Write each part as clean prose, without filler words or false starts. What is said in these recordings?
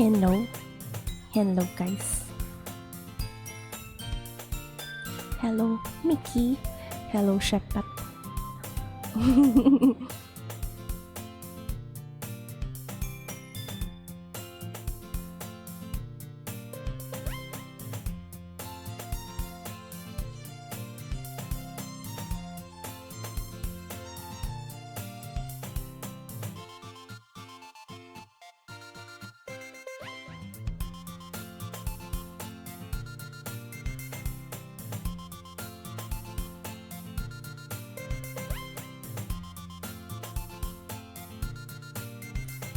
Hello. Hello, guys. Hello, Mickey. Hello, Shepat.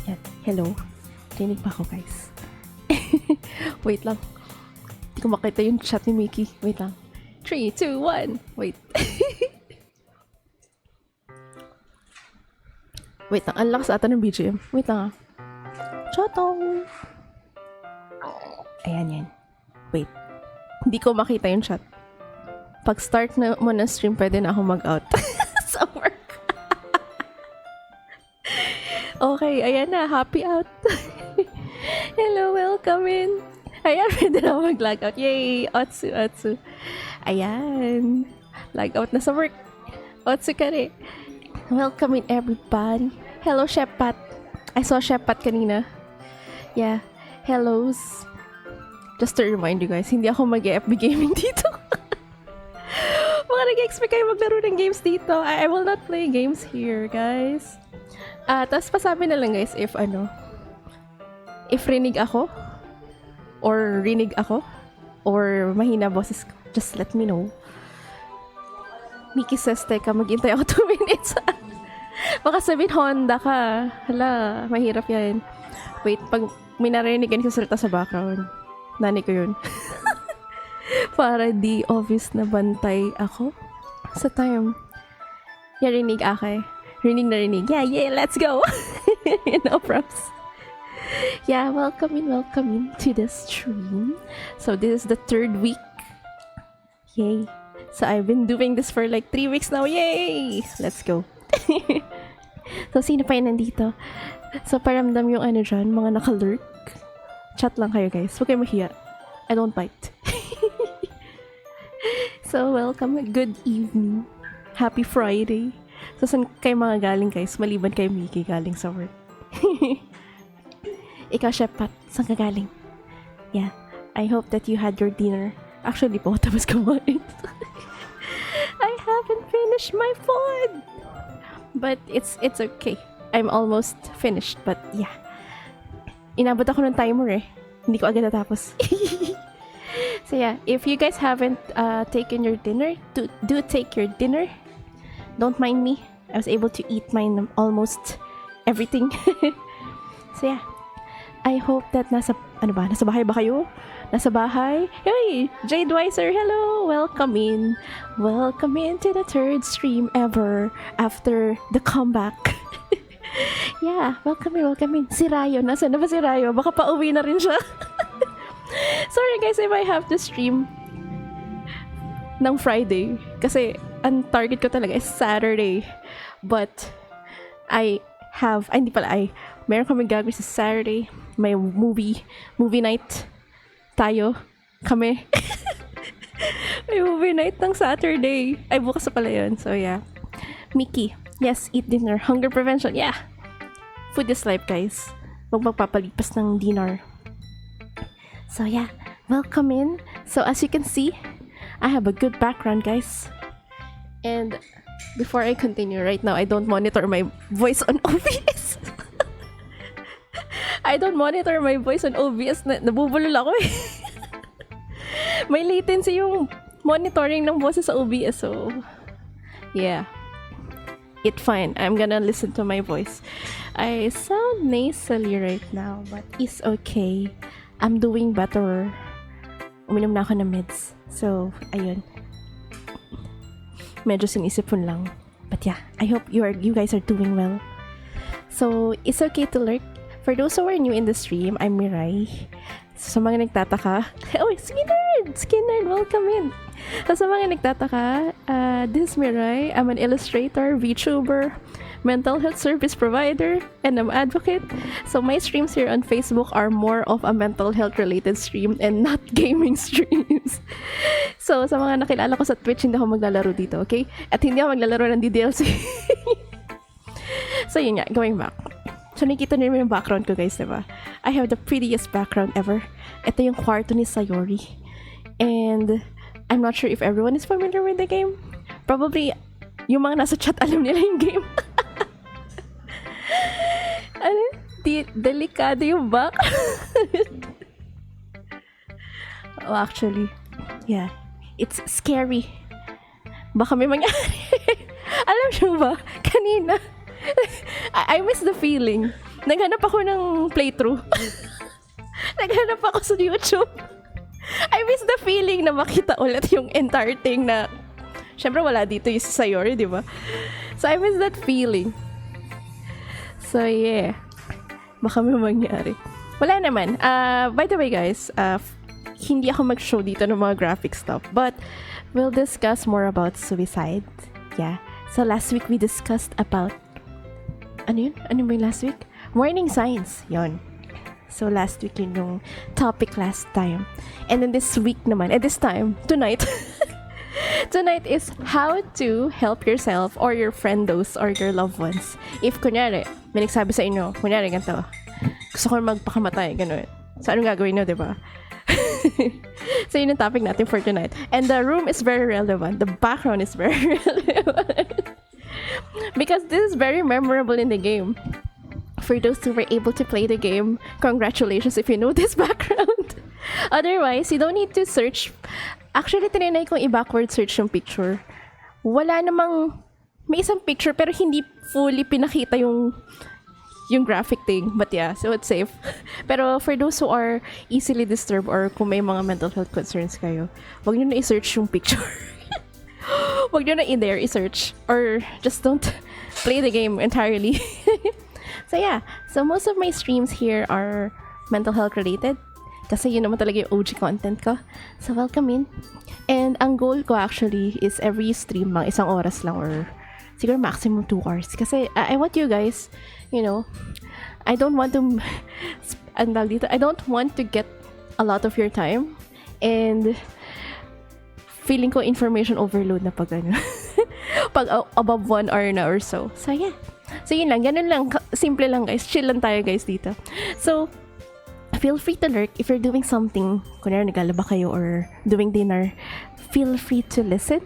Yan. Hello. Rinig pa ako, guys. Wait lang. Hindi ko makita yung chat ni Mickey. Wait lang. 3, 2, 1. Wait. Wait lang. Ang lakas ata ng BGM. Wait lang ah. Chatong. Ayan yan. Wait. Hindi ko makita yung chat. Pag start na mo ng stream, pwede na ako mag-out. Sa work. Okay, ayan na. Happy out. Hello, welcome in. Ayan, pwede na ako mag-log out. Yay! Otsu, Otsu. Ayan. Log out na sa work. Otsu ka rin. Welcome in, everybody. Hello, Shepat. I saw Shepat kanina. Yeah. Hellos. Just to remind you guys, hindi ako mag-FB gaming dito. Mga nag-expect kayo maglaro ng games dito. I will not play games here, guys. Tapos pasabi na lang guys if rinig ako or rinig ako or mahina boses ko, just let me know. Mickey says, teka, maghintay ako 2 minutes. Baka sabihin Honda ka. Hala, mahirap yan. Wait, pag may narinig ka nagsasalita sa background, nani ko yun. Para di obvious na bantay ako sa time. Yeah, rinig akay. Rinig na rinig. Yeah, let's go! No props. Yeah, welcome in to the stream. So this is the 3rd week. Yay. So I've been doing this for like 3 weeks now. Yay! Let's go. So sino pa yun nandito? So paramdam yung ano dyan, mga nakalurk. Chat lang kayo guys. Huwag kayo mahiya. I don't bite. So welcome. Good evening. Happy Friday. So, saan kayo mga galing guys? Maliban kay Mickey galing sa work. Ikaw, Shepat, saan ka galing? Yeah, I hope that you had your dinner. Actually po, tapos kumain. I haven't finished my food! But it's okay. I'm almost finished, but yeah. Inabot ako ng timer eh. Hindi ko agad natapos. So yeah, if you guys haven't taken your dinner, do take your dinner. Don't mind me. I was able to eat mine almost everything. So yeah. I hope that nasa bahay ba kayo? Nasa bahay? Hey! Jade Weiser, hello! Welcome in. Welcome in to the 3rd stream ever after the comeback. Yeah, welcome in. Si Rayo, nasa na ba si Rayo? Baka pauwi na rin siya. Sorry guys if I have to stream ng Friday. Kasi ang target ko talaga is Saturday. But, meron kami gagawin sa Saturday. May movie night. Kami. May movie night ng Saturday. Ay, bukas na pala yun. So, yeah. Mickey, yes, eat dinner. Hunger prevention, yeah. Food is life, guys. Huwag magpapalipas ng dinner. So, yeah. Welcome in. So, as you can see, I have a good background, guys. And before I continue, right now, I don't monitor my voice on OBS. I don't monitor my voice on OBS. Nabubulol ako eh. May latency yung monitoring ng boses sa OBS. So, yeah. It's fine. I'm gonna listen to my voice. I sound nasally right now, but it's okay. I'm doing better. Uminom na ako ng meds. So, ayun. Medyo sinisipon lang. But yeah, I hope you guys are doing well. So, it's okay to lurk. For those who are new in the stream, I'm Mirai. So, sa mga nagtataka, oh, Skinner, welcome in. So, sa mga nagtataka, this is Mirai. I'm an illustrator, VTuber, mental health service provider, and I'm advocate. So my streams here on Facebook are more of a mental health related stream and not gaming streams. So sa mga nakilala ko sa Twitch, hindi ako maglalaro dito, okay? At hindi ako maglalaro ng DDLC. So yun nga, going back. So nakikita niyo yung background ko, guys, diba? I have the prettiest background ever. Ito yung kwarto ni Sayori. And I'm not sure if everyone is familiar with the game. Probably, yung mga nasa chat alam nila yung game. Ano? Delikado yung background. Oh, actually, yeah. It's scary. Baka may mangyari. Alam niyo ba? Kanina, I miss the feeling. Naghanap ako ng playthrough. Naghanap ako sa YouTube. I miss the feeling na makita ulit yung entire thing na syempre wala dito yung Sayori, di ba? So I miss that feeling. So yeah. Baka may mangyari. Wala naman. By the way, guys, hindi ako mag-show dito ng mga graphic stuff, but we'll discuss more about suicide. Yeah. So last week we discussed about ano yun? Ano ba yung last week? Warning signs. Yon. So last week yun yung topic last time. And then this week naman, and this time, tonight, tonight is how to help yourself or your friendos or your loved ones. If kunyari, may nagsabi sa inyo, kunyari ganito, gusto ko magpakamatay, gano'n. So anong gagawin nyo, diba? So yun yung topic natin for tonight. And the room is very relevant. The background is very relevant. Because this is very memorable in the game. For those who were able to play the game, congratulations if you know this background. Otherwise, you don't need to search. Actually, tinanay kong i-backward search yung picture. Wala namang, may isang picture pero hindi fully pinakita yung graphic thing. But yeah, so it's safe. Pero for those who are easily disturbed or kung may mga mental health concerns kayo, wag nyo na i-search yung picture. Wag nyo na in there i-search. Or just don't play the game entirely. So yeah, so most of my streams here are mental health related. Kasi yun naman talaga yung OG content ko. So welcome in. And ang goal ko actually is every stream mga isang oras lang or siguro maximum 2 hours. Kasi I want you guys, you know, I don't want to I don't want to get a lot of your time. And feeling ko information overload na pag ano. Pag above 1 hour na or so. So yeah. So yun lang, ganun lang, simple lang guys. Chill lang tayo guys dito. So, feel free to lurk if you're doing something. Kunyari naglalaba kayo or doing dinner. Feel free to listen.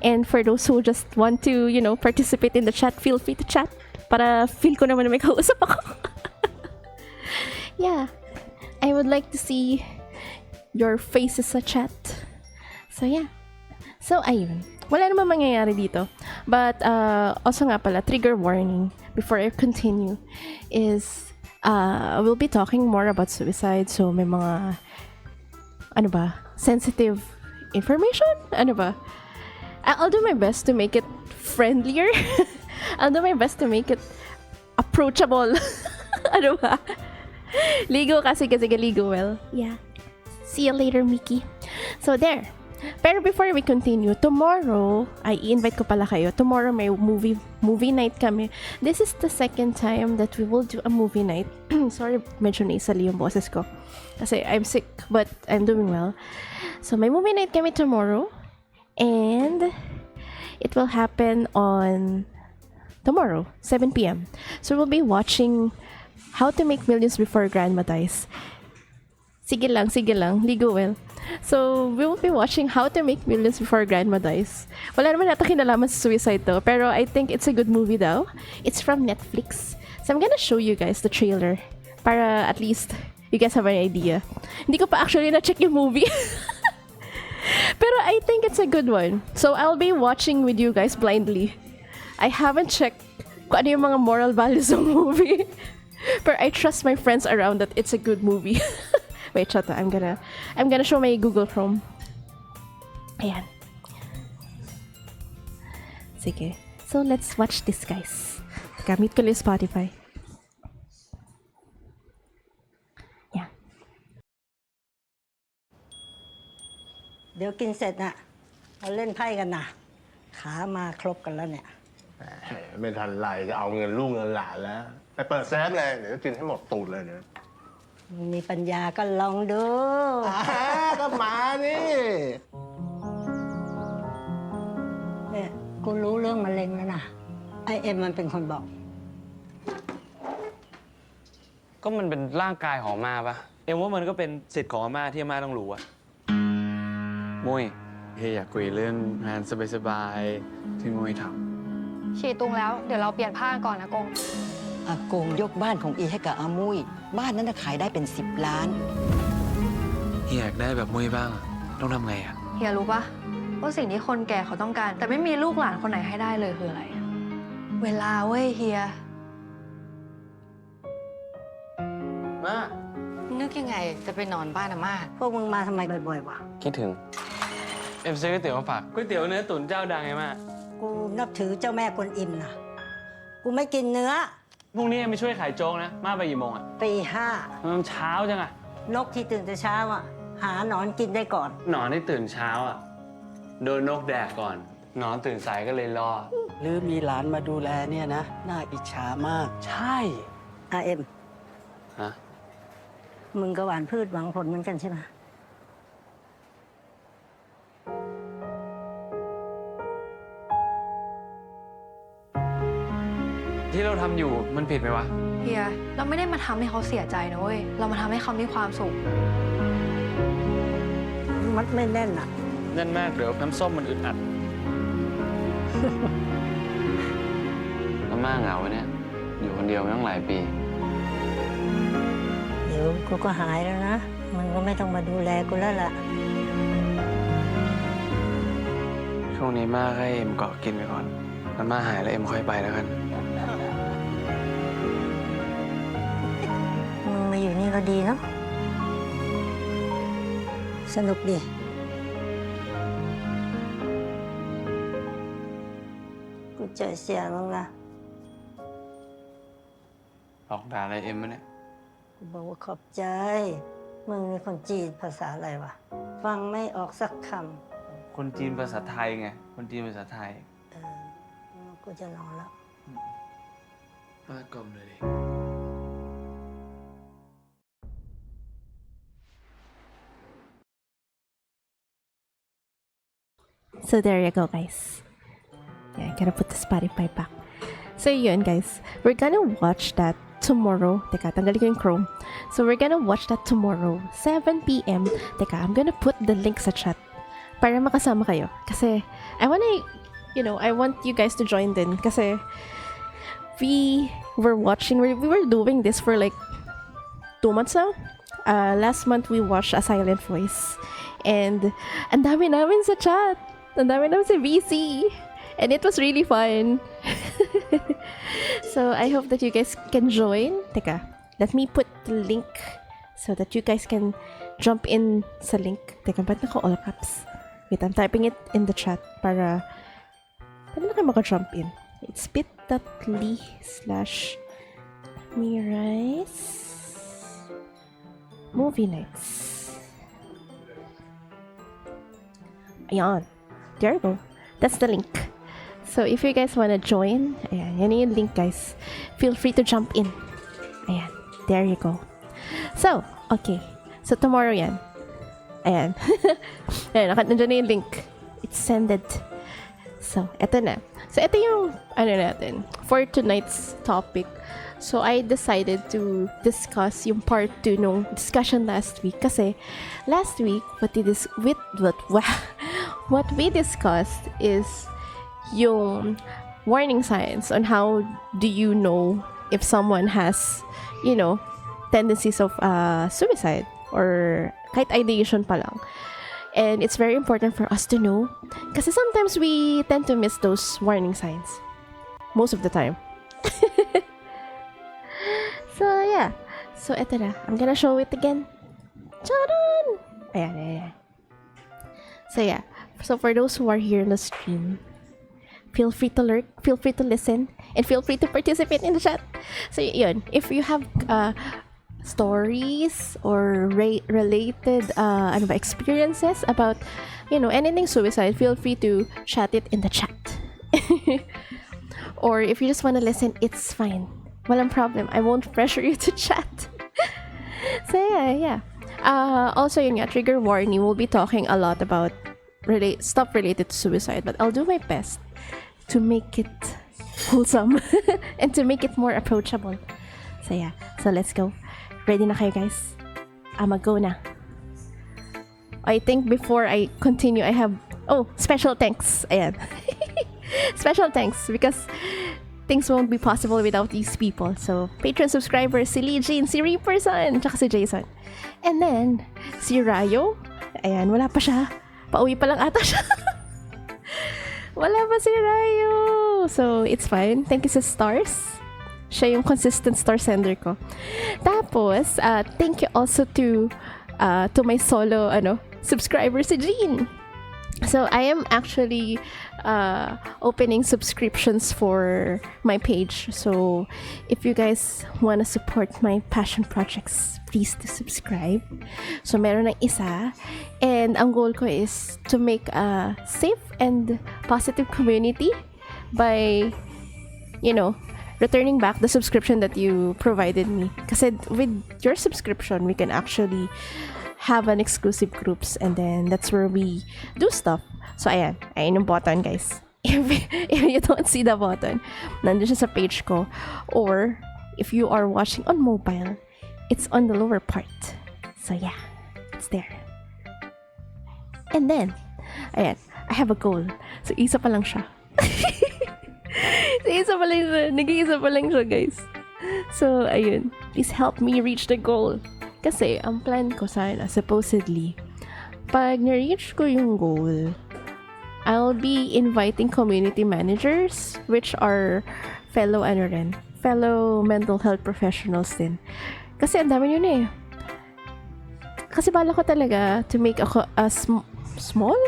And for those who just want to, you know, participate in the chat, feel free to chat. Para feel ko naman na may kausap ako. Yeah. I would like to see your faces sa chat. So yeah. So ayun. Wala namang mangyayari dito. But also nga pala, trigger warning before I continue is we'll be talking more about suicide. So may mga ano ba, sensitive information? Ano ba? I'll do my best to make it friendlier. I'll do my best to make it approachable. Ano ba? Ligo kasi ligo well. Yeah. See you later, Mickey. So there. Pero before we continue, tomorrow, ay i-invite ko pala kayo. Tomorrow may movie night kami. This is the second time that we will do a movie night. Sorry, medyo naisali yung boses ko. Kasi I'm sick, but I'm doing well. So may movie night kami tomorrow. And it will happen on tomorrow, 7 p.m. So we'll be watching How to Make Millions Before Grandma Dies. Sige lang, ligo well. So, we will be watching How to Make Millions Before Grandma Dies. Wala naman nata kinalaman sa suicide to, pero I think it's a good movie daw. It's from Netflix. So, I'm gonna show you guys the trailer para at least you guys have an idea. Hindi ko pa actually na-check yung movie. Pero I think it's a good one. So, I'll be watching with you guys blindly. I haven't checked kung ano yung mga moral values ng movie. But I trust my friends around that it's a good movie. Wait, chata. I'm gonna show my Google Chrome. Ayan. Sige. So, let's watch this, guys. Gamit ko lang Spotify. Yeah. เดี๋ยวกินเสร็จน่ะเราเล่นไพ่กันนะขามาครบกันแล้วเนี่ย ไม่ทันไรจะเอาเงินลูกเงินหลานแล้ว ไปเปิดแซฟเลย เดี๋ยวกินให้หมดตูดเลยเนี่ย มีปัญญาก็ลองดู ก็มานี่ เนี่ยกูรู้เรื่องมะเร็งแล้วนะไอเอ็มมันเป็นคนบอก ก็มันเป็นร่างกายของอาม่าปะเอ็มว่ามันก็เป็นสิทธิ์ของอาม่าที่อาม่าต้องรู้อะมุ้ยเฮียอยากคุยเรื่องงานสบายๆที่มุ้ยท ฉีดตุงแล้ว เดี๋ยวเราเปลี่ยนผ้าก่อนนะกง อากงยกบ้านของอีให้กับอามุ้ยบ้านนั้นน่ะขายได้เป็น10 ล้าน ำเฮียอยากได้แบบมุ้ยบ้างอะต้องทำไงอะ เฮียรู้ปะว่าสิ่งที่คนแก่เขาต้องการ แต่ไม่มีลูกหลานคนไหนให้ได้เลยคืออะไร เวลาเว้ยเฮีย มา นึกยังไงจะไปนอนบ้านอาม่า พวกมึงมาทำไมบ่อยๆวะ คิดถึงเอ็มซื้อก๋วยเตี๋ยวมาฝากก๋วยเตี๋ยวเนื้อตุ๋นเจ้าดังไงมา กูนับถือเจ้าแม่กวนอิมนะกูไม่กินเนื้อ พรุ่งนี้เอ็มไปช่วยขายโจ๊กนะมาไปกี่โมงอะ ตีห้า มันเช้าจังอะ นกที่ตื่นแต่เช้าอ่ะ หาหนอนกินได้ก่อน หนอนที่ตื่นเช้าอะโดนนกแดกก่อนหนอนตื่นสายก็เลยรอ หรือมีหลานมาดูแลเนี่ยนะ น่าอิจฉามาก ใช่ เอ็ม ฮะ มึงก็หวานพืชหวังผลเหมือนกันใช่ไหม ที่เราทำอยู่มันผิดไหมวะ เฮีย เราไม่ได้มาทำให้เขาเสียใจนะเว้ย เรามาทำให้เขามีความสุข มัดไม่แน่นอ่ะ แน่นมากเดี๋ยวน้ำส้มมันอึดอัด อาม่าเหงาเนี่ย อยู่คนเดียวมาตั้งหลายปี เดี๋ยวกูก็หายแล้วนะ มึงก็ไม่ต้องมาดูแลกูแล้วล่ะ ช่วงนี้ม่าให้เอ็มเกาะกินไปก่อนอาม่าหายแล้วเอ็มค่อยไปแล้วกัน มึงมาอยู่นี่ก็ดีเนาะ สนุกดี กูใจเสียมึงนะ หลอกด่าอะไรเอ็มมะเนี่ย กูบอกว่าขอบใจ มึงเป็นคนจีนภาษาอะไรวะ ฟังไม่ออกสักค คนจีนภาษาไทยไง คนจีนภาษาไทย ำกูจะนอนแล้ว ป้ากลมเลยดิ So there you go, guys. Yeah, I gotta put the Spotify back. So yun, guys. We're gonna watch that tomorrow. Teka, tanggalin ko yung Chrome. So we're gonna watch that tomorrow, 7 p.m. Teka, I'm gonna put the link sa chat para makasama kayo. Kasi, I want you guys to join din. Kasi, we were doing this for like 2 months now. Last month, we watched A Silent Voice. And, ang dami namin sa chat. Ang dami namin sa VC. And it was really fun. So, I hope that you guys can join. Teka, let me put the link so that you guys can jump in sa link. Teka, ba't naka all caps? Wait, I'm typing it in the chat para na kayo maka-jump in. It's bit.ly/mirais movie nights. Ayan. There you go. That's the link. So, if you guys wanna join, ayan, yan yung link, guys. Feel free to jump in. Ayan. There you go. So, okay. So, tomorrow yan. Ayan. Ayan, nandiyan na yung link. It's sended. So, eto na. So, ito yung, natin, for tonight's topic. So, I decided to discuss yung part 2 nung discussion last week. Kasi, last week, what we discussed is yung warning signs on how do you know if someone has, tendencies of suicide or kahit ideation pa lang. And it's very important for us to know kasi sometimes we tend to miss those warning signs. Most of the time. So, yeah. So, eto na. I'm gonna show it again. Charan! Ayan. So, yeah. So, for those who are here in the stream, feel free to lurk, feel free to listen, and feel free to participate in the chat. So, yun. If you have stories or related experiences about, anything suicide, feel free to chat it in the chat. Or if you just want to listen, it's fine. Walang problem. I won't pressure you to chat. So yeah. Also yun nga, trigger warning, we'll be talking a lot about stuff related to suicide, but I'll do my best to make it wholesome and to make it more approachable. So yeah, so let's go. Ready na kayo guys? I'ma go na. I think before I continue, I have special thanks. Ayan. Special thanks because things won't be possible without these people. So, Patreon subscribers, si Lee Jean, si Reaperson, tsaka si Jason. And then, si Rayo. Ayan, wala pa siya. Pauwi pa lang ata siya. Wala pa si Rayo. So, it's fine. Thank you sa stars. Siya yung consistent star sender ko. Tapos, thank you also to my solo subscriber si Jean. So I am actually opening subscriptions for my page. So if you guys want to support my passion projects, please do subscribe. So meron ng isa, and ang goal ko is to make a safe and positive community by returning back the subscription that you provided me. Kasi with your subscription, we can actually have an exclusive groups, and then that's where we do stuff. So ayan yung button guys. If you don't see the button, nandun siya sa page ko. Or if you are watching on mobile, it's on the lower part. So yeah, it's there. And then ayan, I have a goal. So isa pa lang siya. Nag-iisa pa lang siya guys. So ayun, please help me reach the goal. Kasi, ang plan ko sana, supposedly, pag na-reach ko yung goal, I'll be inviting community managers, which are fellow mental health professionals din. Kasi, ang dami yun eh. Kasi, bala ko talaga to make a small?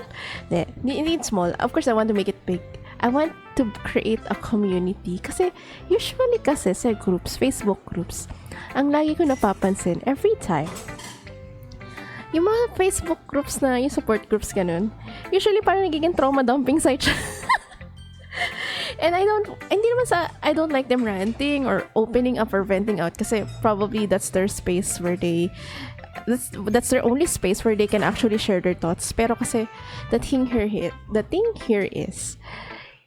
Hindi small. Of course, I want to make it big. I want to create a community. Kasi, usually kasi sa groups, Facebook groups, ang lagi ko napapansin, every time, yung mga Facebook groups na, yung support groups ganun, usually parang nagiging trauma dumping site siya. And I don't like them ranting or opening up or venting out kasi probably that's their space where that's their only space where they can actually share their thoughts. Pero kasi, the thing here is,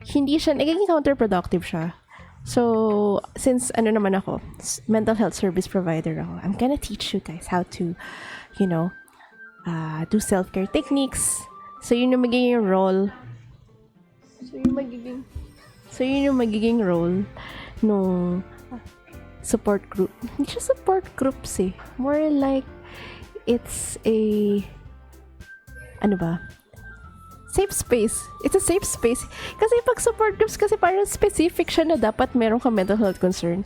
hindi siya, nagiging counterproductive siya. So, since naman ako, mental health service provider ako, I'm gonna teach you guys how to, do self-care techniques. So, yun yung magiging role. So, yun yung magiging role nung support group. Hindi siya support groups eh. More like, it's a, safe space. It's a safe space. Kasi pag support groups, kasi parang specific siya na dapat meron ka mental health concern.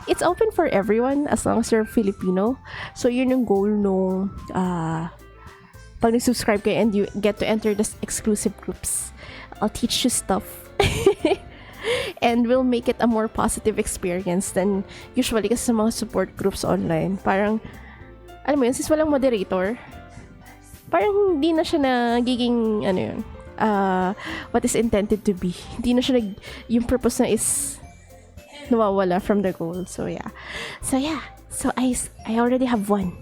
It's open for everyone as long as you're Filipino. So, yun yung goal nung pag nag-subscribe kayo and you get to enter this exclusive groups. I'll teach you stuff. And we'll make it a more positive experience than usually kasi sa mga support groups online. Parang, alam mo yun, since walang moderator, parang hindi na siya nagiging, what is intended to be. Hindi na siya yung purpose na is nawawala from the goal. So, yeah. So I already have one.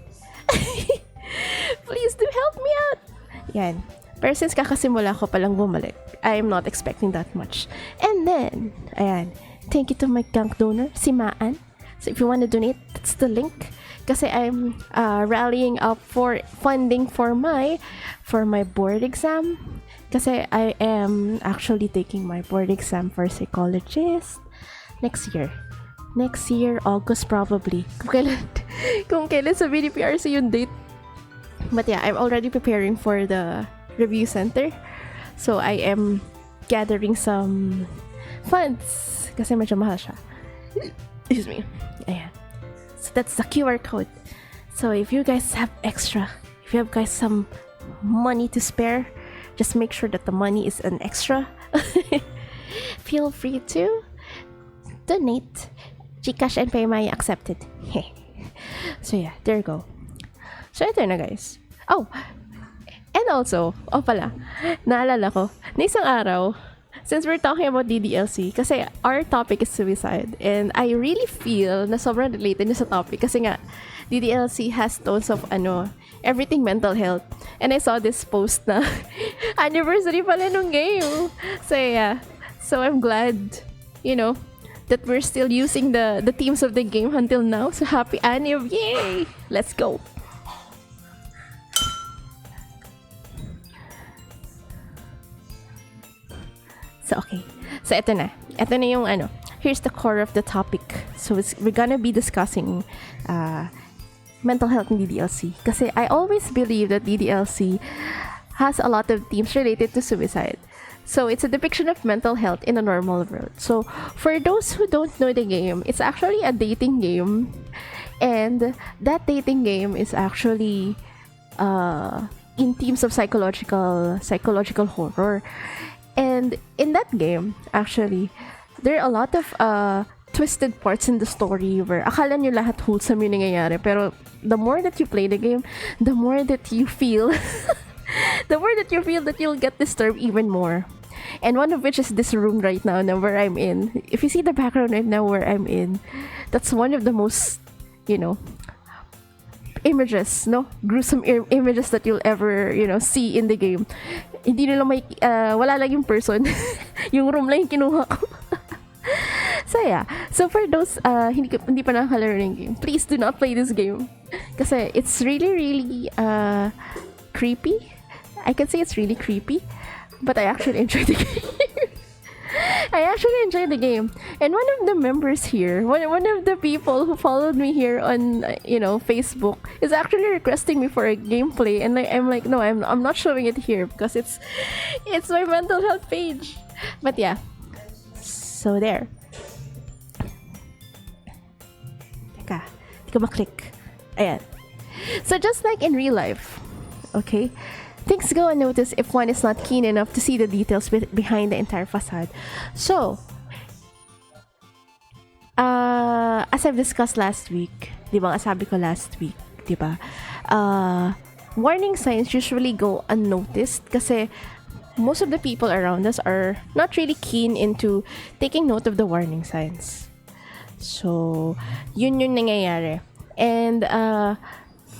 Please do help me out. Yan. Pero since kakasimula ko palang bumalik, I'm not expecting that much. And then, ayan, thank you to my gank donor, si Maan. So, if you want to donate, that's the link. Kasi I'm rallying up for funding for my board exam. Kasi I am actually taking my board exam for psychologist next year. Next year, August probably. Kung kailan sa BDPRC yung date. But yeah, I'm already preparing for the review center. So I am gathering some funds. Kasi medyo mahal siya. Excuse me. Ayan. So that's the QR code. So if you guys have extra, if you have guys some money to spare, just make sure that the money is an extra. Feel free to donate. GCash and PayMaya accepted. So yeah, there you go. So ito na guys. Oh, and also, pala, naalala ko, na isang araw, since we're talking about DDLC, kasi our topic is suicide, and I really feel na sobrang related niya sa topic kasi nga, DDLC has tons of everything mental health. And I saw this post na anniversary pala nung game. So yeah, so I'm glad, that we're still using the themes of the game until now. So happy anniv, yay! Let's go. So, okay. So, ito na. Ito na yung here's the core of the topic. So, we're gonna be discussing mental health in DDLC. Kasi I always believe that DDLC has a lot of themes related to suicide. So, it's a depiction of mental health in a normal world. So, for those who don't know the game, it's actually a dating game. And that dating game is actually in themes of psychological horror. And in that game, actually, there are a lot of twisted parts in the story where akala nyo lahat wholesome yung nangyayari. Pero the more that you play the game, the more that you feel that you'll get disturbed even more. And one of which is this room right now where I'm in. If you see the background right now where I'm in, that's one of the most, images, gruesome images that you'll ever, see in the game. Hindi nila wala lang yung person. Yung room lang yung kinuha ko. So yeah. So for those hindi pa nakakalaro ng game, please do not play this game. Kasi it's really, really creepy. I can say it's really creepy. But I actually enjoyed the game. And one of the members here, one of the people who followed me here on Facebook is actually requesting me for a gameplay, and I'm like, no, I'm not showing it here because it's my mental health page. But yeah, so there. Teka, di ko maklik. Ayan. So just like in real life, okay, things go unnoticed if one is not keen enough to see the details behind the entire facade. So, as I've discussed last week, di ba, sabi ko last week, di ba, warning signs usually go unnoticed kasi most of the people around us are not really keen into taking note of the warning signs. So, yun yung nangyayari. And,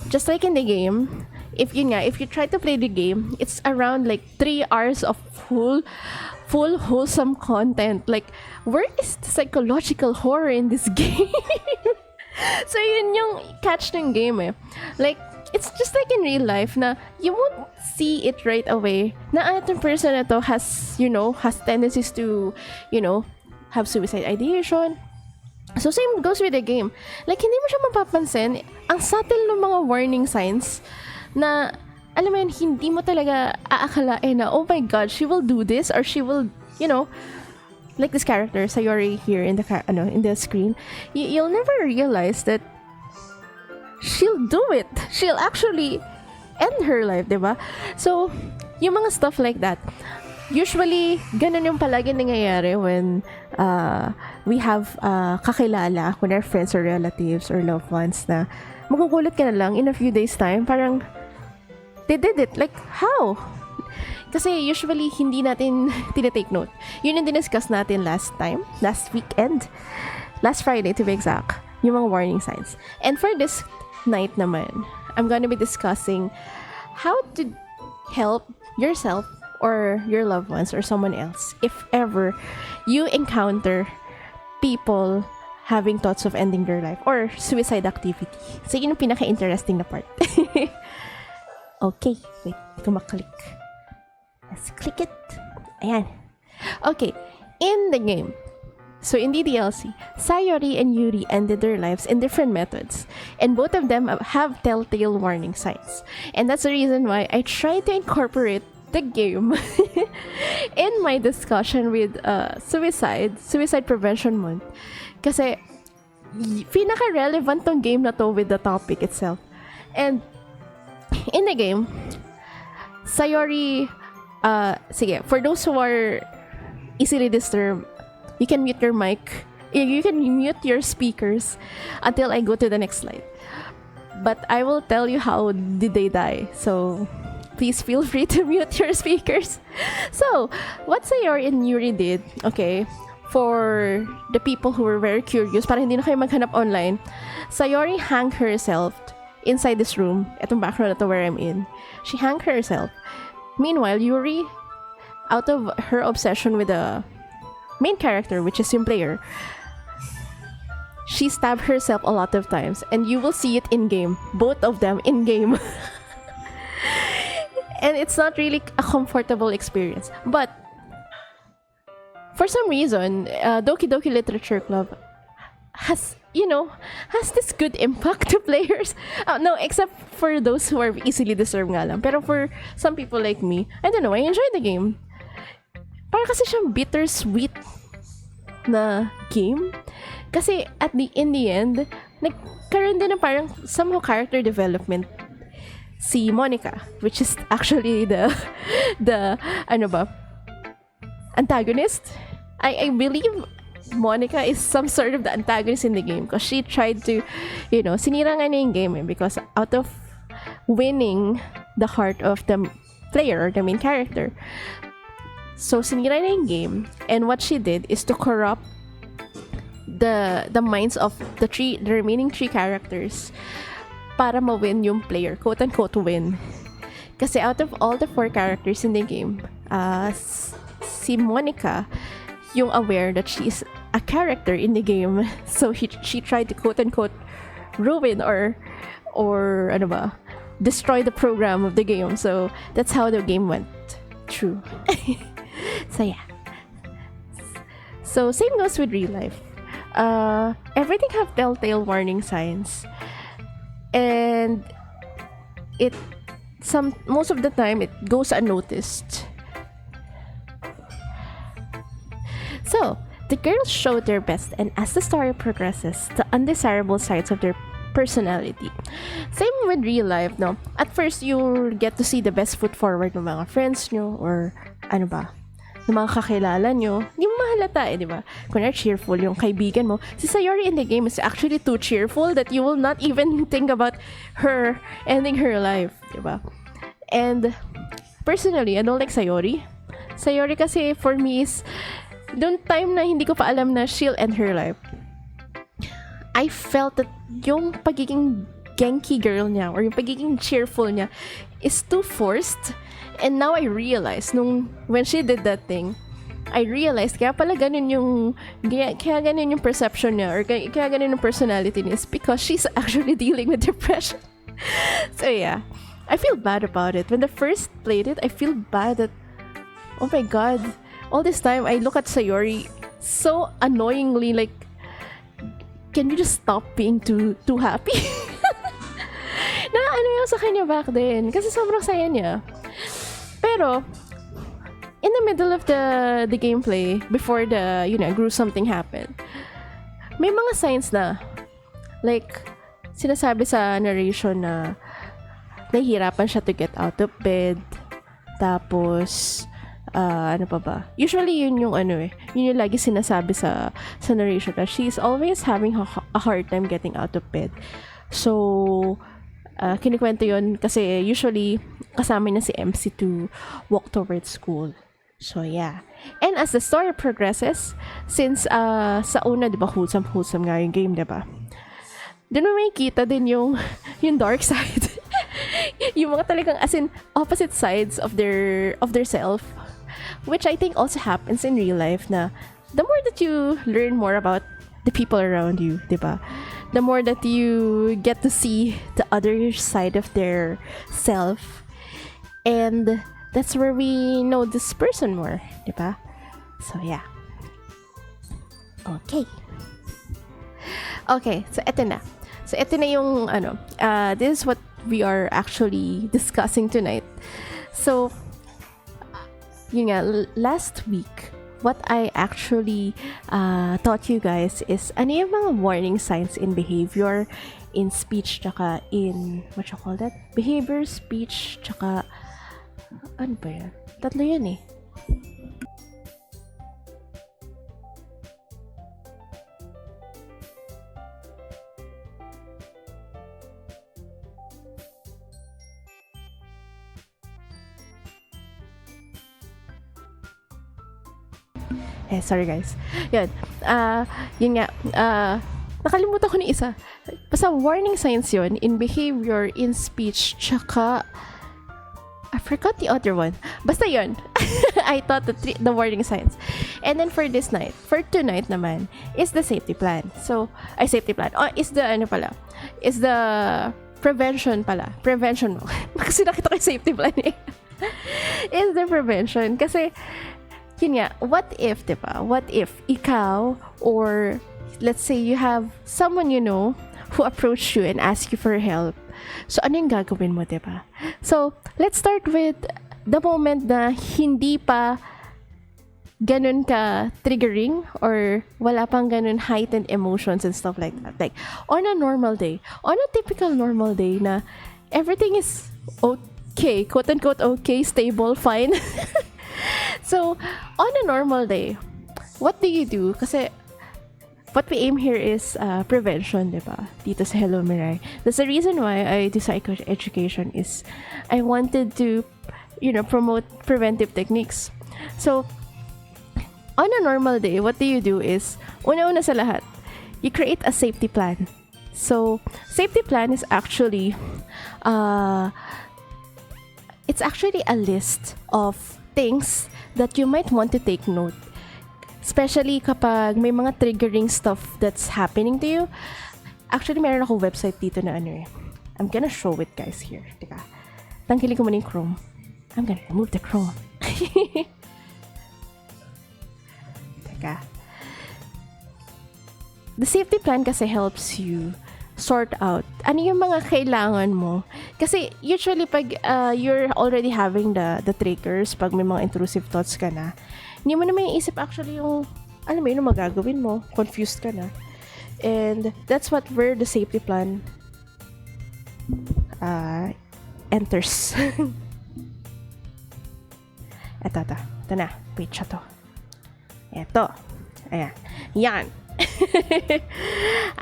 just like in the game, if you try to play the game, it's around like 3 hours of full wholesome content. Like, where is the psychological horror in this game? So yun yung catch ng game eh. Like, it's just like in real life na you won't see it right away na itong person na to has tendencies to, have suicide ideation. So same goes with the game. Like, hindi mo siya mapapansin. Ang subtle ng mga warning signs na, alam mo yun, hindi mo talaga aakalain na, oh my God, she will do this, or she will, like this character, Sayori here in the screen, you'll never realize that she'll do it. She'll actually end her life, diba? So, yung mga stuff like that, usually, ganun yung palagi nangyayari when we have kakilala, when our friends or relatives or loved ones na magugulat ka na lang in a few days time, parang they did it. Like, how? Kasi usually, hindi natin tinatake note. Yun yung diniscuss natin last weekend, last Friday to be exact, yung mga warning signs. And for this night naman, I'm gonna be discussing how to help yourself or your loved ones or someone else if ever you encounter people having thoughts of ending their life or suicide activity. So, yun yung pinaka-interesting na part. Okay, wait, kumaklik. Let's click it. Ayan. Okay, in the game, so in DDLC, Sayori and Yuri ended their lives in different methods, and both of them have telltale warning signs. And that's the reason why I try to incorporate the game in my discussion with Suicide Prevention Month. Kasi, pinaka-relevant tong game na to with the topic itself. And, in the game, Sayori, for those who are easily disturbed, you can mute your mic, you can mute your speakers until I go to the next slide. But I will tell you how did they die. So, please feel free to mute your speakers. So, what Sayori and Yuri did, okay, for the people who were very curious, para hindi na kayo maghanap online, Sayori hung herself inside this room. Itong background na to where I'm in. She hung herself. Meanwhile, Yuri, out of her obsession with the main character, which is yung player, she stabbed herself a lot of times, and you will see it in game. Both of them in game. And it's not really a comfortable experience. But for some reason, Doki Doki Literature Club has this good impact to players. No, except for those who are easily disturbed nga lang. Pero for some people like me, I don't know, I enjoy the game. Parang kasi siyang bittersweet na game. Kasi in the end, nagkaroon din ng parang somehow character development si Monica, which is actually the antagonist. I believe Monica is some sort of the antagonist in the game because she tried to, sinira nga niya yung game because out of winning the heart of the player or the main character, so sinira niya yung game, and what she did is to corrupt the minds of the remaining three characters para ma-win yung player, quote-unquote win. Kasi out of all the 4 characters in the game, si Monica yung aware that she's a character in the game, so she tried to quote-unquote ruin or destroy the program of the game. So that's how the game went through. So yeah. So same goes with real life. Everything have telltale warning signs, and most of the time it goes unnoticed. So the girls show their best, and as the story progresses, the undesirable sides of their personality. Same with real life, no? At first, you'll get to see the best foot forward ng mga friends nyo, or ng mga kakilala nyo. Hindi mo mahalata di ba? Kung cheerful yung kaibigan mo. Si Sayori in the game is actually too cheerful that you will not even think about her ending her life, di ba? And personally, I don't like Sayori. Sayori kasi for me is doon time na hindi ko pa alam na she'll end her life. I felt that yung pagiging Genki girl niya or yung pagiging cheerful niya is too forced. And now I realized, when she did that thing, I realized kaya ganun yung perception niya, or kaya ganun yung personality niya, is because she's actually dealing with depression. So yeah, I feel bad about it. When I first played it, I feel bad that, oh my god, all this time I look at Sayori so annoyingly, like, can you just stop being too happy? Ano yung sa kanya back then, kasi sobrang saya niya. Pero in the middle of the gameplay, before the gruesome thing happened, may mga signs na, like, sinasabi sa narration na nahihirapan siya to get out of bed. Tapos ano pa ba? Usually yun yung yun yung lagi sinasabi sa narration, na she's always having a hard time getting out of bed. So kinikwento yun kasi usually kasama niya si MC to walk towards school. So yeah. And as the story progresses, since sa una, di ba, wholesome nga yung game, di ba? Doon mo makikita din yung dark side. Yung mga talagang as in opposite sides of their self, which I think also happens in real life, na the more that you learn more about the people around you, di ba? The more that you get to see the other side of their self, and that's where we know this person more, di ba? So yeah. Okay, so eto na. So eto na yung this is what we are actually discussing tonight. So yun nga, last week, what I actually taught you guys is ano yung mga warning signs in behavior, in speech, tsaka in, what you call that? Behavior, speech, tsaka, ano ba yan? Tatlo yan eh. Sorry guys. Yun. Yun nga. Nakalimutan ko na isa. Basta warning signs yun in behavior, in speech, tsaka I forgot the other one. Basta yun. I thought the warning signs. And then for tonight naman, is the safety plan. So, safety plan. Is the is the prevention pala. Prevention mo. Kasi nakita ko yung safety plan eh. Is the prevention. Kasi, yun nga, what if, diba? What if ikaw or let's say you have someone you know who approached you and asked you for help. So, ano yung gagawin mo, diba? So, let's start with the moment na hindi pa ganun ka triggering or wala pang ganun heightened emotions and stuff like that. Like, on a normal day, on a typical normal day na everything is okay, quote-unquote okay, stable, fine. So, on a normal day, what do you do? Kasi, what we aim here is prevention, diba? Dito sa Hello Mirai. That's the reason why I do psycho education is I wanted to, promote preventive techniques. So, on a normal day, what do you do is, una-una sa lahat, you create a safety plan. So, safety plan is actually, it's actually a list of things that you might want to take note. Especially kapag may mga triggering stuff that's happening to you. Actually, meron ako website dito na I'm gonna show it guys here. Teka. Tanggalin ko muna yung Chrome. I'm gonna remove the Chrome. Teka. The safety plan kasi helps you sort out ano yung mga kailangan mo. Kasi usually pag you're already having the triggers, pag may mga intrusive thoughts ka na, hindi mo na may isip actually yung, alam mo yun, yung magagawin mo. Confused ka na. And that's where the safety plan enters. Ito na. Wait, siya to. Ito. Ayan. Yan.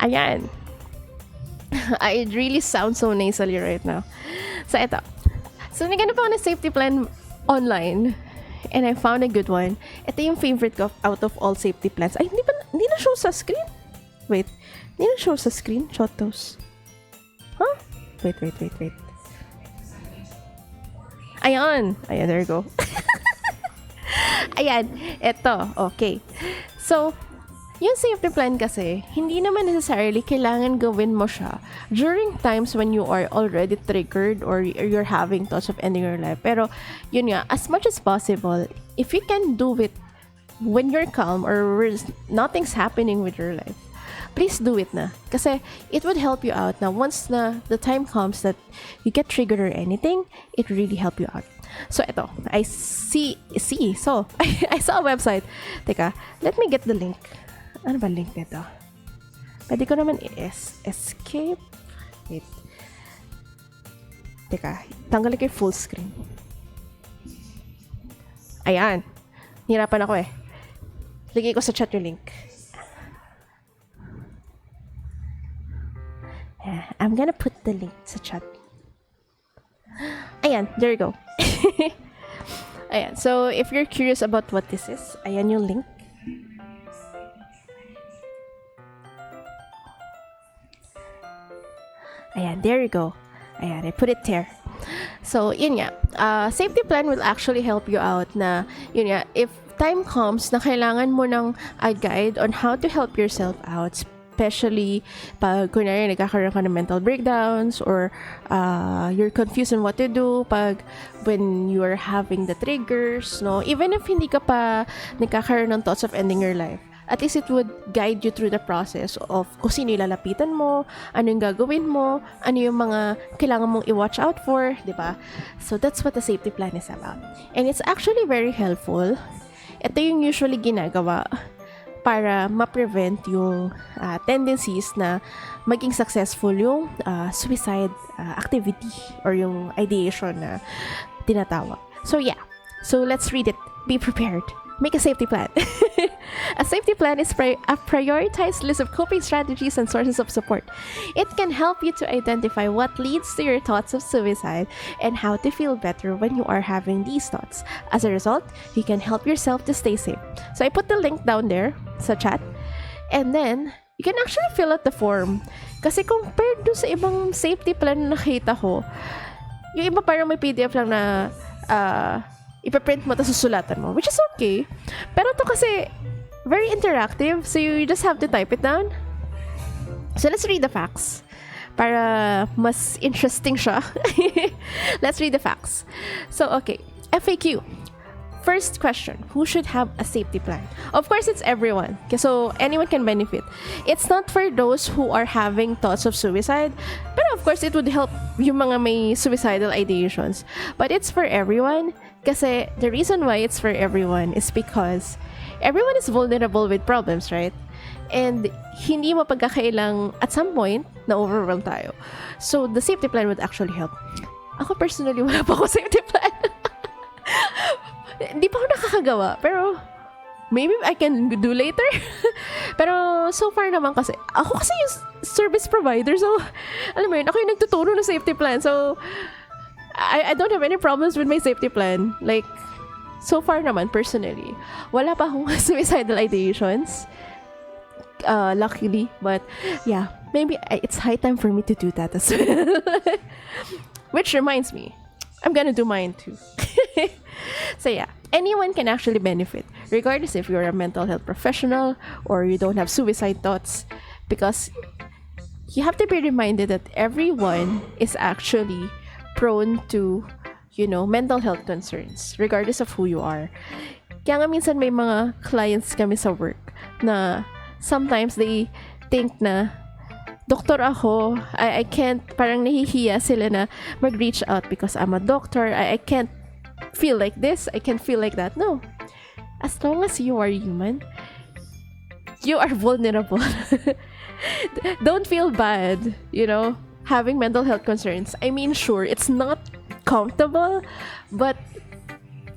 Ayan. I really sound so nasally right now. So, ito. So, naghanap ako ng safety plan online. And I found a good one. Ito yung favorite ko out of all safety plans. Ay, hindi na show sa screen. Wait. Hindi na show sa screen. Shotos. Huh? Wait. Ayan, there you go. Ayan. Ito. Okay. So, yung safety plan kasi, hindi naman necessarily kailangan gawin mo siya during times when you are already triggered or you're having thoughts of ending your life. Pero, yun nga, as much as possible, if you can do it when you're calm or nothing's happening with your life, please do it na. Kasi, it would help you out na once na the time comes that you get triggered or anything, it really help you out. So, ito. I saw a website. Teka, let me get the link. Ano ba link nito? Pwede ko naman escape. Wait. Teka, tanggalin ko yung full screen. Ayan. Hirapan ako eh. Lagay ko sa chat yung link. I'm gonna put the link sa chat. Ayan, there you go. Ayan, so if you're curious about what this is, ayan yung link. Ayan, there you go. Ayan, I put it there. So, yun nga. Safety plan will actually help you out na, yun nga, if time comes na kailangan mo ng a guide on how to help yourself out, especially pag, kunyari, nagkakaroon ka ng mental breakdowns or you're confused on what to do when you're having the triggers, no? Even if hindi ka pa nagkakaroon ng thoughts of ending your life, at least it would guide you through the process of kung sino yung lalapitan mo, ano yung gagawin mo, ano yung mga kailangan mong i-watch out for, di ba? So, that's what the safety plan is about. And it's actually very helpful. Ito yung usually ginagawa para ma-prevent yung tendencies na maging successful yung suicide activity or yung ideation na tinatawag. So, yeah. So, let's read it. Be prepared. Make a safety plan. A safety plan is a prioritized list of coping strategies and sources of support. It can help you to identify what leads to your thoughts of suicide and how to feel better when you are having these thoughts. As a result, you can help yourself to stay safe. So I put the link down there sa chat. And then, you can actually fill out the form. Kasi compared do sa ibang safety plan na nakita ko, yung iba parang may PDF lang na ipaprint mo tapos susulatan mo, which is okay. Pero to kasi very interactive, so you just have to type it down. So let's read the facts para mas interesting siya. Let's read the facts. So okay, FAQ. First question, who should have a safety plan? Of course, it's everyone. So anyone can benefit. It's not for those who are having thoughts of suicide, but of course, it would help yung mga may suicidal ideations. But it's for everyone. Kasi the reason why it's for everyone is because everyone is vulnerable with problems, right? And hindi mo pagkakailang at some point na overwhelm tayo. So the safety plan would actually help. Ako personally, wala pa ako safety plan. Hindi pa ako nakakagawa, pero maybe I can do later. Pero so far naman kasi, ako kasi yung service provider, so alam mo yun, ako yung nagtuturo ng safety plan. So I don't have any problems with my safety plan. Like, so far naman, personally, wala pa akong suicidal ideations. Luckily, but yeah, maybe it's high time for me to do that as well. Which reminds me, I'm gonna do mine too. So yeah, anyone can actually benefit, regardless if you're a mental health professional or you don't have suicide thoughts, because you have to be reminded that everyone is actually prone to, mental health concerns, regardless of who you are. Kaya nga minsan may mga clients kami sa work na sometimes they think na doktor ako, I can't, parang nahihiya sila na mag-reach out because I'm a doctor, I can't feel like this, I can't feel like that. No. As long as you are human, you are vulnerable. Don't feel bad, having mental health concerns. I mean, sure, it's not comfortable, but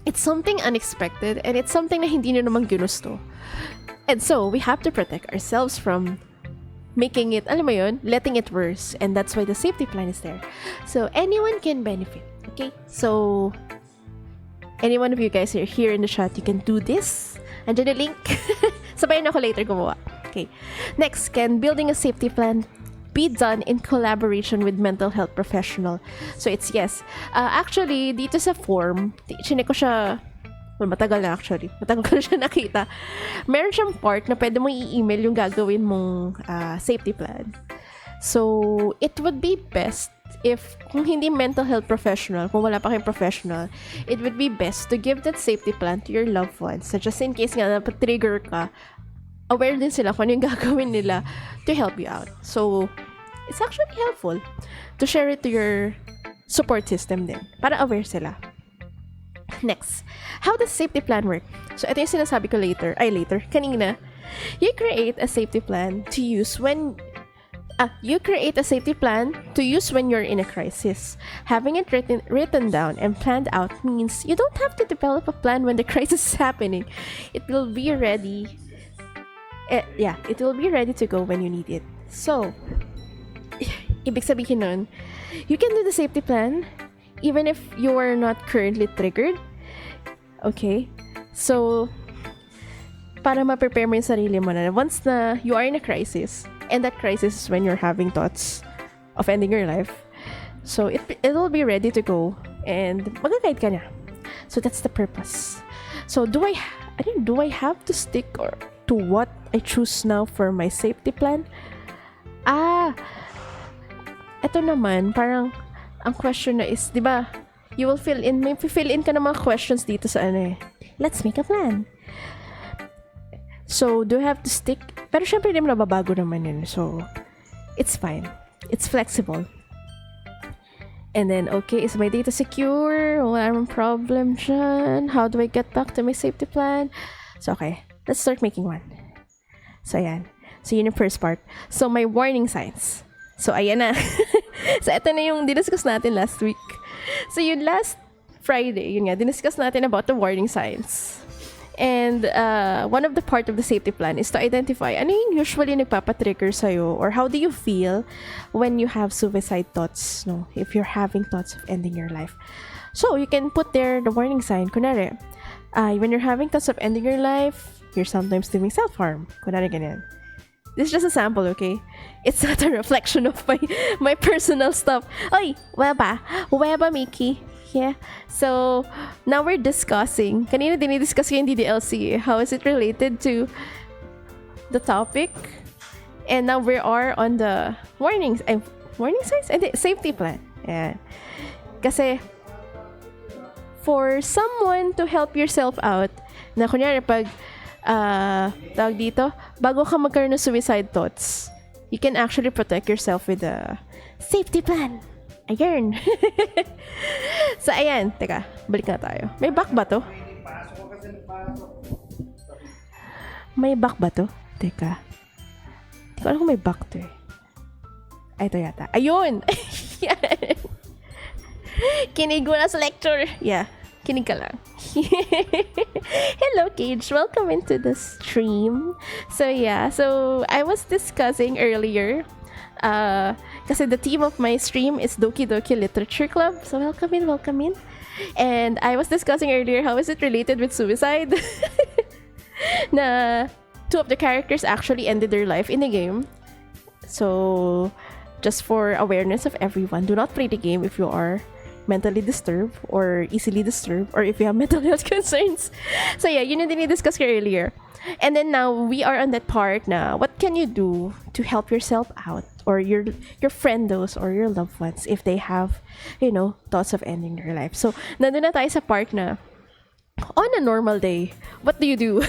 it's something unexpected and it's something na hindi nyo naman ginusto. And so, we have to protect ourselves from making it, alam mo yun, letting it worse. And that's why the safety plan is there. So, anyone can benefit. Okay? So, any one of you guys here in the chat, you can do this. Andyan yung link. Sabayan ako later gumawa. Okay. Next, can building a safety plan be done in collaboration with mental health professional? So, it's yes. Actually, dito sa form, chinek ko siya, matagal na actually. Matagal ko na siya nakita. Meron siyang part na pwede mo i-email yung gagawin mong safety plan. So, it would be best if, kung hindi mental health professional, kung wala pa kayong professional, it would be best to give that safety plan to your loved ones. So, just in case nga napatrigger ka, aware din sila kung ano yung gagawin nila to help you out. So, it's actually helpful to share it to your support system din, para aware sila. Next, how does safety plan work? So, ito yung sinasabi ko kanina. You create a safety plan to use when you're in a crisis. Having it written down and planned out means you don't have to develop a plan when the crisis is happening. It will be ready. It will be ready to go when you need it. So, ibig sabihin nun, you can do the safety plan even if you are not currently triggered. Okay? So, para ma-prepare mo yung sarili mo na once na you are in a crisis, and that crisis is when you're having thoughts of ending your life. So, it'll be ready to go and mag-guide ka na. So, that's the purpose. So, do I have to stick to what I choose now for my safety plan? Ito naman, parang ang question na is, di ba, you will fill in ka ng mga questions dito sa let's make a plan. So, do I have to stick? Pero syempre, hindi mo nababago naman yun. So, it's fine. It's flexible. And then, okay, is my data secure? Wala namang problem dyan. How do I get back to my safety plan? So, okay. Let's start making one. So, ayan. So, yun yung first part. So, my warning signs. So, ayan na. So, ito na yung diniscuss natin last week. So, yun last Friday, yun nga, diniscuss natin about the warning signs. And one of the part of the safety plan is to identify ano yung usually nagpapatrigger sa'yo, or how do you feel when you have suicide thoughts, no? If you're having thoughts of ending your life. So, you can put there the warning sign. Kunwari, when you're having thoughts of ending your life, you're sometimes doing self-harm. Kunwari ganyan. This is just a sample, okay? It's not a reflection of my personal stuff. Oy, weba, Mickey. Yeah. So, now we're discussing. Kanina dinidiscuss ko yung DDLC. How is it related to the topic? And now we are on the warning signs? And safety plan. Yeah. Kasi, for someone to help yourself out, na kunyari pag tawag dito, bago ka magkaroon ng suicide thoughts, you can actually protect yourself with a safety plan. Ayun. So, ayan. Teka, balik na tayo. May back ba to? May back ba to? Teka. Hindi ko alam kung may back to eh. Ay, ito yata. Ayun! Kinig mo na sa lecture. Yeah. Kinig ka lang. Hello, Cage. Welcome into the stream. So, yeah. So, I was discussing earlier. Kasi the theme of my stream is Doki Doki Literature Club. So, welcome in. And I was discussing earlier how is it related with suicide. Na two of the characters actually ended their life in the game. So, just for awareness of everyone, do not play the game if you are mentally disturbed or easily disturbed, or if you have mental health concerns. So yeah, yun yung dinidiscuss ko earlier. And then now we are on that part na what can you do to help yourself out, or your friendos or your loved ones if they have, thoughts of ending their life. So nandun na tayo sa part na on a normal day, what do you do?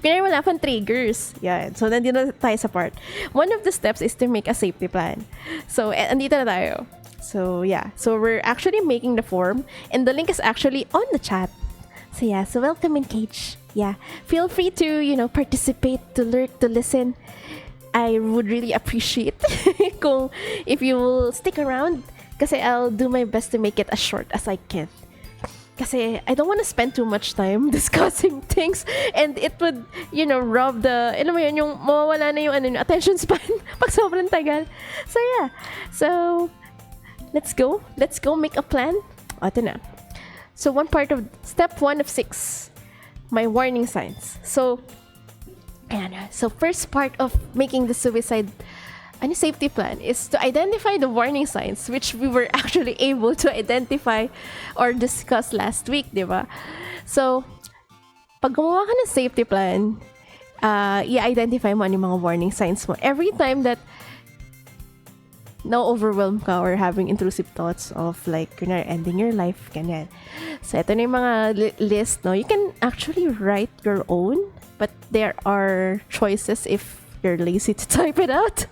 Kaya wala pang triggers. Yan. So nandun na tayo sa part. One of the steps is to make a safety plan. So andito na tayo. So, yeah. So, we're actually making the form. And the link is actually on the chat. So, yeah. So, welcome in, Cage. Yeah. Feel free to, participate, to lurk, to listen. I would really appreciate if you will stick around. Kasi I'll do my best to make it as short as I can. Kasi I don't want to spend too much time discussing things. And it would, rob the, yung mawawala na yung attention span pag sobrang tagal. So, yeah. So, Let's go make a plan. Ito na. So, step 1 of 6, my warning signs. So, ayan. So, first part of making the suicide safety plan is to identify the warning signs, which we were actually able to identify or discuss last week, di ba? So, pag gumawa ka ng safety plan, i-identify mo ano yung mga warning signs mo. Every time that na-overwhelm ka or having intrusive thoughts of like, ending your life, ganyan. So, ito na yung mga list, no? You can actually write your own, but there are choices if you're lazy to type it out.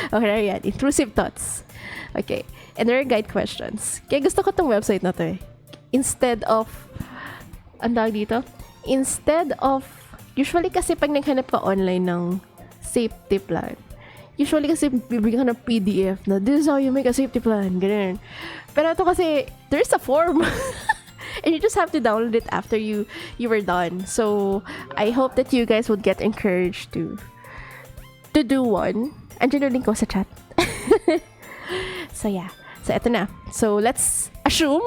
Okay, yan. Intrusive thoughts. Okay. And there are guide questions. Kaya gusto ko tong website na to eh. Instead of, usually kasi pag naghanap ka online ng safety plan, usually kasi bibigyan ka ng PDF na this is how you make a safety plan, ganyan. Pero ito kasi, there's a form. And you just have to download it after you were done. So, I hope that you guys would get encouraged to do one. Andiyan yung link ko sa chat. So, yeah. So, ito na. So, let's assume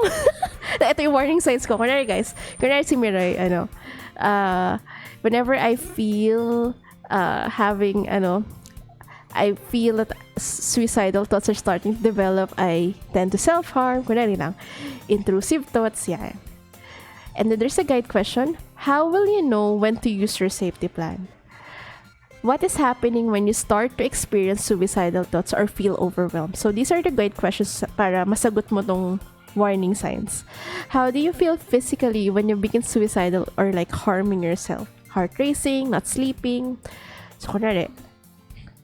na ito yung warning signs ko. Kunwari, guys. Kunwari si Mirai, whenever I feel I feel that suicidal thoughts are starting to develop, I tend to self-harm. Kunwari lang. Intrusive thoughts, yeah. And then there's a guide question. How will you know when to use your safety plan? What is happening when you start to experience suicidal thoughts or feel overwhelmed? So these are the guide questions para masagot mo tong warning signs. How do you feel physically when you begin suicidal or like harming yourself? Heart racing, not sleeping. So kunwari,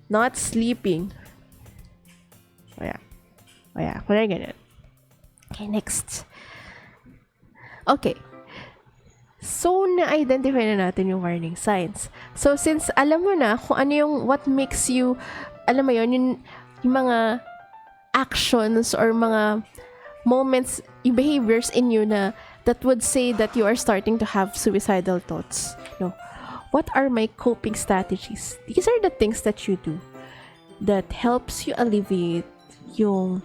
not sleeping. Oh yeah. Kunwari ganyan. Okay, next. Okay. So, na-identify na natin yung warning signs. So, since alam mo na kung ano yung what makes you, alam mo yun, yung mga actions or mga moments, yung behaviors in you na that would say that you are starting to have suicidal thoughts. No. What are my coping strategies? These are the things that you do that helps you alleviate yung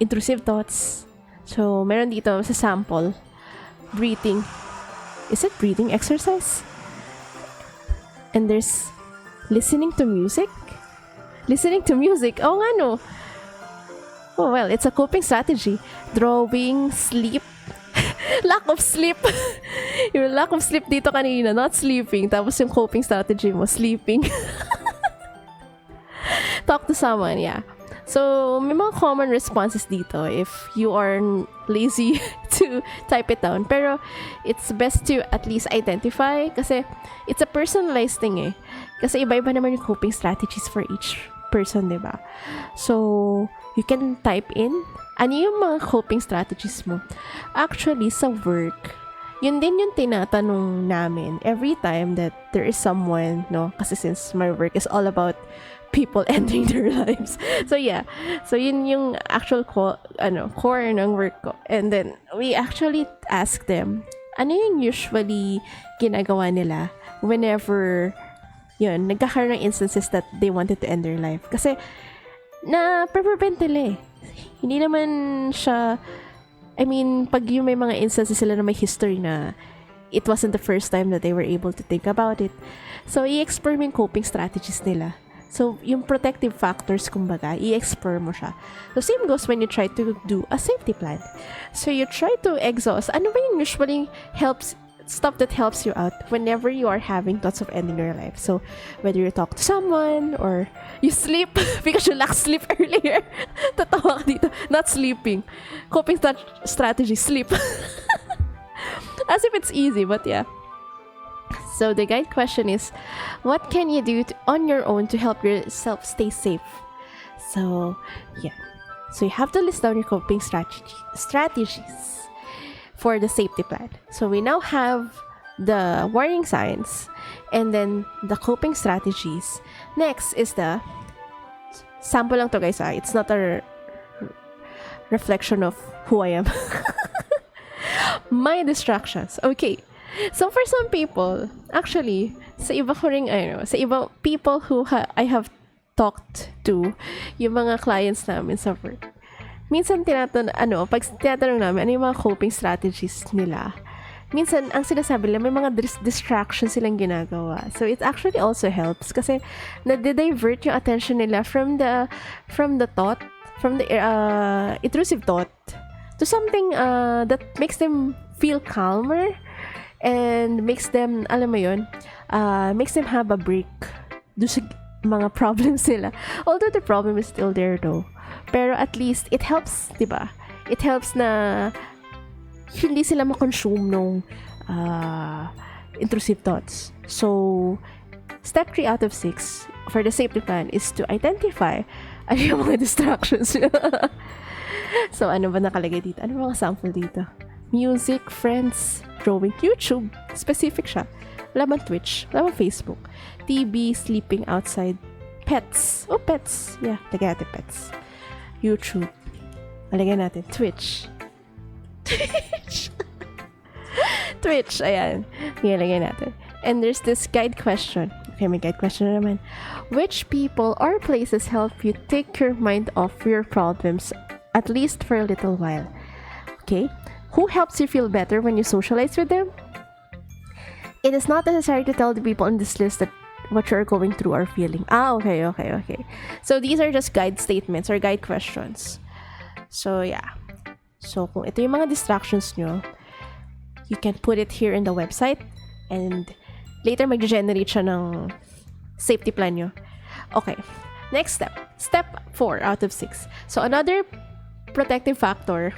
intrusive thoughts. So, meron dito sa sample, breathing. Is it breathing exercise? And there's listening to music. Listening to music. Oh, nga no. Oh, well, it's a coping strategy. Drawing, sleep. Lack of sleep. Yung lack of sleep dito kanina, not sleeping. Tapos yung coping strategy mo, sleeping. Talk to someone, yeah. So, may mga common responses dito if you are lazy to type it down. Pero, it's best to at least identify kasi it's a personalized thing eh. Kasi iba-iba naman yung coping strategies for each person, diba? So, you can type in ano yung mga coping strategies mo. Actually, sa work, yun din yung tinatanong namin every time that there is someone, no? Kasi since my work is all about people ending their lives. So yeah. So yun yung actual core ng work ko. And then we actually ask them, ano yung usually ginagawa nila whenever yun, nagkakaroon ng instances that they wanted to end their life. Kasi na prevent nila eh. Hindi naman siya, I mean, pag yung may mga instances sila na may history na it wasn't the first time that they were able to think about it. So i-explore mo yung coping strategies nila. So, yung protective factors, kumbaga, i-explore mo siya. So, same goes when you try to do a safety plan. So, you try to exhaust. Ano ba yung usually stuff that helps you out whenever you are having thoughts of ending your life? So, whether you talk to someone or you sleep because you lack sleep earlier. Tatawa ka dito. Not sleeping. Coping strategy, sleep. As if it's easy, but yeah. So the guide question is, what can you do on your own to help yourself stay safe? So, yeah. So you have to list down your coping strategies for the safety plan. So we now have the warning signs and then the coping strategies. Next is the sample lang to guys. It's not a reflection of who I am. My distractions. Okay. So for some people, actually, sa iba ko ring, sa iba people who I have talked to, yung mga clients namin sa work, minsan pag tinatanong namin, ano yung mga coping strategies nila, minsan, ang sinasabi nila, may mga distractions silang ginagawa. So it actually also helps kasi na-divert yung attention nila from the thought, from the intrusive thought, to something that makes them feel calmer, and makes them, alam mo yun, makes them have a break do sa mga problems nila. Although the problem is still there though. Pero at least, it helps, diba? It helps na hindi sila ma-consume nung intrusive thoughts. So, step 3 out of 6 for the safety plan is to identify ano yung mga distractions. So, ano ba nakalagay dito? Ano mga sample dito? Music, friends, drawing, YouTube, specific siya. Wala bang Twitch, wala bang Facebook, TV, sleeping outside, pets. Oh, pets. Yeah, lagyan natin pets. YouTube. Lagyan natin Twitch. Twitch, ayan. Lagyan natin. And there's this guide question. Okay, may guide question na naman. Which people or places help you take your mind off your problems, at least for a little while? Okay. Who helps you feel better when you socialize with them? It is not necessary to tell the people on this list that what you're going through or feeling. Okay. So these are just guide statements or guide questions. So yeah. So kung ito yung mga distractions nyo, you can put it here in the website and later mag-generate siya ng safety plan nyo. Okay. Next step. Step 4 out of 6. So another protective factor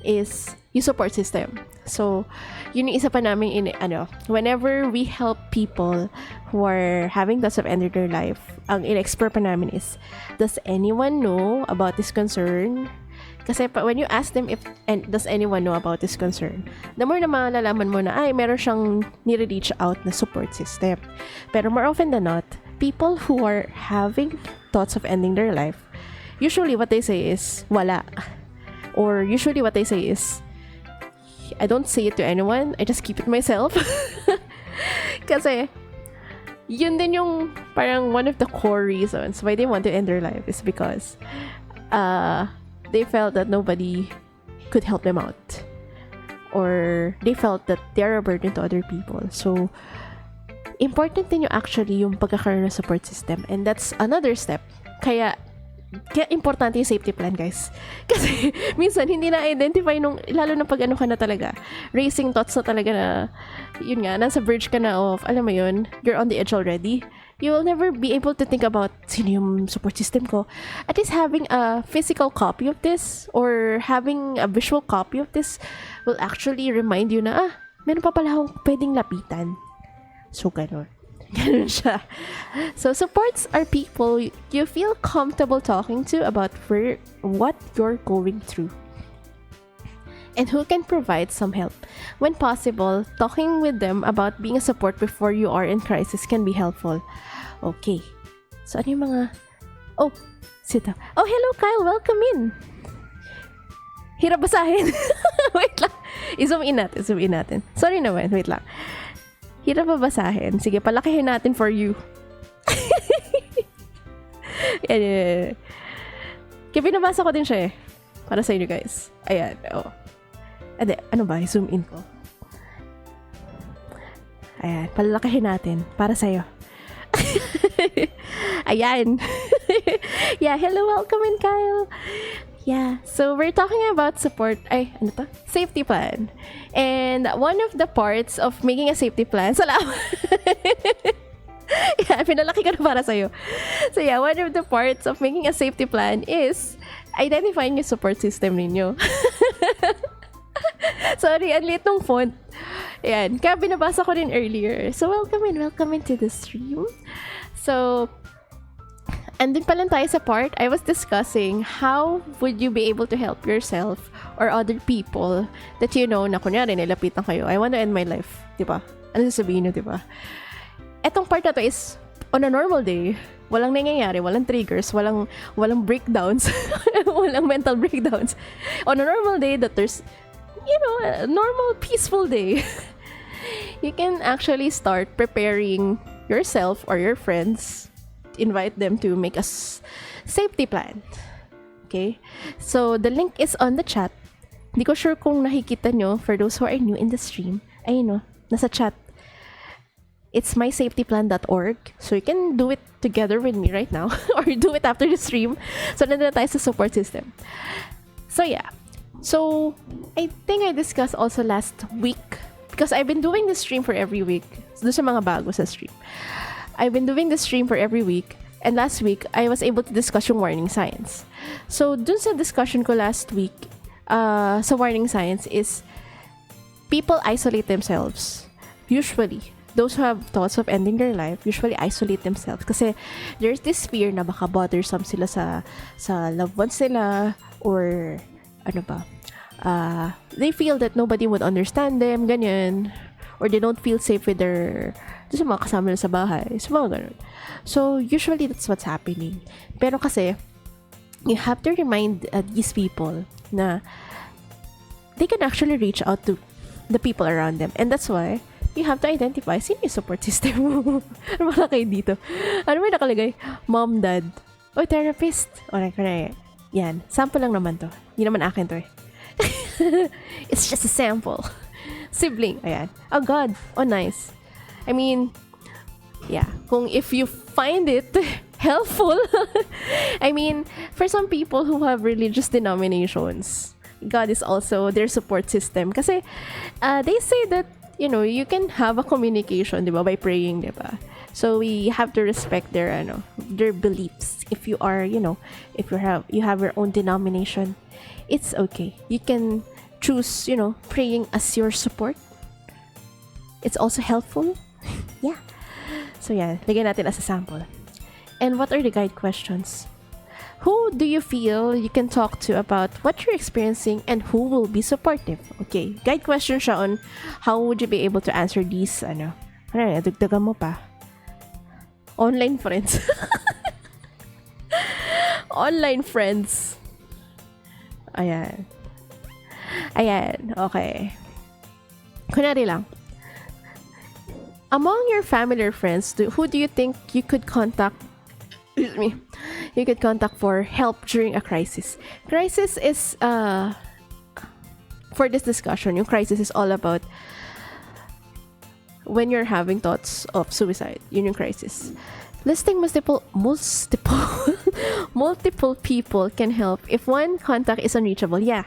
is yung support system. So, yun yung isa pa namin whenever we help people who are having thoughts of ending their life, ang in-explore pa namin is, does anyone know about this concern? Kasi when you ask them does anyone know about this concern, the more na malalaman mo na, meron siyang nire-reach out na support system. Pero more often than not, people who are having thoughts of ending their life, usually what they say is, wala. Or usually what I say is, I don't say it to anyone. I just keep it myself. Kasi, yun din yung parang one of the core reasons why they want to end their life is because they felt that nobody could help them out. Or they felt that they're a burden to other people. So, important din yung actually yung pagkakaroon ng support system. And that's another step. Kaya importante yung safety plan, guys. Kasi minsan hindi na-identify nung, lalo na pag ano ka na talaga, racing thoughts na talaga na, yun nga, nasa verge ka na of, alam mo yun, you're on the edge already. You will never be able to think about sino yung support system ko. At least having a physical copy of this or having a visual copy of this will actually remind you na, meron pa pala akong pwedeng lapitan. So, ganun. Ganun siya. So, supports are people you feel comfortable talking to about what you're going through. And who can provide some help. When possible, talking with them about being a support before you are in crisis can be helpful. Okay. So, ano yung mga... Oh, sita. Oh, hello, Kyle. Welcome in. Hirap basahin. Wait lang. I-zoom in natin. Sorry naman. Wait lang. Hirap babasahin. Sige, palakihin natin for you. Yan. Kaya binabasa ko din siya eh. Para sa inyo guys. Ayan. Oh. Ade, ano ba? I-zoom in ko. Ayan. Palalakihin natin. Para sa'yo. Ayan. Yeah. Hello. Welcome in, Kyle. Yeah, so we're talking about support, safety plan. And one of the parts of making a safety plan, salamat! Yeah, pinalaki ko na para sa'yo. So yeah, one of the parts of making a safety plan is identifying yung support system ninyo. Sorry, ang liit ng font. Ayan, kaya binabasa ko din earlier. So welcome into the stream. So, andun pa lang tayo sa part, I was discussing how would you be able to help yourself or other people that you know na kunyari nilapitan kayo. I want to end my life. Diba? Ano sasabihin nyo, diba? Etong part na to is on a normal day, walang nangyayari, walang triggers, walang breakdowns, walang mental breakdowns. On a normal day that there's, a normal peaceful day, you can actually start preparing yourself or your friends, invite them to make a safety plan. Okay? So, the link is on the chat. Hindi ko sure kung nakikita nyo for those who are new in the stream. Ayun, nasa chat. It's mysafetyplan.org. So, you can do it together with me right now or do it after the stream. So, nandun na tayo sa support system. So, yeah. So, I think I discussed also last week because I've been doing this stream for every week. So, doon sa mga bago sa stream. I've been doing this stream for every week, and last week, I was able to discuss yung warning signs. So, dun sa discussion ko last week, sa warning signs is, people isolate themselves. Usually, those who have thoughts of ending their life, usually isolate themselves. Kasi, there's this fear na baka bothersome sila sa loved ones nila, or, they feel that nobody would understand them, ganyan. Or they don't feel safe with sa mga kasama nila sa bahay. So, mga ganun. So, usually, that's what's happening. Pero kasi, you have to remind these people na they can actually reach out to the people around them. And that's why, you have to identify sino yung support system mo. Ano ba kayo dito? Ano may nakalagay? Mom, dad, o therapist. O, yan. Sample lang naman to. Hindi naman akin to eh. It's just a sample. Sibling. Ayan. Oh, God. Oh, nice. I mean, yeah. Kung if you find it helpful, I mean, for some people who have religious denominations, God is also their support system. Kasi, they say that, you can have a communication, diba, by praying, diba? So, we have to respect their beliefs. If you are, if you have your own denomination, it's okay. You can choose, praying as your support. It's also helpful. Yeah. So, yeah. Lagyan natin as a sample. And what are the guide questions? Who do you feel you can talk to about what you're experiencing and who will be supportive? Okay. Guide question siya on how would you be able to answer these, dagdagan mo pa. Online friends. Online friends. Ayan. Ayan, okay. Kunwari lang. Among your family or friends, who do you think you could contact? Excuse me. You could contact for help during a crisis. Crisis is for this discussion. Yung crisis is all about when you're having thoughts of suicide. Yun yung crisis. Listing multiple multiple people can help if one contact is unreachable. Yeah.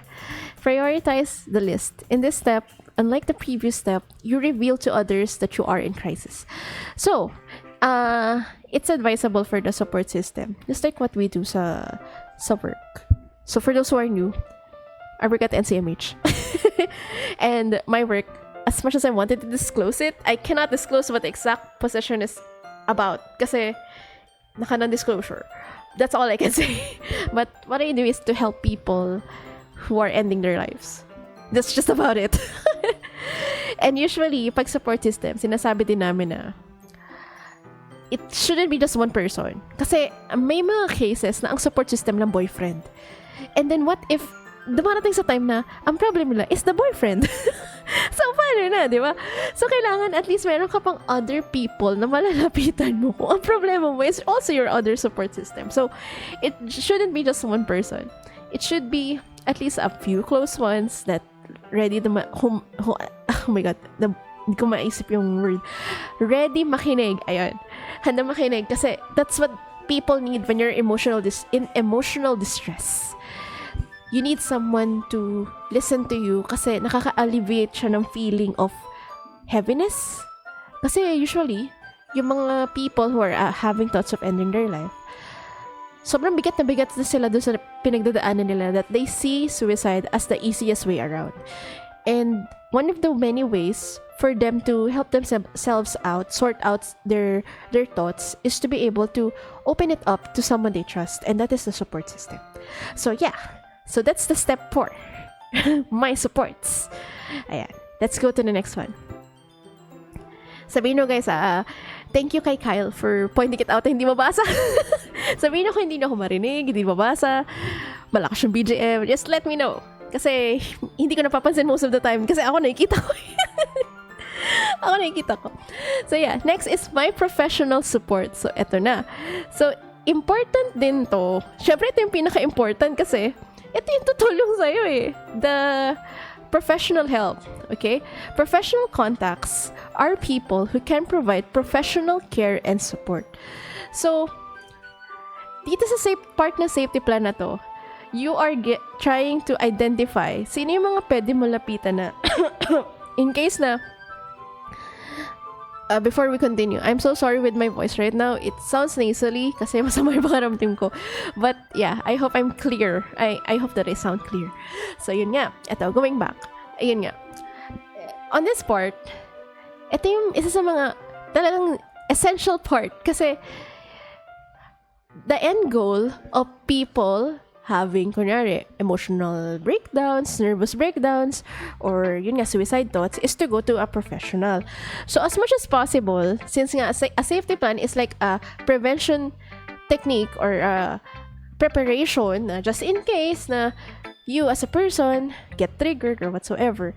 Prioritize the list. In this step, unlike the previous step, you reveal to others that you are in crisis. So, it's advisable for the support system. Just like what we do sa work. So, for those who are new, I work at NCMH. And my work, as much as I wanted to disclose it, I cannot disclose what the exact position is about kasi naka-non-disclosure. That's all I can say. But what I do is to help people who are ending their lives. That's just about it. And usually, pag support system, sinasabi din namin na it shouldn't be just one person. Kasi may mga cases na ang support system lang boyfriend. And then what if dumarating sa time na ang problem nila is the boyfriend? So, paano na, di ba? So, kailangan at least meron ka pang other people na malalapitan mo kung ang problema mo is also your other support system. So, it shouldn't be just one person. It should be at least a few close ones that ready to oh my god, hindi ko maisip yung word. Ready makinig. Ayun. Handa makinig. Kasi that's what people need when you're in emotional distress. You need someone to listen to you kasi nakaka-alleviate siya ng feeling of heaviness. Kasi usually, yung mga people who are having thoughts of ending their life, sobrang bigat na sila doon sa pinagdadaanan nila that they see suicide as the easiest way around. And one of the many ways for them to help themselves out, sort out their thoughts, is to be able to open it up to someone they trust, and that is the support system. So yeah. So that's the step 4. My supports. Ayan. Let's go to the next one. Sabihin nyo guys, thank you kay Kyle for pointing it out na hindi mabasa. Sabihin nyo kung hindi na ako marinig, hindi mabasa, malakas yung BGM, just let me know. Kasi hindi ko napapansin most of the time kasi ako nakikita ko. Ako nakikita ko. So yeah, next is my professional support. So eto na. So important din to. Syempre ito yung pinaka-important kasi ito yung tutulong sa'yo eh. The professional help, okay? Professional contacts are people who can provide professional care and support. So, dito sa part na safety plan na to, you are trying to identify sino yung mga pwede mo lapitan na in case na before we continue, I'm so sorry with my voice right now. It sounds nasally kasi masama yung pangaramdam ko. But yeah, I hope I'm clear. I hope that I sound clear. So yun nga. Ito, going back. Ayun nga. On this part, ito yung isa sa mga talagang essential part. Kasi the end goal of people having, kunyari, emotional breakdowns, nervous breakdowns, or yun nga, suicide thoughts, is to go to a professional. So, as much as possible, since nga, a safety plan is like a prevention technique or a preparation, just in case na you as a person get triggered or whatsoever,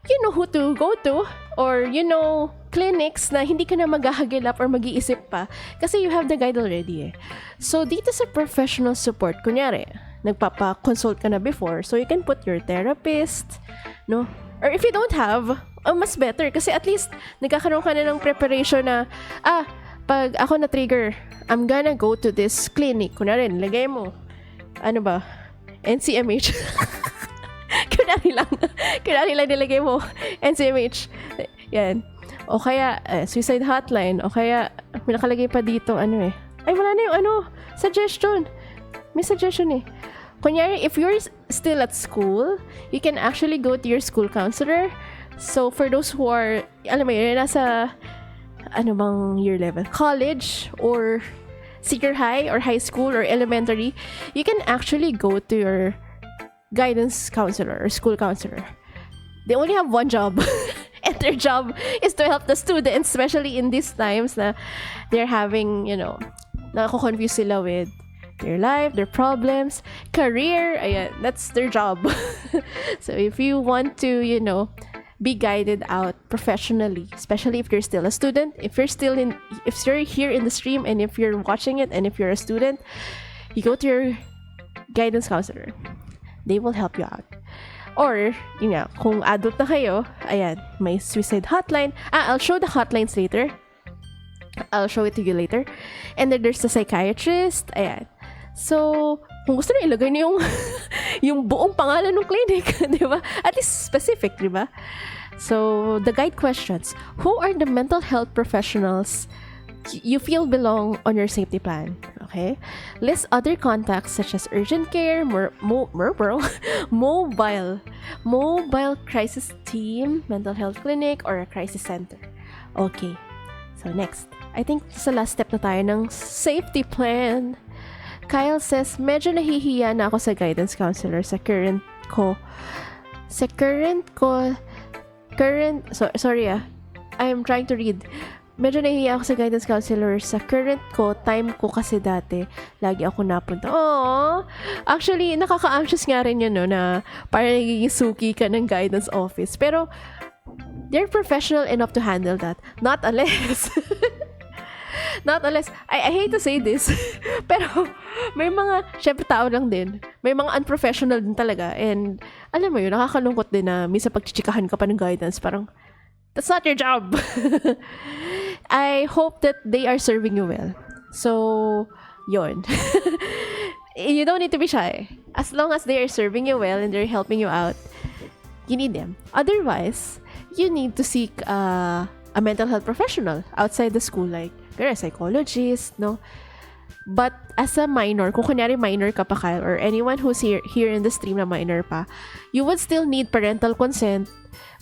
you know who to go to, or you know, clinics na hindi ka na maghahagilap or mag-iisip pa kasi you have the guide already eh. So, dito sa professional support, kunyari, nagpapa-consult ka na before, so you can put your therapist, no? Or if you don't have, mas better kasi at least nagkakaroon ka na ng preparation na, pag ako na-trigger, I'm gonna go to this clinic. Kunyari, nilagay mo, ano ba? NCMH. Kunwari lang nilagay mo, NCMH. Yan. O kaya, suicide hotline. O kaya, may nakalagay pa dito, ano eh. Ay, wala na yung suggestion. May suggestion eh. Kunyari, if you're still at school, you can actually go to your school counselor. So, for those who are, alam mo yun, nasa, ano bang year level? College or senior high or high school or elementary, you can actually go to your guidance counselor or school counselor. They only have one job. And their job is to help the students, especially in these times na they're having, you know, nako-confuse sila with their life, their problems, career. Ayan, that's their job. So if you want to, be guided out professionally, especially if you're still a student, if you're here in the stream, and if you're watching it, and if you're a student, you go to your guidance counselor. They will help you out. Or, kung adult na kayo, ayan, may suicide hotline. I'll show the hotlines later. I'll show it to you later. And then there's the psychiatrist. Ayan. So, kung gusto nyo ilagay niyo yung buong pangalan ng clinic, di ba? At least specific, di ba? So, the guide questions. Who are the mental health professionals you feel belong on your safety plan? Okay? List other contacts such as urgent care, mobile crisis team, mental health clinic, or a crisis center. Okay. So, next. I think sa last step na tayo ng safety plan. Kyle says, medyo nahihiya na ako sa guidance counselor sa current, I'm trying to read. Medyo nahihiya ako sa guidance counselor sa current time ko kasi dati, lagi ako napunta. Aww! Actually, nakaka-anxious nga rin yun, no, na parang nagiging suki ka ng guidance office. Pero, they're professional enough to handle that. Not unless, I hate to say this, pero may mga, syempre tao lang din, may mga unprofessional din talaga. And, alam mo yun, nakakalungkot din na minsan pagchichikahan ka pa ng guidance, parang, that's not your job. I hope that they are serving you well. So, yun. You don't need to be shy. As long as they are serving you well and they're helping you out, you need them. Otherwise, you need to seek a mental health professional outside the school, like a psychologist, no? But as a minor, kung kunyari minor ka pa, Kyle, or anyone who's here in the stream na minor pa, you would still need parental consent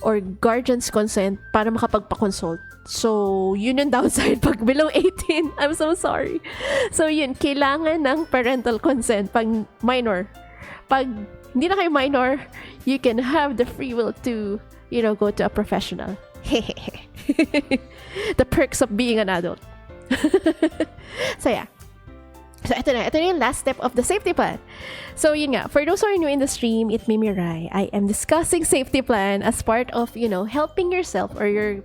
or guardian's consent para makapagpa-consult. So, yun yung downside pag below 18. I'm so sorry. So, yun, kailangan ng parental consent pag minor. Pag hindi na kayo minor, you can have the free will to, go to a professional. The perks of being an adult. So, yeah. So, ito na yung last step of the safety plan. So, yun nga, for those who are new in the stream, it may be right. I am discussing safety plan as part of, helping yourself or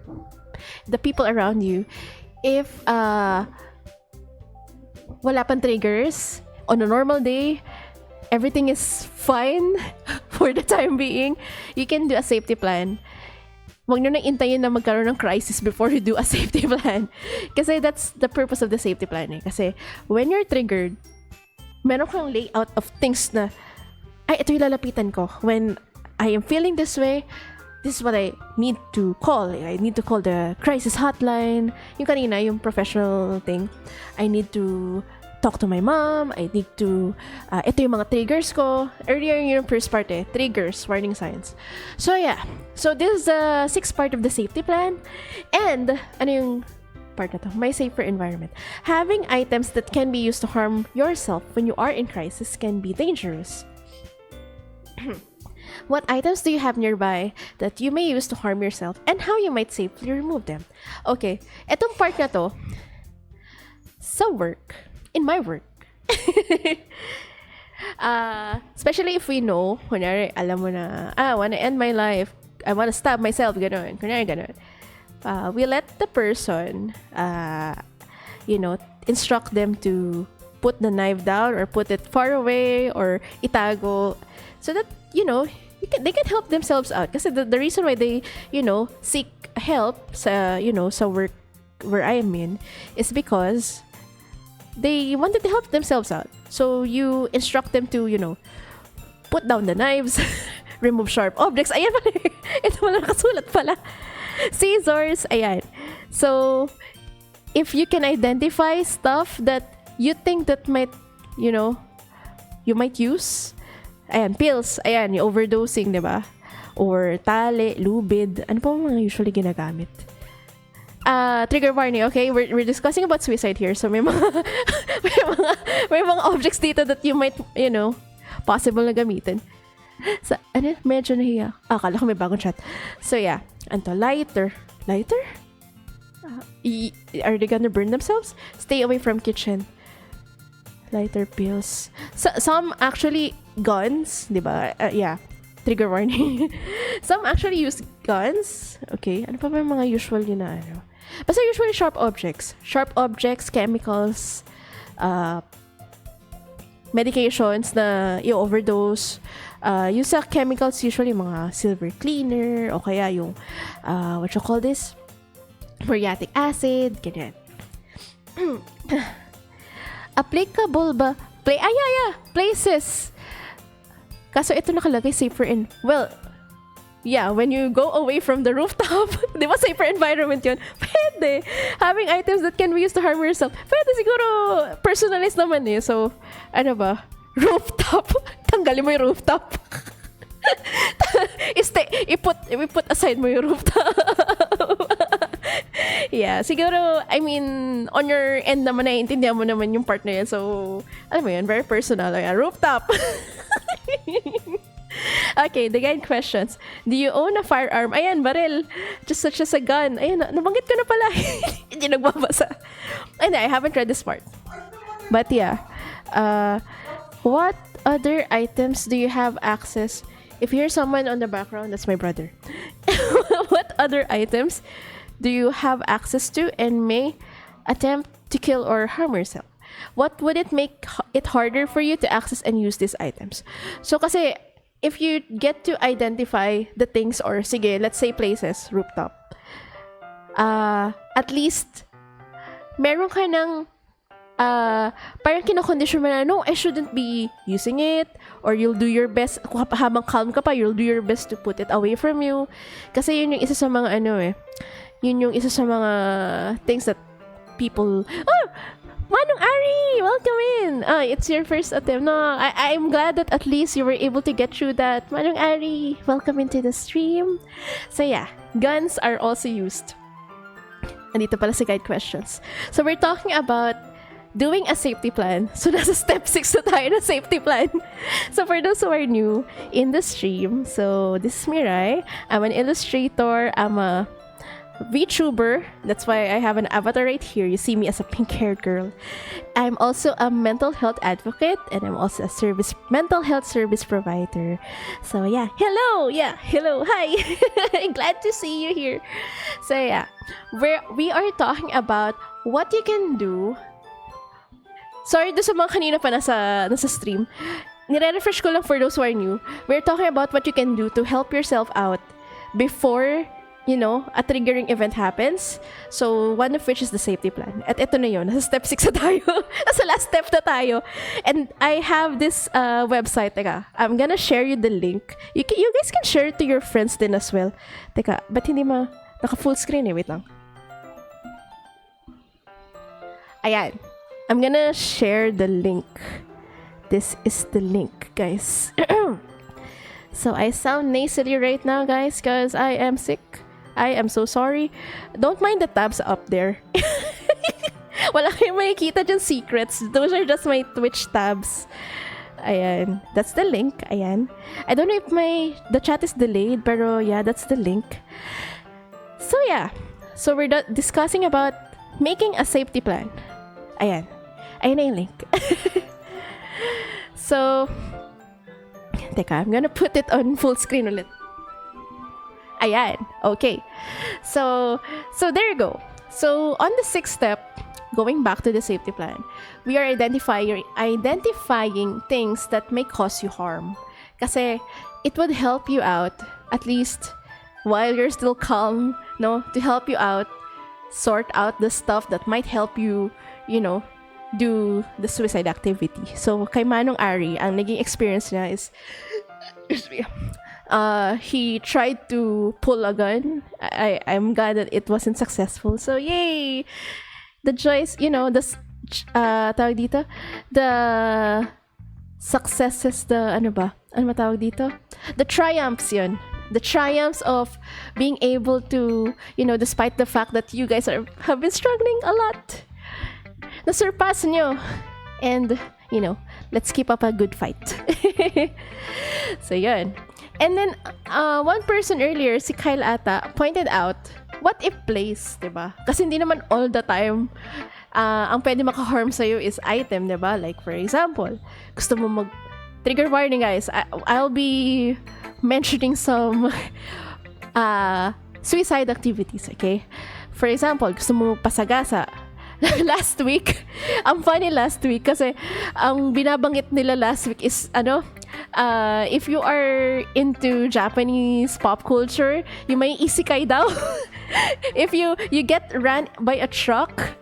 the people around you. If wala pang triggers, on a normal day, everything is fine for the time being, you can do a safety plan. Huwag nyo nang intayin na magkaroon ng crisis before you do a safety plan. Kasi that's the purpose of the safety plan. Kasi when you're triggered, meron kang layout of things na, ay, ito yung lalapitan ko. When I am feeling this way, this is what I need to call. I need to call the crisis hotline. Yung kanina, yung professional thing. I need to talk to my mom. I need to, ito yung mga triggers ko. Earlier yung first part triggers, warning signs. So yeah, so this is the sixth part of the safety plan. And, ano yung part na to? My safer environment. Having items that can be used to harm yourself when you are in crisis can be dangerous. What items do you have nearby that you may use to harm yourself and how you might safely remove them? Okay, etong part na to, sa work, in my work, especially if we know, kunyari, alam mo na, I want to end my life, I want to stab myself, ganon, kunyari, ganon. We let the person, instruct them to put the knife down or put it far away or itago so that, they can help themselves out. Kasi the reason why they, seek help sa, sa work where I am in is because they wanted to help themselves out. So you instruct them to, put down the knives, remove sharp objects. Ayan pala. Ito pala nakasulat pala. Scissors. Ayan. So, if you can identify stuff that you think that might, you might use. Ayan, pills. Ayan, yung overdosing, di ba? Or tali, lubid. Ano pa mga usually ginagamit? Trigger warning, okay? We're discussing about suicide here. So, may mga objects dito that you might, possible na gamitin. So, medyo nahiya. Akala ko may bagong chat. So, yeah. Anto, lighter. Lighter? Are they gonna burn themselves? Stay away from kitchen. Lighter pills. Some actually guns, di ba? Yeah. Trigger warning. Some actually use guns. Okay. Ano pa ba yung mga usual yun na ano? Basta usually sharp objects. Sharp objects, chemicals, medications na i-overdose. Yung sa chemicals, usually mga silver cleaner o kaya yung, what you call this? Muriatic acid, ganyan. Applicable ba? Places. Kaso ito nakalagay safer in, well, yeah, when you go away from the rooftop, di ba safer environment yun? Pwede. Having items that can be used to harm yourself. Pwede siguro, personalized naman eh. So, ano ba? Rooftop. Tanggalin mo yung rooftop. Iput aside mo yung rooftop. Yeah, siguro, I mean, on your end naman, naiintindihan mo naman yung part na yan. So, alam mo yun, very personal. Like, rooftop. Okay, the guide questions. Do you own a firearm? Ayan, baril. Just such as a gun. Ayan, nabanggit ko na pala. Hindi nagbabasa. And I haven't read this part. But yeah. What other items do you have access? If you hear someone on the background, that's my brother. What other items do you have access to and may attempt to kill or harm yourself? What would it make it harder for you to access and use these items? So kasi, if you get to identify the things or sige, let's say places, rooftop, at least, meron ka ng parang kinakondisyon mo na, no, I shouldn't be using it, or you'll do your best, habang calm ka pa, you'll do your best to put it away from you. Kasi yun yung isa sa mga yun yung isa sa mga things that people, Manong Ari, welcome in. It's your first attempt. No, I'm glad that at least you were able to get through that. Manong Ari, welcome into the stream. So yeah, guns are also used. Andito pala si guide questions. So we're talking about doing a safety plan. So nasa step 6 na tayo na safety plan. So for those who are new in the stream, so this is Mirai. I'm an illustrator. I'm a VTuber. That's why I have an avatar right here. You see me as a pink-haired girl. I'm also a mental health advocate, and I'm also a mental health service provider. So yeah, hello, hi. Glad to see you here. So yeah, we are talking about what you can do. Sorry, do sa mga kanina pa nasa stream. Nire-refresh ko lang for those who are new. We're talking about what you can do to help yourself out before a triggering event happens. So, one of which is the safety plan. At ito na yun. Nasa step 6 na tayo. Nasa last step na tayo. And I have this website. Teka, I'm gonna share you the link. You guys can share it to your friends din as well. Teka, ba't hindi naka full screen eh? Wait lang. Ayan. I'm gonna share the link. This is the link, guys. So, I sound nasally right now, guys, because I am sick. I am so sorry. Don't mind the tabs up there. Wala kayong makikita dyan secrets. Those are just my Twitch tabs. Ayan. That's the link. Ayan. I don't know if the chat is delayed, pero yeah, that's the link. So yeah. So we're discussing about making a safety plan. Ayan. Ayan na yung link. So, teka, I'm gonna put it on full screen ulit. Ayan. Okay. So there you go. So, on the 6th step, going back to the safety plan, we are identifying things that may cause you harm. Kasi, it would help you out, at least while you're still calm, to help you out, sort out the stuff that might help you, do the suicide activity. So, kay Manong Ari, ang naging experience niya is, he tried to pull a gun. I'm glad that it wasn't successful. So, yay! The joys, tawag dito? The successes, ano matawag dito? The triumphs yun. The triumphs of being able to, despite the fact that you guys have been struggling a lot, nasurpass nyo. And, let's keep up a good fight. So, yun. And then, one person earlier, si Kyle ata, pointed out, what if place, diba? Kasi hindi naman all the time ang pwede maka-harm sa'yo is item, diba? Like, for example, gusto mo trigger warning, guys. I'll be mentioning some suicide activities, okay? For example, gusto mo pasagasa. Last week, ang funny last week kasi ang binabanggit nila last week is if you are into Japanese pop culture, yung may isekai daw. If you get ran by a truck,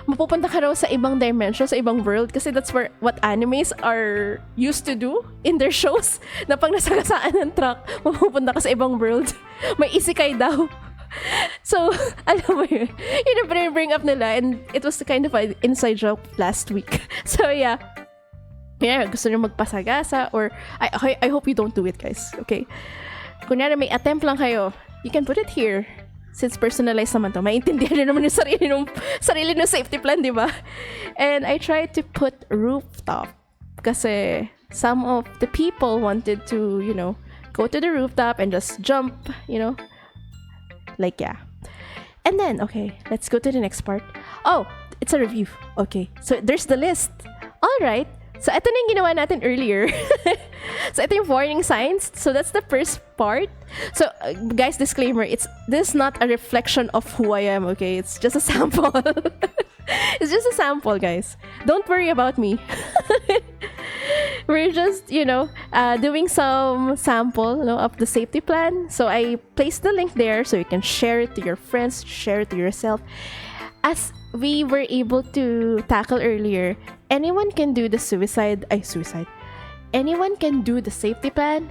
mapupunta ka raw sa ibang dimension, sa ibang world, kasi that's what animes are used to do in their shows, na pag nasagasaan ng truck, mapupunta ka sa ibang world. May isekai daw. So, alam mo yun, bring up nila, and it was kind of an inside joke last week. So, yeah, gusto nyo magpasagasa, or, I hope you don't do it, guys, okay? Kunyari, may attempt lang kayo, you can put it here, since personalized naman to, maintindihan nyo naman yung sarili ng safety plan, di ba? And I tried to put rooftop, kasi some of the people wanted to, go to the rooftop and just jump, like, yeah. And then, okay, let's go to the next part. Oh, it's a review. Okay, so there's the list. All right. So, ito na yung ginawa natin earlier. So, ito yung warning signs. So, that's the first part. So, guys, disclaimer, this is not a reflection of who I am, okay? It's just a sample. It's just a sample, guys. Don't worry about me. We're just, doing some sample of the safety plan. So I placed the link there so you can share it to your friends, share it to yourself. As we were able to tackle earlier, anyone can do the suicide. Anyone can do the safety plan.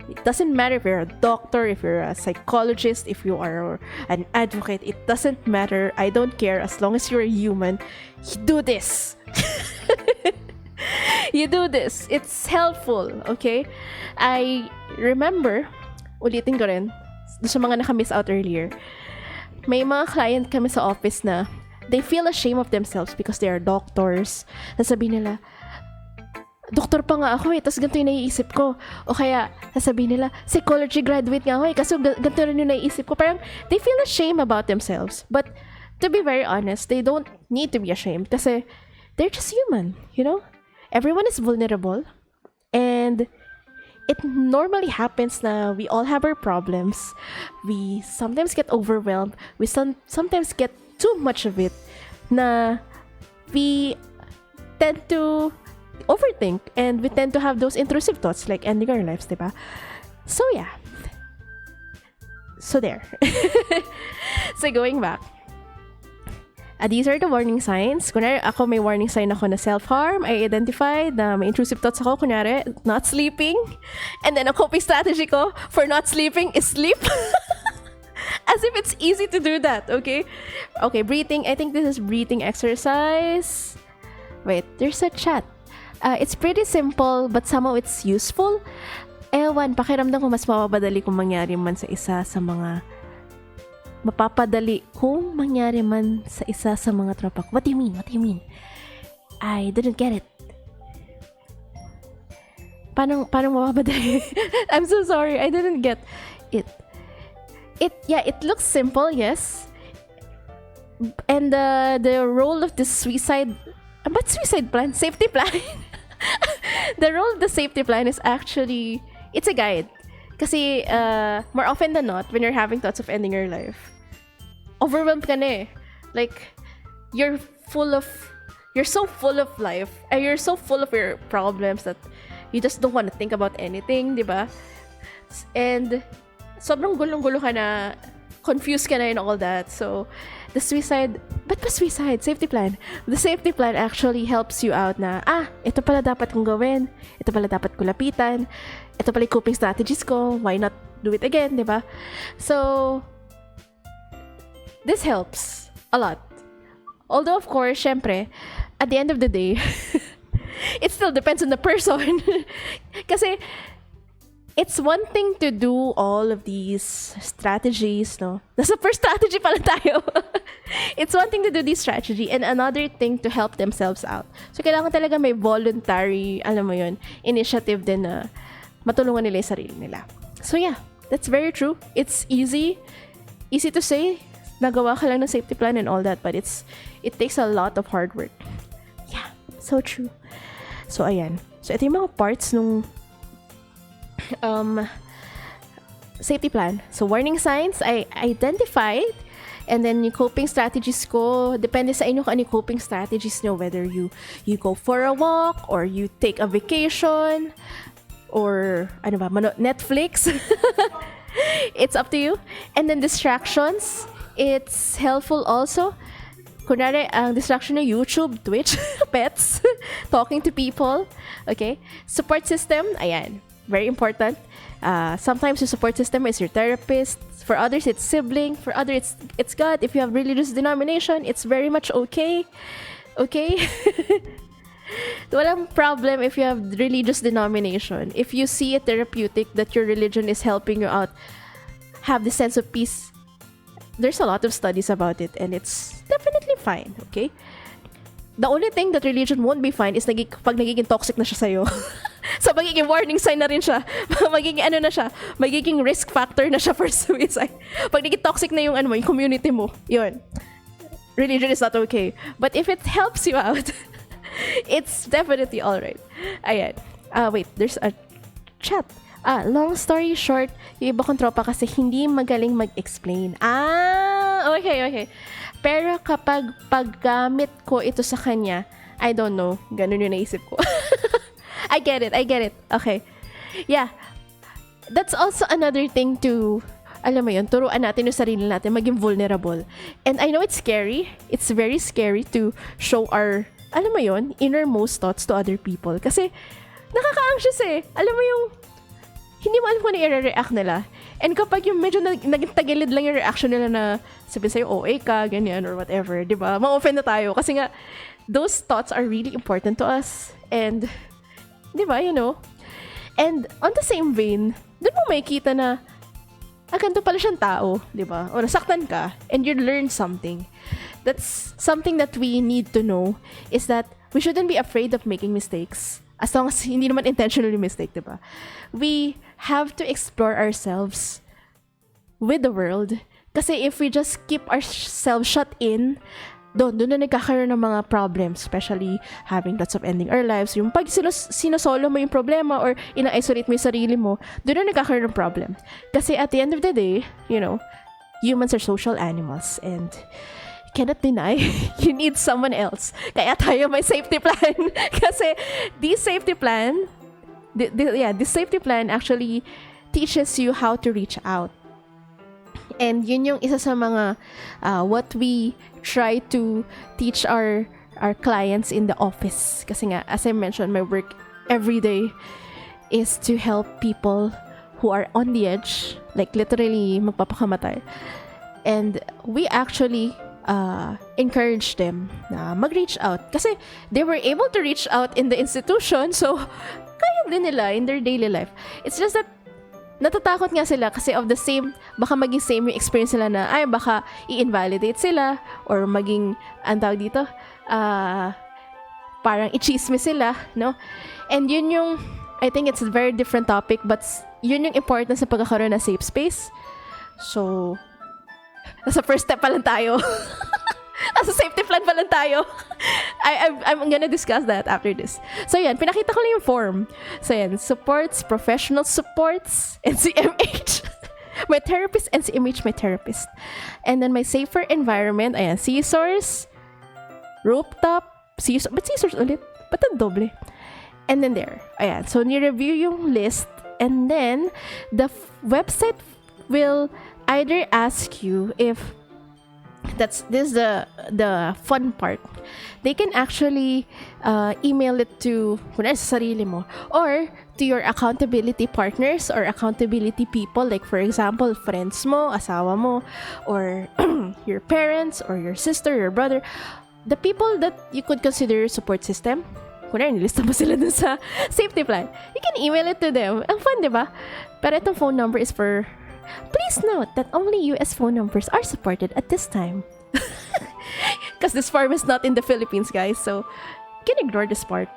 It doesn't matter if you're a doctor, if you're a psychologist, if you are an advocate. It doesn't matter. I don't care. As long as you're a human, you do this. You do this. It's helpful, okay? I remember, ulitin ko rin, sa mga naka-miss out earlier, may mga client kami sa office na they feel ashamed of themselves because they are doctors. Sasabihin nila, doktor pa nga ako tapos ganito yung naiisip ko. O kaya, sasabihin nila, psychology graduate nga ako kaso ganito rin yung naiisip ko. Parang, they feel ashamed about themselves. But, to be very honest, they don't need to be ashamed kasi they're just human, Everyone is vulnerable, and it normally happens na we all have our problems. We sometimes get overwhelmed. We sometimes get too much of it na we tend to overthink, and we tend to have those intrusive thoughts like ending our lives, diba? So yeah. So there. So going back. These are the warning signs. Kunwari, ako may warning sign ako na self-harm. I identified na may intrusive thoughts ako. Kunwari, not sleeping. And then, ang coping strategy ko for not sleeping is sleep. As if it's easy to do that, okay? Okay, breathing. I think this is breathing exercise. Wait, there's a chat. It's pretty simple, but somehow it's useful. Ewan, pakiramdam ko mas mapapadali kung mangyari man sa isa sa mga tropa ko. What do you mean? I didn't get it. Paano mapapadali? I'm so sorry. I didn't get it. It looks simple, yes. And the role of the suicide plan? Safety plan? The role of the safety plan is actually, it's a guide. Kasi, more often than not, when you're having thoughts of ending your life, overwhelmed ka na eh. Like, you're so full of life, and you're so full of your problems that you just don't want to think about anything, di ba? And, sobrang gulong-gulo ka na, confused ka na and all that. So, the suicide, ba't pa suicide? Safety plan. The safety plan actually helps you out na, ito pala dapat kong gawin, ito pala dapat ko lapitan, ito pala yung coping strategies ko, why not do it again, di ba? So, this helps a lot. Although, of course, syempre, at the end of the day, it still depends on the person. Kasi, it's one thing to do all of these strategies, no? Nasa first strategy pala tayo. It's one thing to do this strategy and another thing to help themselves out. So, kailangan talaga may voluntary, initiative din na matulungan nila yung sarili nila. So, yeah, that's very true. It's easy to say, nagawa ka lang ng safety plan and all that, but it's it takes a lot of hard work. Yeah, so true. So, ayan. So, ito yung mga parts nung safety plan. So, warning signs, I identified. And then, yung coping strategies ko, depende sa inyo kung ano yung coping strategies nyo. Whether you go for a walk, or you take a vacation, or, Netflix. It's up to you. And then, distractions. It's helpful also. Kunwari, ang distraction na YouTube, Twitch, pets, talking to people. Okay? Support system, ayan. Very important. Sometimes your support system is your therapist. For others, it's sibling. For others, it's God. If you have religious denomination, it's very much okay. Okay? Walang problem if you have religious denomination. If you see it therapeutic that your religion is helping you out, have the sense of peace, there's a lot of studies about it and it's definitely fine, okay? The only thing that religion won't be fine is pag nagiging toxic na siya sa'yo. So, magiging warning sign na rin siya. Magiging risk factor na siya for suicide. Pag naging toxic na yung community mo, yun. Religion is not okay. But if it helps you out, it's definitely alright. Ayan. Wait, there's a chat. Long story short, yung iba kong tropa kasi hindi magaling mag-explain. Okay. Pero kapag paggamit ko ito sa kanya, I don't know. Ganun yung naisip ko. I get it. Okay. Yeah. That's also another thing to, alam mo yun, turuan natin yung sarili natin, maging vulnerable. And I know it's scary. It's very scary to show our, alam mo yun, innermost thoughts to other people. Kasi, nakaka-anxious eh. Alam mo yung, hindi mo alam kung ano i-react nila. And kapag yung medyo naging tagilid lang yung reaction nila na sabihin sa'yo, OA ka, ganyan, or whatever, di ba? Ma-offend na tayo. Kasi nga, those thoughts are really important to us. And, di ba, you know? And on the same vein, doon mo makikita na, ganito pala siyang tao, di ba? O nasaktan ka, and you learn something. That's something that we need to know, is that we shouldn't be afraid of making mistakes. As long as hindi naman intentionally mistake, di ba? We have to explore ourselves with the world. Kasi if we just keep ourselves shut in, doon na nagkakaroon ng mga problems, especially having lots of ending our lives. Yung pag sinosolo mo yung problema or ina-isolate mo yung sarili mo, doon na nagkakaroon ng problem. Kasi at the end of the day, you know, humans are social animals and cannot deny you need someone else. Kaya tayo may safety plan. Kasi this safety plan actually teaches you how to reach out. And yun yung isa sa mga what we try to teach our clients in the office. Kasi nga, as I mentioned, my work every day is to help people who are on the edge, like literally magpapakamatay. And we actually encourage them na mag-reach out. Kasi they were able to reach out in the institution, so kaya din nila in their daily life. It's just that natatakot nga sila kasi of the same, baka maging same yung experience nila na, baka i-invalidate sila or maging, ang tawag dito, parang i-chismis sila, no? And yun yung, I think it's a very different topic, but yun yung importance sa pagkakaroon ng safe space. So, nasa first step pa lang tayo. Nasa safety plan pa lang tayo. I'm gonna discuss that after this. So, yan. Pinakita ko lang yung form. So, yan. Supports, professional supports, NCMH. My therapist, NCMH, my therapist. And then my safer environment, ayan, scissors, rooftop, scissors, but scissors ulit? Ba't ang doble? And then there. Ayan. So, ni-review yung list. And then, the website will either ask you if this is the fun part. They can actually email it to kunwari sa sarili mo or to your accountability partners or accountability people, like for example, friends mo, asawa mo, or your parents or your sister, your brother, the people that you could consider your support system. Kunwari, nilista mo sila dun sa safety plan. You can email it to them. Ang fun, di ba? Pero itong phone number is for... Please note that only US phone numbers are supported at this time. Because this form is not in the Philippines, guys. So, you can ignore this part.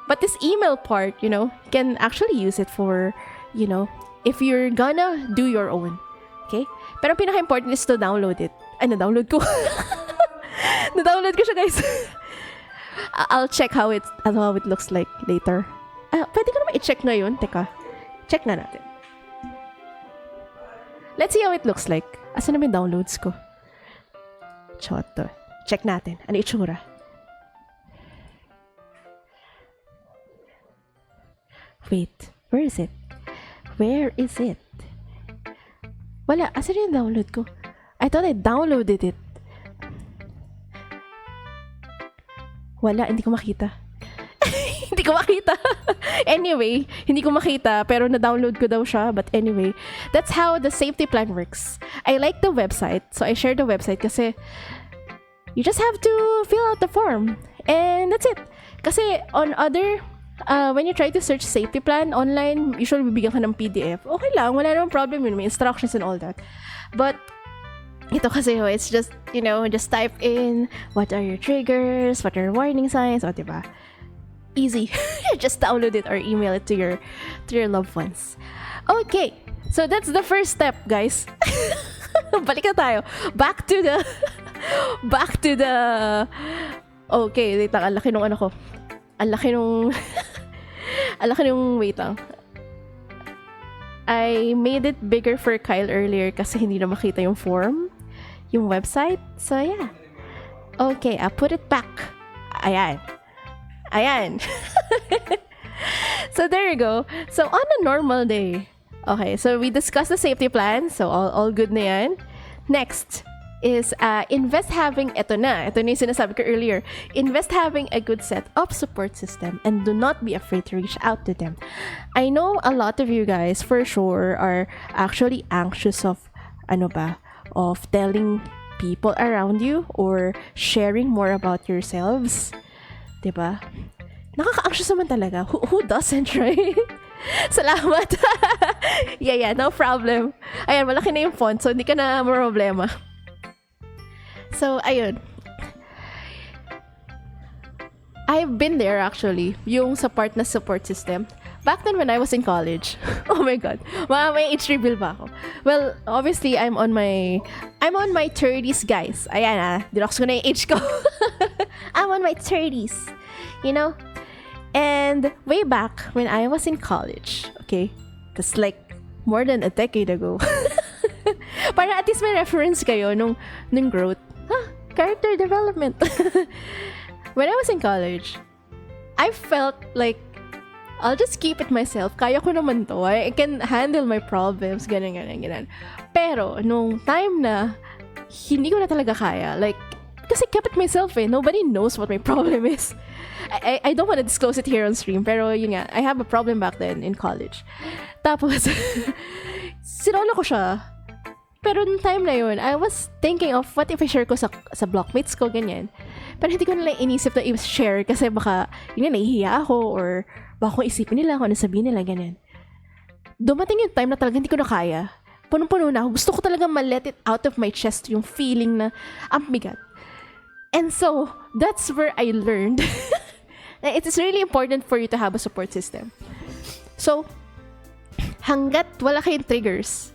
But this email part, you know, you can actually use it for, you know, if you're gonna do your own. Okay? Pero pinaka-important is to download it. Ay, na-download ko. Na-download ko siya, guys. I'll check how it looks like later. Pwede ko naman i-check ngayon. Teka. Check na natin. Let's see how it looks like. Asan naman yung downloads ko? Choto. Check natin. Ano itsura? Wait. Where is it? Where is it? Wala. Asan yung download ko? I thought I downloaded it. Wala. Hindi ko makita. Hindi ko makita. Anyway, hindi ko makita pero na-download ko daw siya. But anyway, that's how the safety plan works. I like the website. So I share the website kasi you just have to fill out the form. And that's it. Kasi on other, when you try to search safety plan online, usually bibigyan ka ng PDF. Okay lang, wala namang problem yun. May instructions and all that. But ito kasi, it's just, just type in what are your triggers, what are your warning signs, o diba? Easy. Just download it or email it to your loved ones. Okay. So that's the first step, guys. Balik na tayo. Back to the okay, wait lang. Ang laki nung ano ko. Ang laki nung wait lang. I made it bigger for Kyle earlier kasi hindi na makita yung form, yung website. So yeah. Okay, I'll put it back. Ayan. So there you go. So on a normal day. Okay, so we discussed the safety plan. So all good na yan. Next is invest having, ito na yung sinasabi ko earlier. Invest having a good set of support system and do not be afraid to reach out to them. I know a lot of you guys for sure are actually anxious of telling people around you or sharing more about yourselves. Diba? Nakaka-anxious naman talaga. Who doesn't, right? Salamat. yeah, no problem. Ayan, malaki na yung font, so hindi ka na problema. So, ayun. I've been there actually, yung support system. Back then when I was in college. Oh my God. May age reveal ba ako? Well, obviously, I'm on my 30s, guys. Ayan dinox ko na yung age ko. I'm on my 30s. And way back when I was in college, okay? That's like more than a decade ago. Para at least may reference kayo nung growth. Character development. When I was in college, I felt like I'll just keep it myself. Kaya ko naman to. I can handle my problems. Ganyan. Pero, nung time na, hindi ko na talaga kaya. Like, kasi kept it myself eh. Nobody knows what my problem is. I don't want to disclose it here on stream, pero yun nga, I have a problem back then in college. Tapos, sinolo ko siya. Pero nung time na yun, I was thinking of what if I share ko sa blockmates ko, ganyan. Pero hindi ko nalang inisip na i-share kasi baka, nahihiya ako or baka kung isipin nila, kung ano sabihin nila, ganyan. Dumating yung time na talaga hindi ko na kaya. Punong-puno na ako. Gusto ko talaga ma-let it out of my chest yung feeling na ang bigat. And so, that's where I learned it is really important for you to have a support system. So, hanggat wala kayong triggers,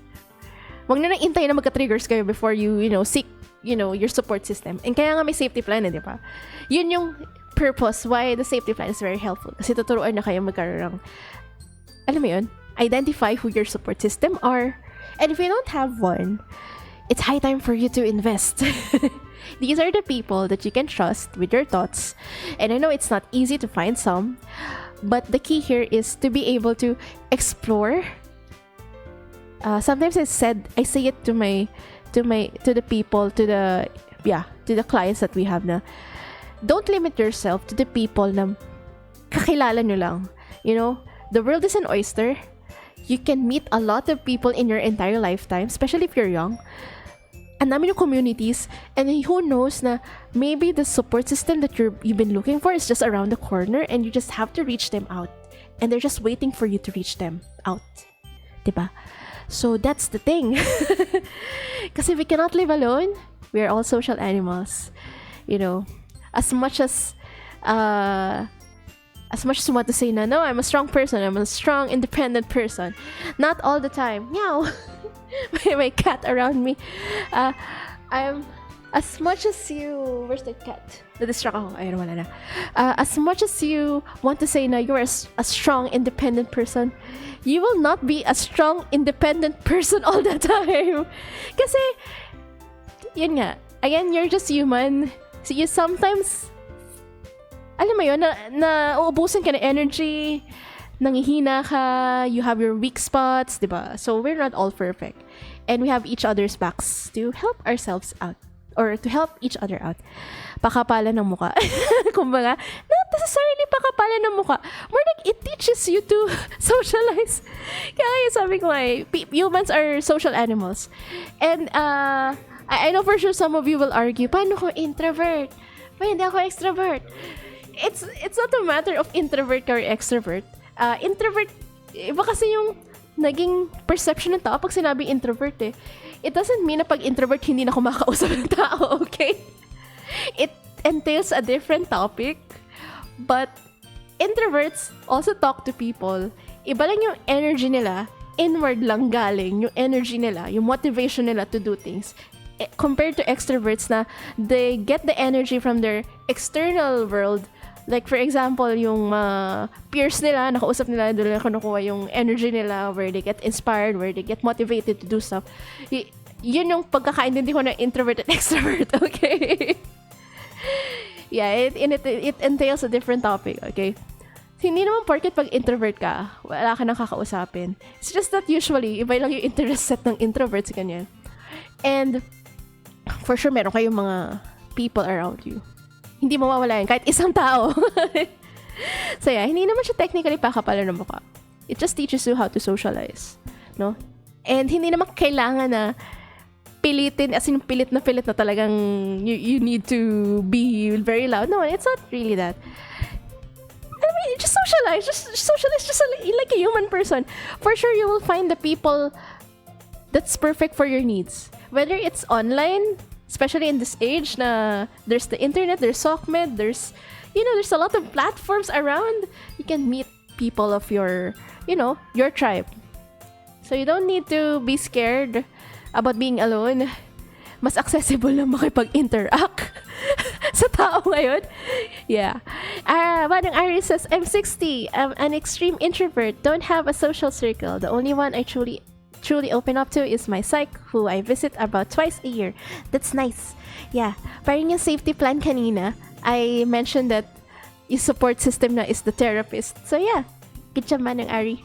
wag na nang intay na magka-triggers kayo before you, seek, your support system. And kaya nga may safety plan, di ba? Yun yung purpose why the safety plan is very helpful. Kasi tuturuan na kayo magkaroon ng, alam mo yun, identify who your support system are. And if you don't have one, it's high time for you to invest. These are the people that you can trust with your thoughts. And I know it's not easy to find some, but the key here is to be able to explore. Sometimes I say it to the people, to the clients that we have na, don't limit yourself to the people na kakilala nyo lang. The world is an oyster. You can meet a lot of people in your entire lifetime, especially if you're young. Ang dami yung communities, and who knows na maybe the support system that you've been looking for is just around the corner and you just have to reach them out. And they're just waiting for you to reach them out. Diba? So that's the thing. Kasi we cannot live alone. We are all social animals. As much as you want to say na, no, I'm a strong person, I'm a strong, independent person. Not all the time. Meow. My cat around me. I'm as much as you... Where's the cat? Na-distract ako. Ayun, wala na. As much as you want to say na you're a strong, independent person, you will not be a strong, independent person all the time. Kasi, yun nga, again, you're just human. So you sometimes, alam mo yun, na uubusan ka ng energy, nangihina ka, you have your weak spots, diba? So we're not all perfect. And we have each other's backs to help ourselves out. Or to help each other out. Pakapalan ng muka. Kumbaga, not necessarily pakapalan ng muka. More like it teaches you to socialize. Kaya sabi ko ay, humans are social animals. And I know for sure some of you will argue, paano ko introvert? Paano hindi ako extrovert? It's not a matter of introvert or extrovert. Introvert, iba kasi yung naging perception ng tao pag sinabi introvert eh. It doesn't mean na pag introvert hindi na kumakausap ng tao, okay? It entails a different topic. But introverts also talk to people. Iba lang yung energy nila, inward lang galing yung energy nila, yung motivation nila to do things. Compared to extroverts na they get the energy from their external world. Like for example, yung peers nila, nakausap nila, doon nila kinukuha yung energy nila, where they get inspired, where they get motivated to do stuff. Yun yung pagkakaintindi ko ng introvert and extrovert, okay? Yeah, it entails a different topic, okay? Hindi naman porket pag introvert ka, wala ka nang kakausapin. It's just that usually, iba lang yung interest set ng introverts, ganyan. And for sure, meron kayong mga people around you. Hindi mawawala yan, kahit isang tao. So yeah, hindi naman siya technically pakapalan ng mukha. It just teaches you how to socialize, no? And hindi naman kailangan na pilitin, as in pilit na talagang you need to be very loud. No, it's not really that. I mean, just socialize, just like a human person. For sure, you will find the people that's perfect for your needs. Whether it's online, especially in this age na there's the internet, there's SOCMED, there's a lot of platforms around. You can meet people of your tribe. So you don't need to be scared about being alone. Mas accessible na makipag-interact sa tao ngayon. Yeah. Manang Ari says, I'm 60. I'm an extreme introvert. Don't have a social circle. The only one I truly open up to is my psych, who I visit about twice a year. That's nice. Yeah. Parang yung safety plan kanina, I mentioned that yung support system na is the therapist. So yeah, good job Manang Ari.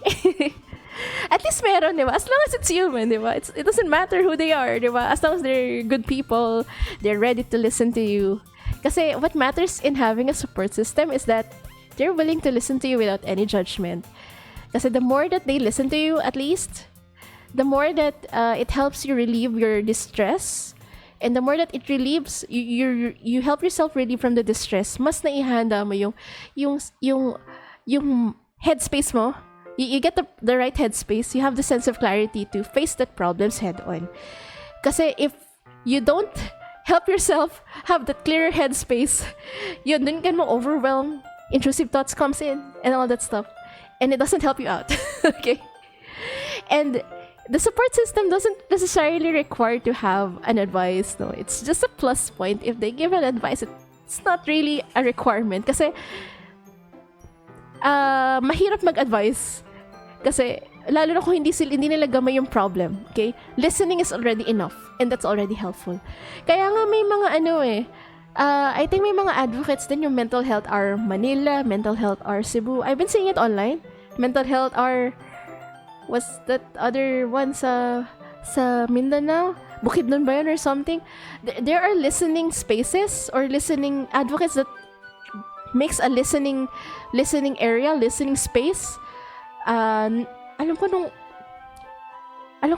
At least meron, di ba? As long as it's human, di ba? It doesn't matter who they are, di ba? As long as they're good people, they're ready to listen to you. Kasi what matters in having a support system is that they're willing to listen to you without any judgment. Kasi the more that they listen to you, at least, the more that it helps you relieve your distress, and the more that it relieves, you help yourself relieve from the distress, mas naihanda mo yung headspace mo. You get the right headspace. You have the sense of clarity to face that problems head on. Kasi if you don't help yourself have that clearer headspace, yun, dun ka mo overwhelm, intrusive thoughts comes in, and all that stuff. And it doesn't help you out. Okay? And the support system doesn't necessarily require to have an advice. No, it's just a plus point. If they give an advice, it's not really a requirement. Kasi mahirap mag-advise. Kasi lalo na kung hindi nila gamay yung problem. Okay? Listening is already enough. And that's already helpful. Kaya nga may mga I think may mga advocates din yung Mental Health Hour Manila, Mental Health Hour Cebu. I've been seeing it online. Mental Health Hour, was that other one sa Mindanao? Bukidnon ba yun or something? There are listening spaces or listening advocates that makes a listening area, listening space. Alam ko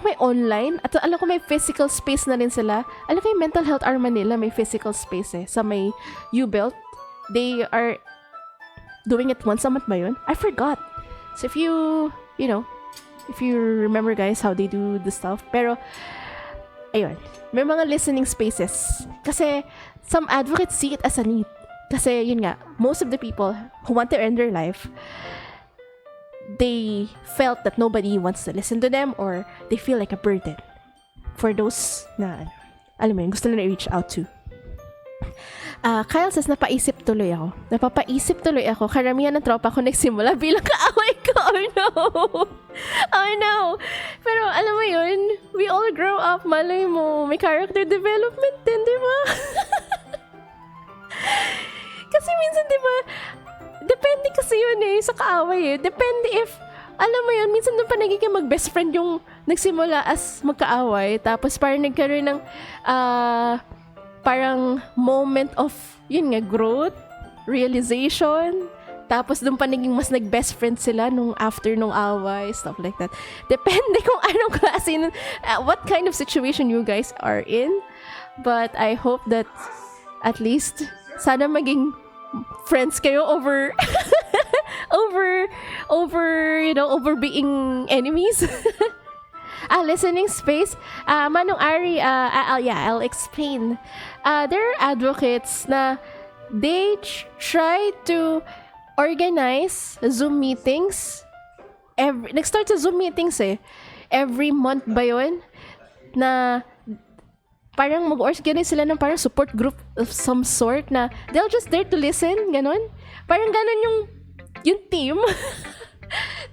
may online at alam ko may physical space na rin sila. Alam ko yung Mental Health Hour Manila may physical space sa may U-Belt. They are doing it once a month ba yun? I forgot. So if you remember guys how they do the stuff. Pero ayun, may mga listening spaces. Kasi some advocates see it as a need. Kasi yun nga, most of the people who want to end their life, they felt that nobody wants to listen to them or they feel like a burden for those na, alam mo yun, gusto nila reach out to. Kyle says, napapaisip tuloy ako. Karamihan ng tropa ko nagsimula bilang kaaway ko. Oh no! Oh no! Pero alam mo yun, we all grow up, malay mo. May character development din, di ba? Kasi minsan, di ba, depende kasi yun sa kaaway Depende if, alam mo yun, minsan doon pa nagiging mag-best friend yung nagsimula as magkaaway. Tapos parang nagkaroon ng, parang moment of, yun nga, growth, realization. Tapos doon pa naging mas nag-best friend sila nung after nung away, stuff like that. Depende kung anong klase, what kind of situation you guys are in. But I hope that at least, sana maging friends kayo over over being enemies. Listening space. Manong Ari, I'll explain. There are advocates na they try to organize Zoom meetings. Nag-start sa Zoom meetings every month ba yun? Na parang mag-organize sila ng parang support group of some sort na they'll just there to listen, ganon. Parang ganon yung team.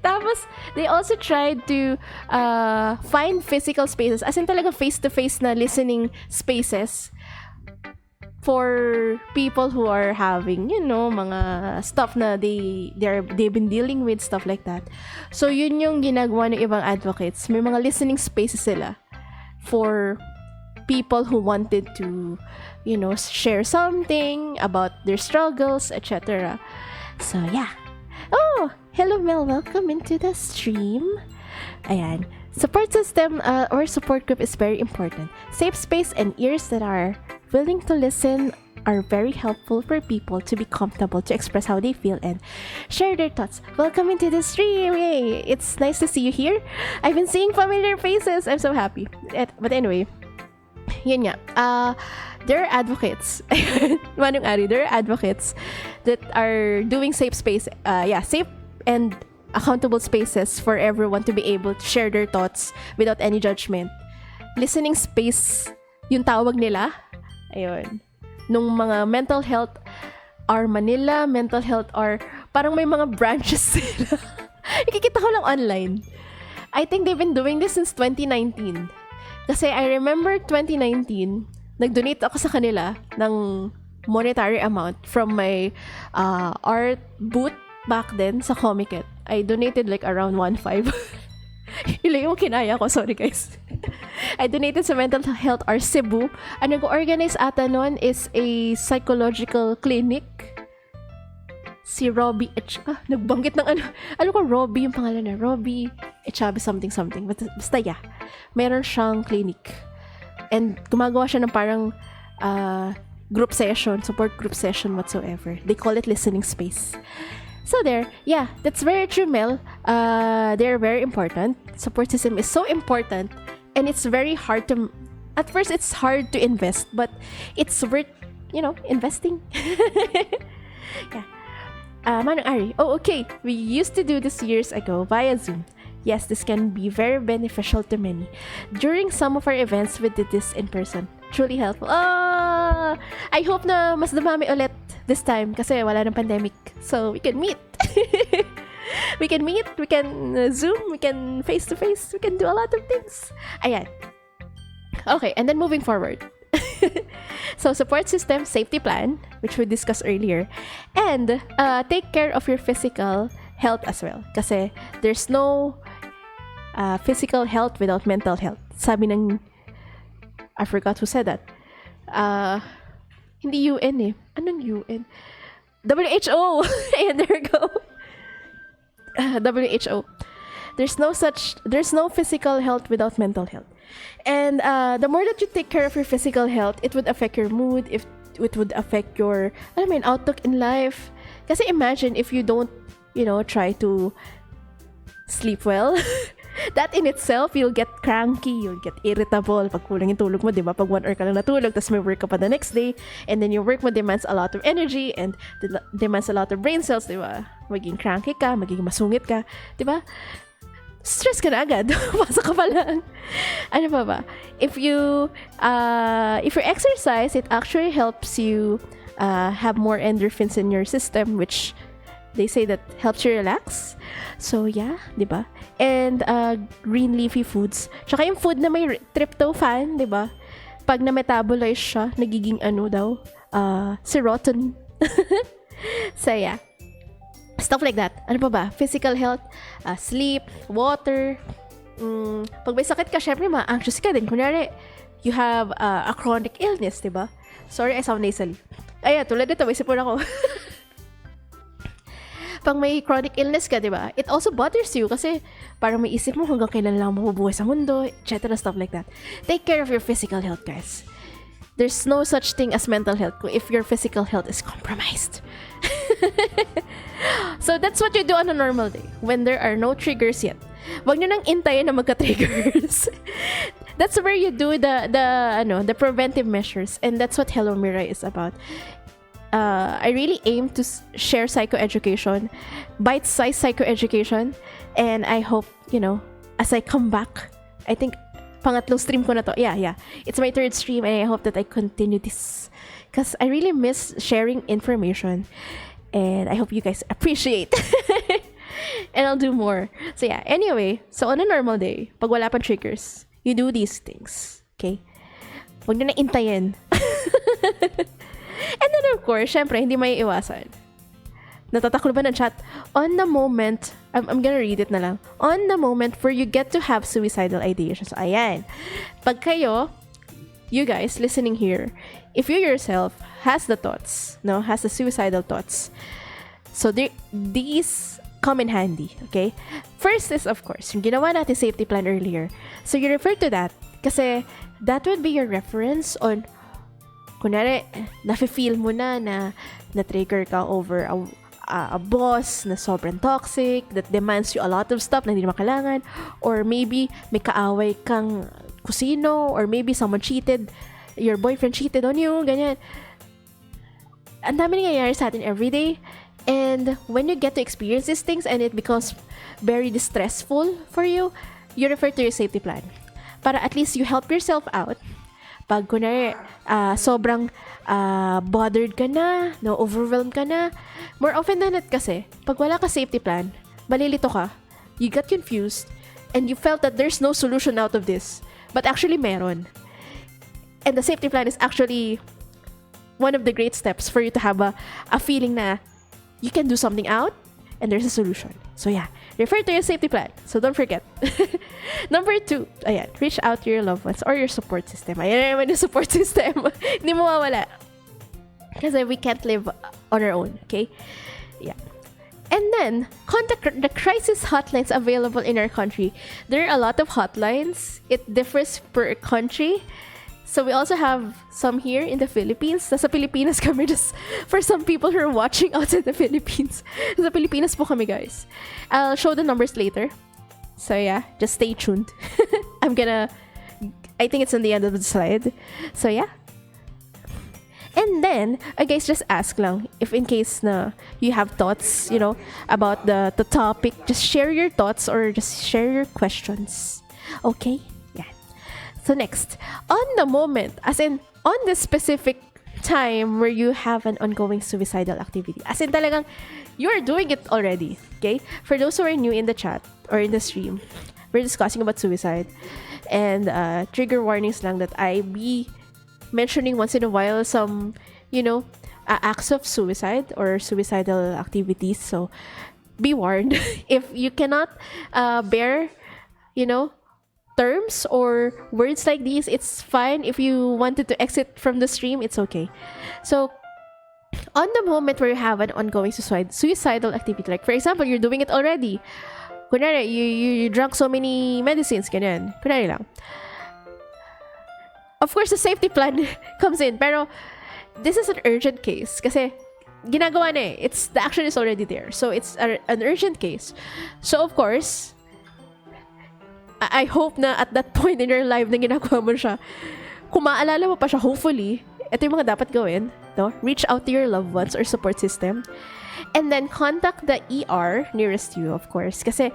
Tapos, they also tried to find physical spaces, as in talaga face-to-face na listening spaces for people who are having, mga stuff na they've been dealing with, stuff like that. So, yun yung ginagawa ng ibang advocates. May mga listening spaces sila for people who wanted to, share something about their struggles, etc. So, yeah. Oh, hello Mel, welcome into the stream. Ayan. Support system or support group is very important. Safe space and ears that are willing to listen are very helpful for people to be comfortable to express how they feel and share their thoughts. Welcome into the stream. Yay! It's nice to see you here. I've been seeing familiar faces. I'm so happy. But anyway, yun nga. There are advocates. Manong Ari, there are advocates that are doing safe space. Safe and accountable spaces for everyone to be able to share their thoughts without any judgment. Listening space, yung tawag nila. Ayun. Nung mga mental health are Manila, mental health are parang may mga branches sila. Ikikita ko lang online. I think they've been doing this since 2019. Kasi I remember 2019, nag-donate ako sa kanila ng monetary amount from my art booth back then sa Comiket. I donated like around 1.5. Ilan yung kinaya ko, sorry guys. I donated sa Mental Health or Cebu. Ang nag-organize ata nun is a psychological clinic. Si Robbie nagbanggit ng ano ko, Robbie yung pangalan na. Robbie Echabe something. Basta yeah. Meron siyang clinic. And gumagawa siya ng parang group session, support group session whatsoever. They call it listening space. So there, yeah, that's very true, Mel. They're very important. Support system is so important, and it's very hard to. At first, it's hard to invest, but it's worth, investing. Yeah. Manong Ari. Oh, okay. We used to do this years ago via Zoom. Yes, this can be very beneficial to many. During some of our events, we did this in person. Truly helpful. Oh, I hope na mas dumami ulit this time kasi wala ng pandemic. So, we can meet. We can meet, we can Zoom, we can face-to-face, we can do a lot of things. Ayan. Okay, and then moving forward. So, support system, safety plan, which we discussed earlier. And take care of your physical health as well. Kasi there's no physical health without mental health. Sabi ng, I forgot who said that. Hindi UN eh. Anong UN? WHO! Ayan, there we go. WHO. There's no physical health without mental health. And the more that you take care of your physical health, it would affect your mood, it would affect your, outlook in life. Kasi imagine if you don't, try to sleep well. That in itself, you'll get cranky, you'll get irritable pag kulang yung tulog mo, di ba? Pag 1 hour ka lang natulog, tapos may work ka pa the next day, and then your work mo demands a lot of energy and demands a lot of brain cells, di ba? Maging cranky ka, maging masungit ka, di ba? Stress ka na agad. Pasok ka pa lang. Ano pa ba? If you exercise, it actually helps you have more endorphins in your system, which they say that helps you relax. So yeah, di ba? And green leafy foods. Tsaka yung food na may tryptophan, di ba? Pag na-metabolize siya, nagiging serotonin. So yeah. Stuff like that. Ano pa ba? Physical health, sleep, water. Pag may sakit ka, syempre ma-anxious ka din. Kunyari, you have a chronic illness, di ba? Sorry, I sound nasally. Ayan, tulad nito, may sipon ako. Pag may chronic illness ka, di ba? It also bothers you kasi parang may isip mo hanggang kailan lang mabubuhay sa mundo, etc. Stuff like that. Take care of your physical health, guys. There's no such thing as mental health if your physical health is compromised. So that's what you do on a normal day when there are no triggers yet. Wag nyo nang intayin na magka-triggers. That's where you do the preventive measures, and that's what Hello Mira is about. I really aim to share psychoeducation, bite-sized psychoeducation, and I hope, as I come back, I think pangatlong stream ko na to. Yeah. It's my third stream, and I hope that I continue this because I really miss sharing information, and I hope you guys appreciate. And I'll do more. So yeah, anyway, so on a normal day, pag wala pang triggers, you do these things, okay? Huwag nyo na intayin. And then of course, syempre, hindi may iwasan. Natataklo ba ng chat? On the moment, I'm gonna read it na lang. On the moment where you get to have suicidal ideations. Ayan. Pag kayo, you guys listening here, if you yourself has the thoughts, has the suicidal thoughts, so these come in handy, okay? First is, of course, yung ginawa natin safety plan earlier. So you refer to that kasi that would be your reference on kunwari, nafe-feel mo na na-trigger ka over a boss na sobrang toxic, that demands you a lot of stuff na hindi naman kailangan, or maybe may kaaway kang kusino, or maybe someone cheated, your boyfriend cheated on you, ganyan. Ang dami nangyayari sa atin everyday, and when you get to experience these things and it becomes very distressful for you, you refer to your safety plan. Para at least you help yourself out. Pag kunwari, sobrang bothered ka na, overwhelmed ka na, more often than not kasi, pag wala ka safety plan, malilito ka, you got confused, and you felt that there's no solution out of this. But actually, meron. And the safety plan is actually one of the great steps for you to have a feeling na you can do something out, and there's a solution. So yeah, refer to your safety plan. So don't forget. Number 2, ayan, reach out to your loved ones or your support system. Ayan naman yung support system. Hindi mo mawala. Kasi we can't live on our own, okay? Yeah. And then, contact the crisis hotlines available in our country. There are a lot of hotlines. It differs per country. So we also have some here in the Philippines. Nasa Pilipinas kami, just for some people who are watching outside the Philippines. Nasa Pilipinas po kami, guys. I'll show the numbers later. So yeah, just stay tuned. I think it's on the end of the slide. So yeah. And then, guys, just ask lang, if in case na you have thoughts, about the topic, just share your thoughts or just share your questions. Okay? So next, on the moment, as in, on the specific time where you have an ongoing suicidal activity. As in talagang, you're doing it already, okay? For those who are new in the chat or in the stream, we're discussing about suicide. And trigger warnings lang that I be mentioning once in a while some, acts of suicide or suicidal activities. So, be warned. If you cannot bear, terms or words like these, it's fine. If you wanted to exit from the stream, it's okay. So, on the moment where you have an ongoing suicidal activity, like for example, you're doing it already. Kunwari, you drank so many medicines, ganyan. Kunwari lang. Of course, the safety plan comes in. Pero, this is an urgent case. Kasi, ginagawa na eh. The action is already there. So, it's an urgent case. So, of course, I hope na at that point in your life na ginagawa mo siya, kung maalala mo pa siya, hopefully, ito yung mga dapat gawin. No? Reach out to your loved ones or support system. And then, contact the ER nearest you, of course. Kasi,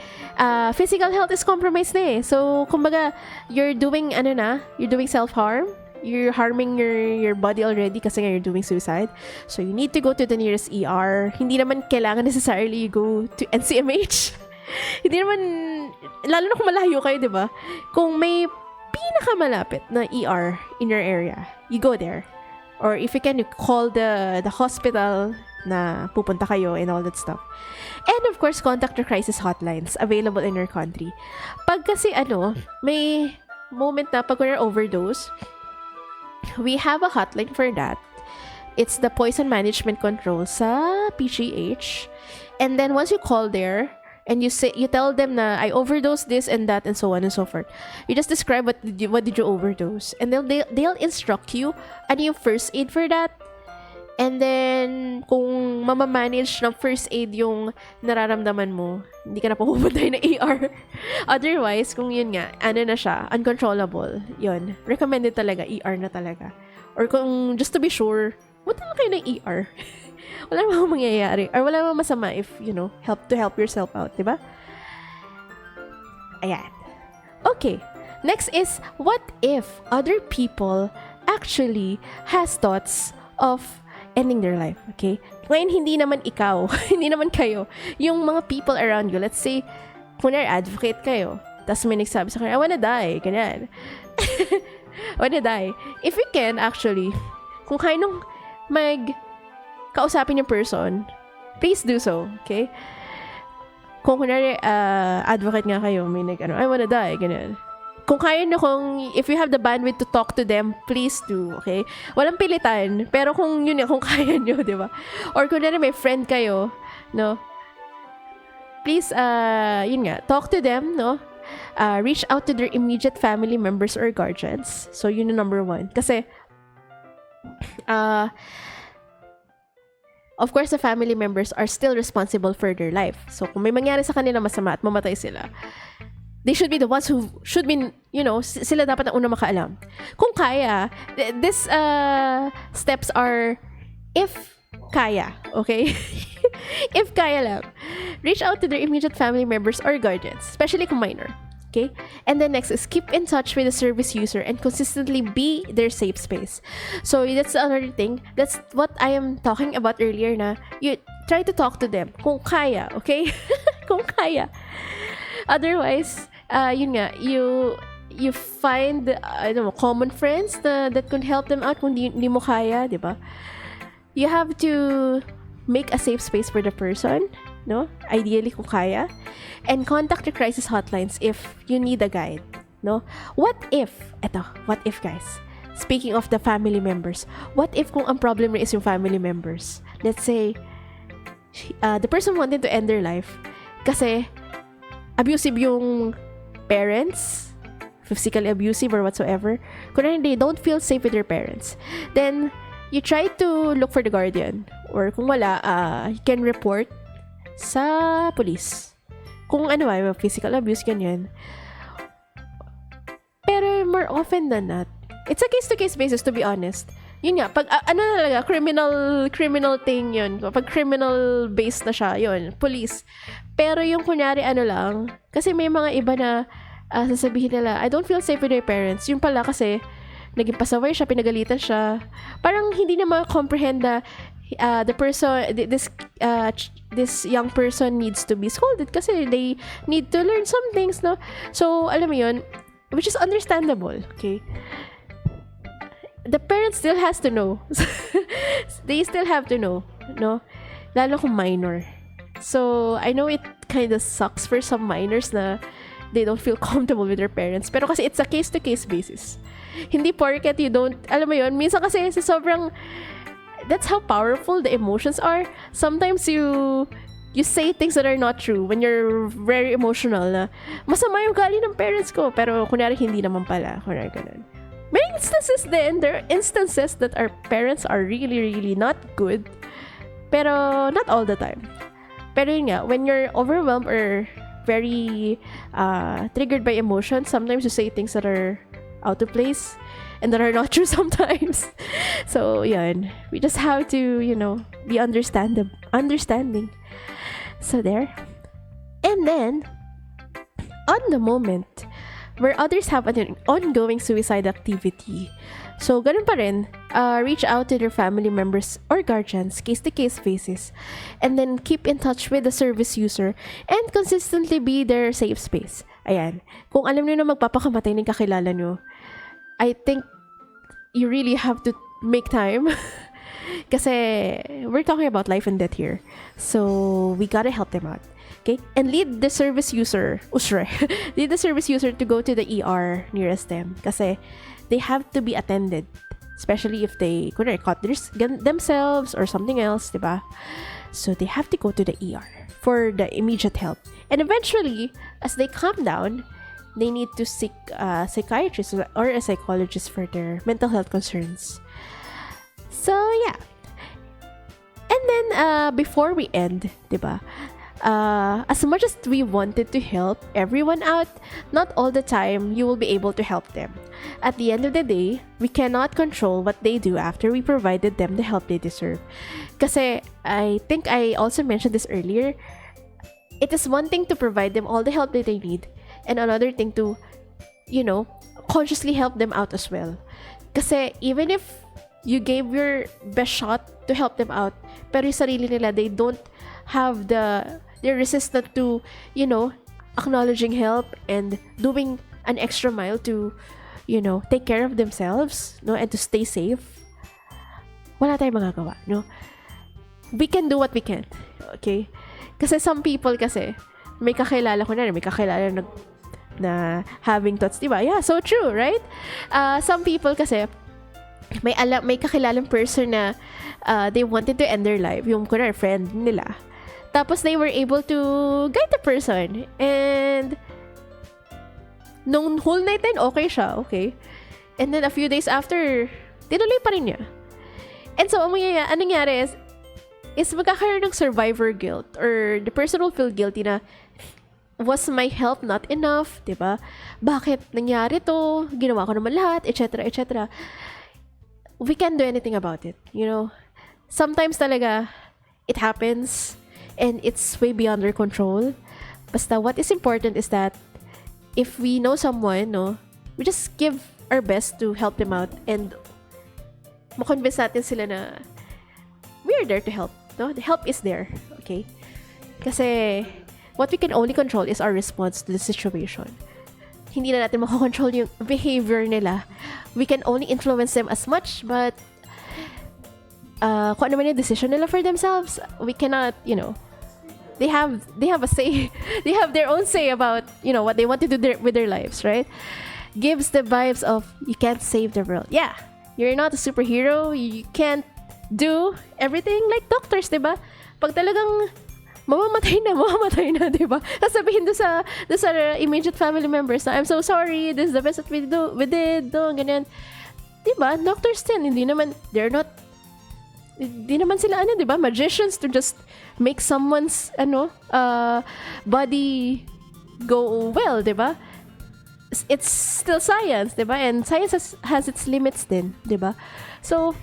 physical health is compromised na eh. So, kumbaga, you're doing self-harm. you're harming your body already kasi nga you're doing suicide. So you need to go to the nearest ER. Hindi naman kailangan necessarily you go to NCMH. Hindi naman, lalo na kung malayo kayo, di ba? Kung may pinakamalapit na ER in your area, you go there. Or if you can, you call the hospital na pupunta kayo and all that stuff. And of course, contact the crisis hotlines available in your country. Pag kasi may moment na pag you're overdose, we have a hotline for that. It's the Poison Management Control sa PGH. And then once you call there, and you tell them na I overdosed this and that and so on and so forth. You just describe what did you overdose, and they'll instruct you ano yung first aid for that. And then kung mamamanage ng first aid yung nararamdaman mo, hindi ka na pupunta ng ER. Otherwise, kung yun nga, na siya, uncontrollable, yun, recommended talaga, ER na talaga. Or kung just to be sure, punta lang kayo ng ER. Wala namang mangyayari. Or wala namang masama if, help yourself out, diba? Ayan. Okay. Next is, what if other people actually has thoughts of ending their life, okay? Ngayon, hindi naman ikaw, hindi naman kayo, yung mga people around you, let's say, kung advocate kayo, tapos may nagsabi sa kanya, I wanna die, ganyan. I wanna die. If you can, actually, kung kaya nung kausapin yung person, please do so, okay? Kung kunwari, advocate nga kayo, may I wanna die, ganyan. Kung kaya nyo, if you have the bandwidth to talk to them, please do, okay? Walang pilitan, pero kung kung kaya nyo, di ba? Or kung may friend kayo, no? Please, talk to them, no? Reach out to their immediate family members or guardians. So, yun yung number one. Kasi, of course, the family members are still responsible for their life. So, kung may mangyari sa kanila masama at mamatay sila, they should be the ones who should be, sila dapat ang unang makaalam. Kung kaya, this steps are, if kaya, okay? If kaya lang, reach out to their immediate family members or guardians, especially kung minor. Okay? And then next is keep in touch with the service user and consistently be their safe space. So that's another thing. That's what I am talking about earlier na you try to talk to them kung kaya, okay? Kung kaya. Otherwise, you find common friends that can help them out kung di mo kaya, di ba? You have to make a safe space for the person, no? Ideally kung kaya. And contact the crisis hotlines if you need a guide, no? What if guys, speaking of the family members, what if kung ang problem is yung family members? Let's say, the person wanted to end their life kasi abusive yung parents, physically abusive or whatsoever. Kung they don't feel safe with their parents, then you try to look for the guardian. Or kung wala, you can report sa police. Kung physical abuse, ganyan. Pero more often than not, it's a case-to-case basis, to be honest. Yun nga, pag talaga, criminal thing yun. Pag criminal based na siya, yun, police. Pero yung kunyari lang, kasi may mga iba na sasabihin nila, I don't feel safe with my parents. Yun pala kasi, naging pasaway siya, pinagalitan siya. Parang hindi na ma-comprehend na the person, this young person needs to be scolded kasi they need to learn some things, no? So, alam mo yun, which is understandable, okay? The parents still has to know. They still have to know, no? Lalo kung minor. So, I know it kind of sucks for some minors na they don't feel comfortable with their parents. Pero kasi it's a case-to-case basis. Hindi porket you don't, alam mo yun, minsan kasi sobrang, that's how powerful the emotions are. Sometimes you say things that are not true when you're very emotional na masama yung gali ng parents ko, pero kunyari hindi naman pala, kunyari ganun. May instances then, there are instances that our parents are really, really not good, pero not all the time. Pero yun nga, when you're overwhelmed or very triggered by emotion, sometimes you say things that are out of place and that are not true sometimes. So, yun. We just have to, be understanding. So, there. And then, on the moment, where others have an ongoing suicide activity. So, ganun pa rin, reach out to their family members or guardians, case-to-case basis, and then keep in touch with the service user and consistently be their safe space. Ayan. Kung alam nyo na magpapakamatay ng kakilala nyo, I think you really have to make time. Kasi we're talking about life and death here. So, we gotta help them out. Okay? And lead the service user, lead the service user to go to the ER nearest them. Kasi they have to be attended. Especially if they caught themselves or something else, diba? So they have to go to the ER for the immediate help. And eventually, as they calm down, they need to seek a psychiatrist or a psychologist for their mental health concerns. So, yeah. And then, before we end, diba? As much as we wanted to help everyone out, not all the time you will be able to help them. At the end of the day, we cannot control what they do after we provided them the help they deserve. Kasi, I think I also mentioned this earlier, it is one thing to provide them all the help that they need, and another thing to, consciously help them out as well. Kasi, even if you gave your best shot to help them out, pero yung sarili nila, they don't have they're resistant to, acknowledging help and doing an extra mile to, take care of themselves, no, and to stay safe. Wala tayong magagawa, no? We can do what we can, okay? Kasi some people kasi, may kakilala na having thoughts, diba? Yeah, so true, right? Some people kasi, may kakilalang person na they wanted to end their life, yung kunwari friend nila. Tapos they were able to guide the person. And nung whole night din, okay siya, okay? And then a few days after, tinuloy pa rin niya. And so, anong nangyari is magkakaroon ng survivor guilt, or the person will feel guilty na, was my help not enough, diba? Bakit nangyari to? Ginawa ko naman lahat, etc., etc. We can't do anything about it, Sometimes talaga, it happens, and it's way beyond our control. Basta what is important is that if we know someone, we just give our best to help them out and makonvince natin sila na we're there to help. No? The help is there. Okay? Kasi what we can only control is our response to the situation. Hindi na natin makakontrol yung behavior nila. We can only influence them as much, but kung ano man yung decision nila for themselves, we cannot, they have a say. They have their own say about, what they want to do with their lives, right? Gives the vibes of, you can't save the world. Yeah, you're not a superhero. You can't do everything like doctors, diba? Pag talagang mamamatay na, diba? Tapos sabihin doon sa immediate family members na, I'm so sorry, this is the best that we did, ganyan. Diba? Doctors din, hindi naman sila, diba? Magicians to just make someone's, body go well, diba? It's still science, diba? And science has its limits din, diba? So,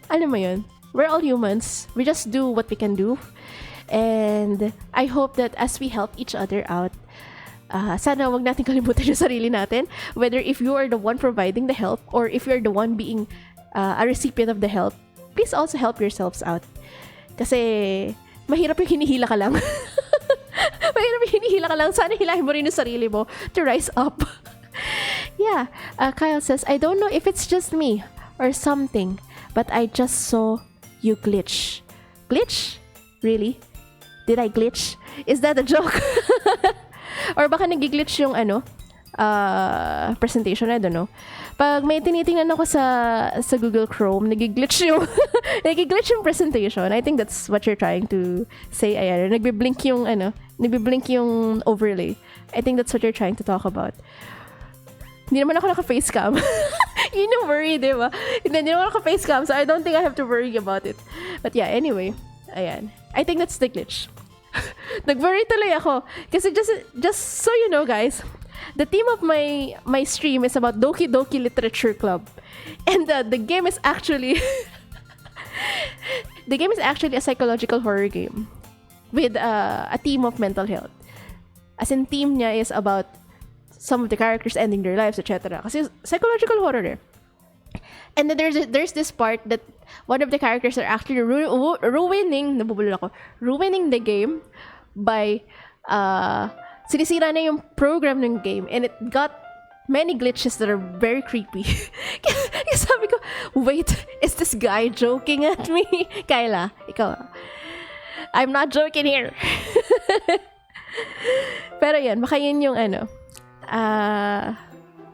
alam mo yun, we're all humans. We just do what we can do. And I hope that as we help each other out, sana wag natin kalimutan yung sarili natin. Whether if you are the one providing the help or if you're the one being a recipient of the help, please also help yourselves out. Kasi mahirap yung hinihila ka lang. Sana hilahin mo rin yung sarili mo to rise up. Yeah. Kyle says, I don't know if it's just me or something, but I just saw you glitch. Glitch? Really? Did I glitch? Is that a joke? Or baka nag-glitch yung presentation, I don't know. Pag may tinitingnan ako sa Google Chrome, nag-glitch yung presentation. I think that's what you're trying to say. Ayan, nagbi-blink yung overlay. I think that's what you're trying to talk about. Hindi naman ako naka-facecam. Yun yung worry, diba? Hindi naman ako naka-facecam, so I don't think I have to worry about it. But yeah, anyway. Ayan. I think that's the glitch. Nag-worry tuloy ako. Kasi just so you know, guys, the theme of my stream is about Doki Doki Literature Club. And the game is actually a psychological horror game with a theme of mental health. As in, theme niya is about some of the characters ending their lives, etc. Kasi psychological horror eh. And then there's this part that one of the characters are actually ruining the game by sinisira na yung program ng game, and it got many glitches that are very creepy. Kaya sabi ko, wait, is this guy joking at me? Kyla, ikaw. I'm not joking here. Pero yan, baka yun yung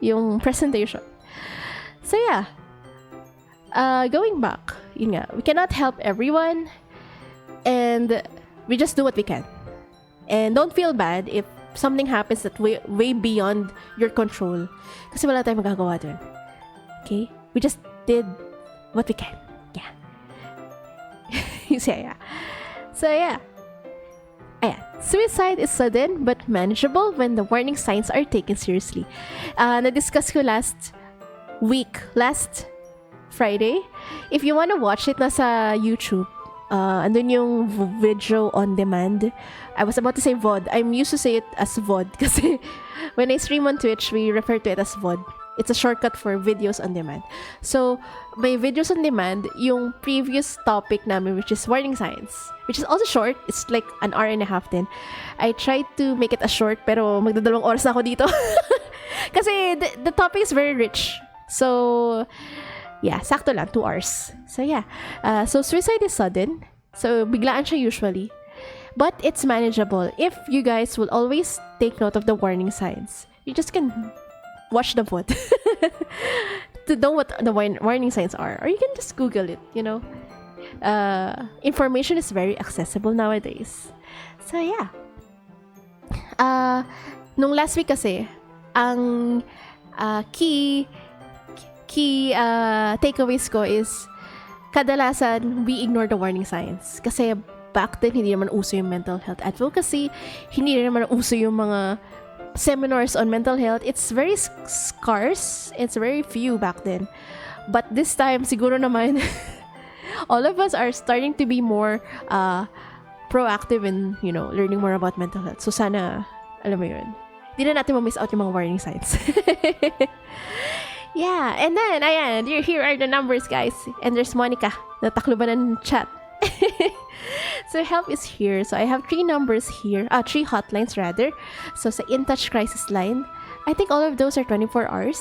yung presentation. So yeah, going back, yun nga, we cannot help everyone, and we just do what we can. And don't feel bad if something happens that way beyond your control. Kasi wala tayong magagawa dun. Okay? We just did what we can. Yeah. So yeah. Ayan. Suicide is sudden but manageable when the warning signs are taken seriously. Na-discuss ko last Friday. If you wanna watch it, nasa YouTube. Andun yung video on demand. I was about to say VOD. I'm used to say it as VOD kasi when I stream on Twitch, we refer to it as VOD. It's a shortcut for videos on demand. So, by videos on demand, yung previous topic namin, which is warning signs, which is also short, it's like an hour and a half din. I tried to make it a short, pero magdadalawang oras na ako dito. Kasi the topic is very rich. So, yeah, sakto lang, 2 hours. So, yeah. So, suicide is sudden. So, biglaan siya usually. But it's manageable if you guys will always take note of the warning signs. You just can watch the VOD to know what the warning signs are. Or you can just Google it, you know. Information is very accessible nowadays. So, yeah. Nung last week kasi, ang key takeaways ko is kadalasan we ignore the warning signs kasi back then hindi naman uso yung mental health advocacy, hindi naman uso yung mga seminars on mental health. It's very scarce, it's very few back then, but this time siguro naman all of us are starting to be more proactive in, you know, learning more about mental health. So sana alam mo yun, hindi na natin ma-miss out yung mga warning signs. Yeah, and then, ayan, here are the numbers, guys. And there's Monica, natakluban ng chat. So, help is here. So, I have 3 numbers here. 3 hotlines, rather. So, sa In-Touch Crisis Line, I think all of those are 24 hours.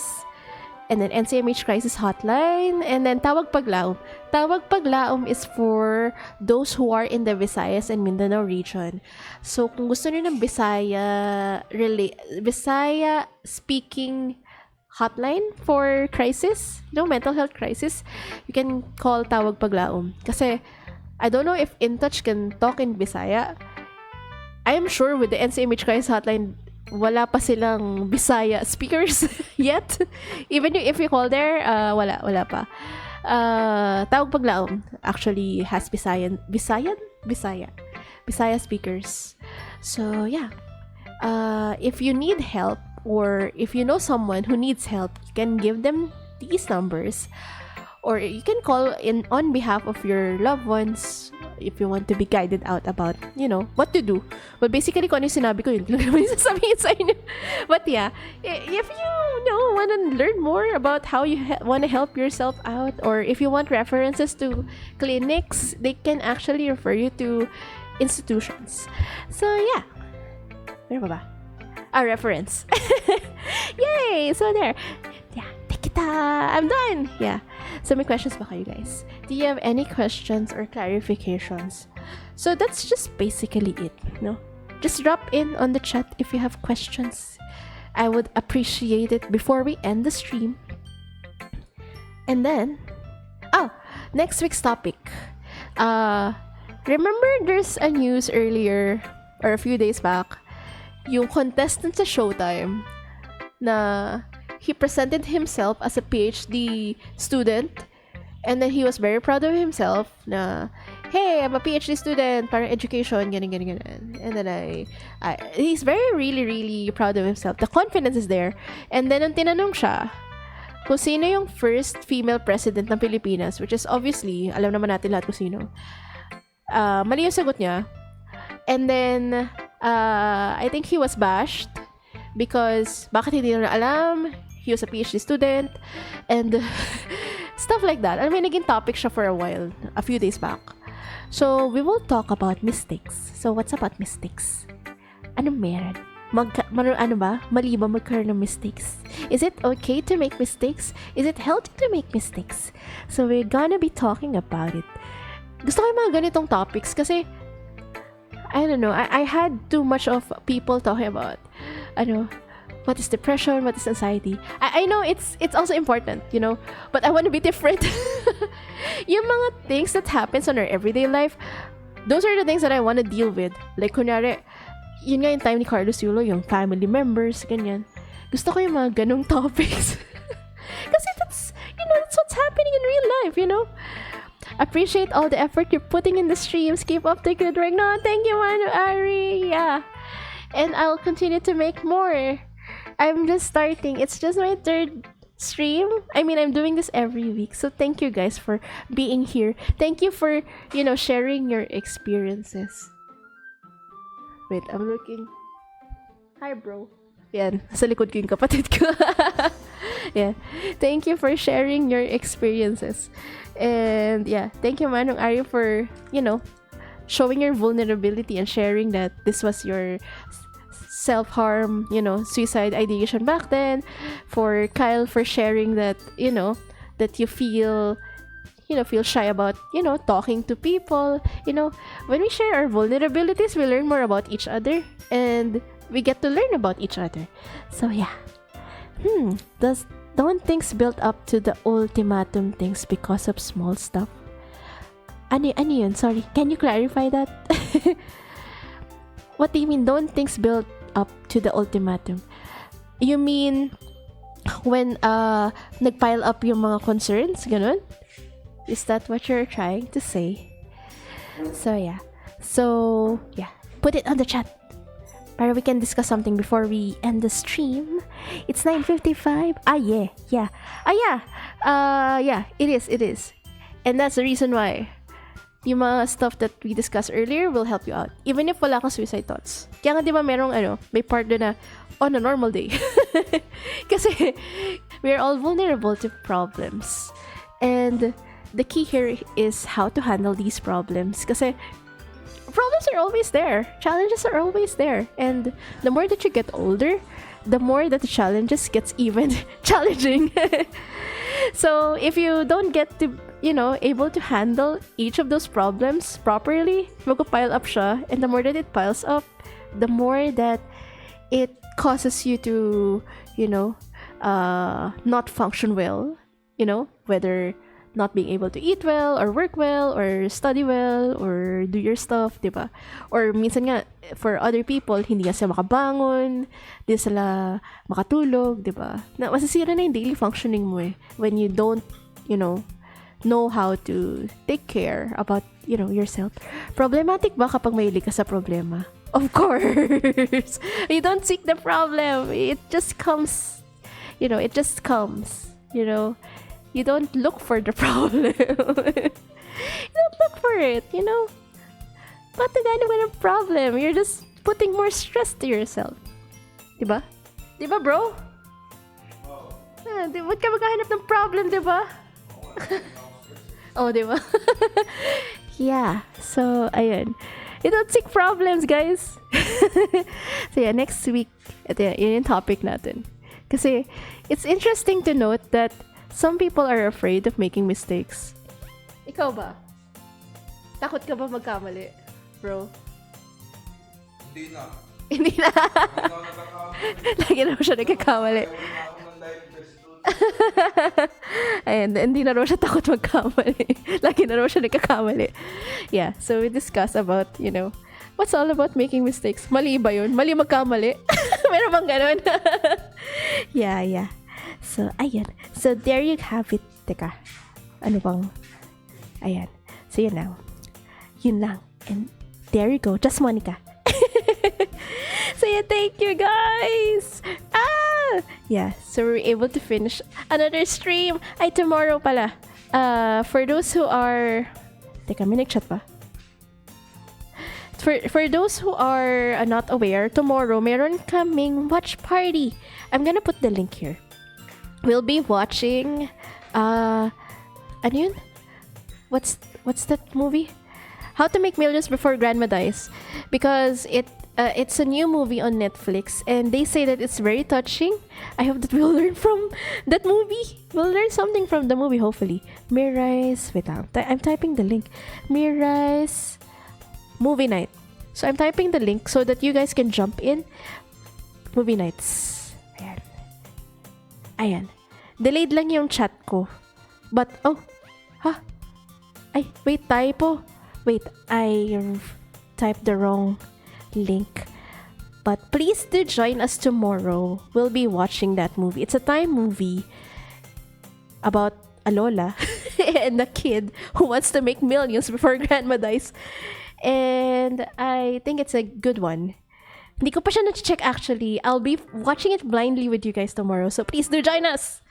And then, NCMH Crisis Hotline. And then, Tawag Paglaom. Tawag Paglaom is for those who are in the Visayas and Mindanao region. So, kung gusto niyo ng Visaya-speaking hotline for crisis, you know, mental health crisis, you can call Tawag Paglaom. Kasi, I don't know if InTouch can talk in Bisaya. I am sure with the NCMH Crisis Hotline, wala pa silang Bisaya speakers yet. Even if you call there, wala pa. Tawag Paglaom actually has Bisaya speakers. So, yeah. If you need help, or if you know someone who needs help, you can give them these numbers. Or you can call in on behalf of your loved ones if you want to be guided out about, you know, what to do. Well, basically, kung ano yung sinabi ko, yun lang naman yung sasabihin sa inyo. But yeah, if you want to learn more about how you want to help yourself out, or if you want references to clinics, they can actually refer you to institutions. So yeah. Meron ba? Reference. Yay! So there. Yeah. Take it. I'm done. Yeah. So may questions ba kayo, guys? Do you have any questions or clarifications? So that's just basically it, no? Just drop in on the chat if you have questions. I would appreciate it before we end the stream. And then, next week's topic. Remember there's a news earlier or a few days back, yung contestant sa Showtime na he presented himself as a PhD student, and then he was very proud of himself na, hey, I'm a PhD student, parang education, ganun. And then he's very, really, really proud of himself. The confidence is there. And then, nung tinanong siya kung sino yung first female president ng Pilipinas, which is obviously, alam naman natin lahat kung sino, mali yung sagot niya. And then, I think he was bashed because bakit hindi na alam, he was a PhD student, and stuff like that. I mean, naging topic siya for a while, a few days back. So, we will talk about mistakes. So, what's about mistakes? Ano meron? Mali ba magkaroon ng mistakes? Is it okay to make mistakes? Is it healthy to make mistakes? So, we're gonna be talking about it. Gusto ko yung mga ganitong topics kasi I don't know, I had too much of people talking about what is depression, what is anxiety. I know it's also important, but I want to be different. Yung mga things that happens on our everyday life, those are the things that I want to deal with. Like, kunyari, yun nga yung time ni Carlos Yulo, yung family members, ganyan. Gusto ko yung mga ganong topics. Kasi that's what's happening in real life, Appreciate all the effort you're putting in the streams. Keep up the good work. No, thank you, Manu Ari. Yeah. And I'll continue to make more. I'm just starting. It's just my 3rd stream. I mean, I'm doing this every week. So thank you guys for being here. Thank you for, sharing your experiences. Wait, I'm looking. Hi, bro. Yan, sa likod ko yung kapatid ko. Yeah. Thank you for sharing your experiences. And yeah, thank you, Manong Ari, for, showing your vulnerability and sharing that this was your self-harm, suicide ideation back then. For Kyle, for sharing that, that you feel shy about, talking to people. When we share our vulnerabilities, we learn more about each other and we get to learn about each other. So yeah. Don't things build up to the ultimatum things because of small stuff? Ano yun? Sorry. Can you clarify that? What do you mean, don't things build up to the ultimatum? You mean, when nagpile up yung mga concerns? Ganun? Is that what you're trying to say? So, yeah. Put it on the chat. Para we can discuss something before we end the stream. It's 9:55. Yeah, it is. And that's the reason why yung mga stuff that we discussed earlier will help you out. Even if wala kang suicide thoughts. Kaya nga di ba may part doon na on a normal day. Kasi we're all vulnerable to problems. And the key here is how to handle these problems. Kasi problems are always there. Challenges are always there. And the more that you get older, the more that the challenges gets even challenging. So if you don't get to, able to handle each of those problems properly, magpile up siya. And the more that it piles up, the more that it causes you to, not function well. Whether not being able to eat well, or work well, or study well, or do your stuff, diba? Or minsan nga, for other people, hindi nga sila makabangon, hindi sila makatulog, diba? Na masisira na yung daily functioning mo when you don't, know how to take care about, yourself. Problematic ba kapag mahilig ka sa problema? Of course! You don't seek the problem. It just comes, You don't look for the problem. You don't look for it, Ba't naghanap ka ng problem? You're just putting more stress to yourself. Diba? Diba, bro? Ba't ka maghahanap ng problem, diba? Oh, diba? Yeah. So, ayun. You don't seek problems, guys. So, yeah, next week, yun yung topic natin. Kasi, it's interesting to note that some people are afraid of making mistakes. Ikaw ba? Takot ka ba magkamali, bro? Hindi na. Lagi na siya nagkakamali. Ayan, hindi na raw siya takot magkamali. Lagi na raw siya nagkakamali. Yeah, so we discuss about, what's all about making mistakes. Mali ba yun? Mali magkamali? Meron bang ganun? Yeah. So, ayan. So, there you have it. Teka, ano bang? Ayan. So, yun lang. And there you go. Just Monica. So, yeah, thank you, guys. Yeah, so we're able to finish another stream. Ay, tomorrow pala. For those who are... Teka, may nag-chat pa. for those who are not aware, tomorrow meron kaming watch party. I'm gonna put the link here. We'll be watching ano yun? What's that movie? How to Make Millions Before Grandma Dies, because it's a new movie on Netflix and they say that it's very touching. I hope that we'll learn from that movie. We'll learn something from the movie, hopefully. Mirai's, wait lang, I'm typing the link. Mirai's movie night. So I'm typing the link so that you guys can jump in. Movie nights. Ayan. Delayed lang yung chat ko. But, ay, wait, typo. Wait, I typed the wrong link. But please do join us tomorrow. We'll be watching that movie. It's a Thai movie about a lola and a kid who wants to make millions before grandma dies. And I think it's a good one. Hindi ko pa siya na-check actually. I'll be watching it blindly with you guys tomorrow. So please do join us.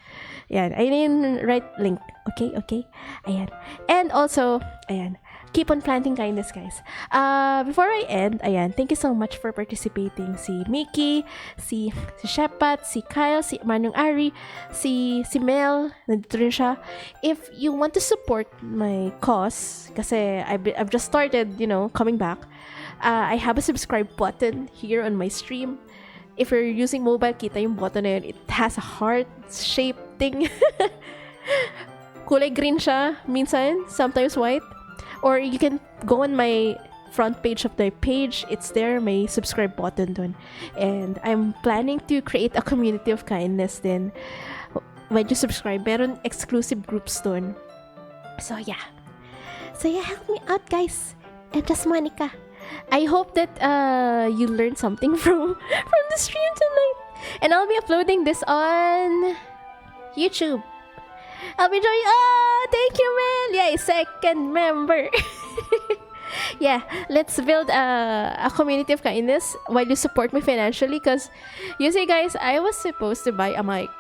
Ayan. Ayun yung right link. Okay? Ayan. And also, ayan. Keep on planting kindness, guys. Before I end, ayan, thank you so much for participating. Si Mickey, si Shepat, si Kyle, si Manong Ari, si Mel, nandito rin siya. If you want to support my cause, kasi I've just started, coming back, I have a subscribe button here on my stream. If you're using mobile, kita yung button na yun. It has a heart-shaped thing. Kulay green siya, minsan, sometimes white. Or you can go on my front page of the page. It's there, may subscribe button dun. And I'm planning to create a community of kindness then. When you subscribe, meron exclusive groups dun. So yeah, help me out, guys. And just Monica. I hope that you learned something from the stream tonight. And I'll be uploading this on YouTube. I'll be joining. Oh, thank you, Mel. Yay, second member. Yeah, let's build a community of kindness while you support me financially. Because you see, guys, I was supposed to buy a mic,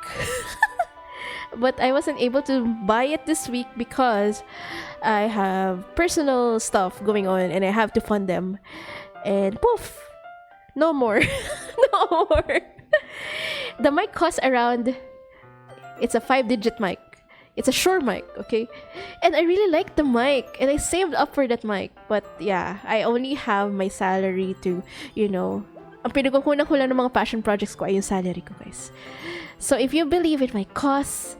but I wasn't able to buy it this week because I have personal stuff going on and I have to fund them. And poof, no more, no more. The mic costs around. It's a 5-digit mic. It's a Shure mic, okay? And I really like the mic. And I saved up for that mic. But yeah, I only have my salary to, ang pinagkukunan ko lang ng mga passion projects ko ay yung salary ko, guys. So if you believe in my cause,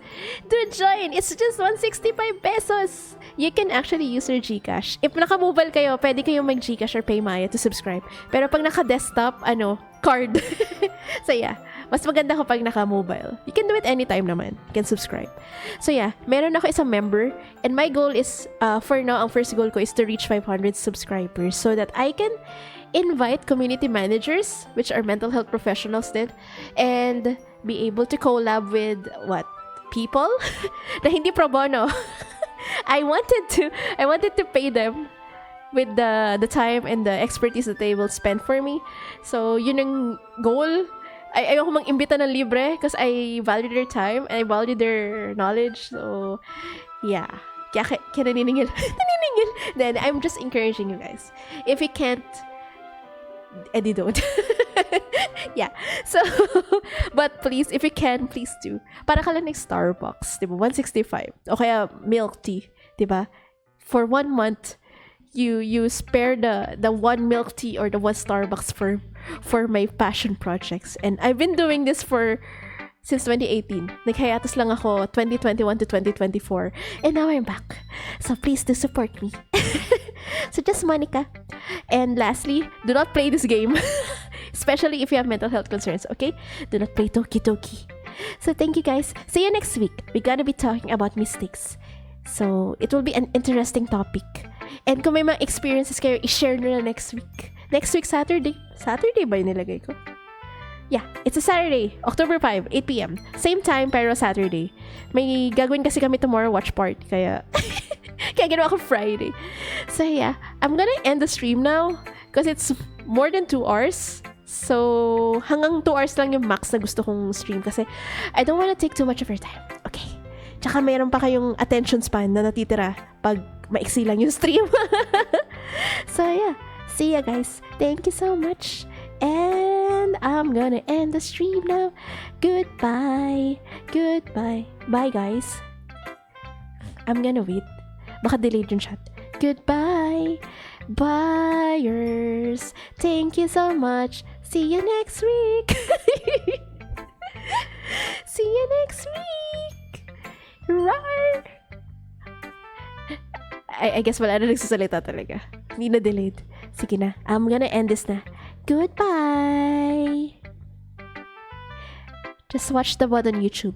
do join! It's just 165 pesos! You can actually use your GCash. If naka-mobile kayo, pwede kayong mag-GCash or PayMaya to subscribe. Pero pag naka-desktop, card. So yeah, mas maganda kapag naka-mobile. You can do it anytime naman. You can subscribe. So yeah, meron ako isang member and my goal is, for now, ang first goal ko is to reach 500 subscribers so that I can invite community managers, which are mental health professionals din, and be able to collab with, people? Na hindi pro bono. I wanted to pay them with the time and the expertise that they will spend for me. So, yun ang goal. Ayoko mang-imbita ng libre because I value their time and I value their knowledge. So, yeah. Kaya naniningil. Naniningil. Then, I'm just encouraging you guys. If you can't, edi don't. Yeah. So, but please, if you can, please do. Para ka lang ng Starbucks, diba? 165. O kaya milk tea, diba? For 1 month, you spare the one milk tea or the one Starbucks for my passion projects. And I've been doing this since 2018. Naghiatus lang ako 2021 to 2024. And now I'm back. So please do support me. So just Monica. And lastly, do not play this game. Especially if you have mental health concerns, okay? Do not play Toki Toki. So thank you, guys. See you next week. We're gonna be talking about mistakes. So it will be an interesting topic. And kung may mga experiences kayo, i-share nyo na next week. Next week, Saturday. Saturday ba yung nilagay ko? Yeah, it's a Saturday, October 5, 8 p.m. Same time, pero Saturday. May gagawin kasi kami tomorrow watch party, kaya ginawa ko Friday. So yeah, I'm gonna end the stream now because it's more than 2 hours. So, hanggang 2 hours lang yung max na gusto kong stream kasi I don't wanna take too much of your time. Okay. Tsaka mayroon pa kayong attention span na natitira pag maiksi lang yung stream. So yeah, See ya, guys. Thank you so much. And I'm gonna end the stream now. Goodbye. Goodbye. Bye, guys. I'm gonna wait. Baka delayed yung chat. Goodbye. Buyers. Thank you so much. See you next week. See you next week. Rar. I guess wala na nagsasalita talaga. Hindi na delayed. Sige na. I'm gonna end this na. Goodbye. Just watch the VOD on YouTube.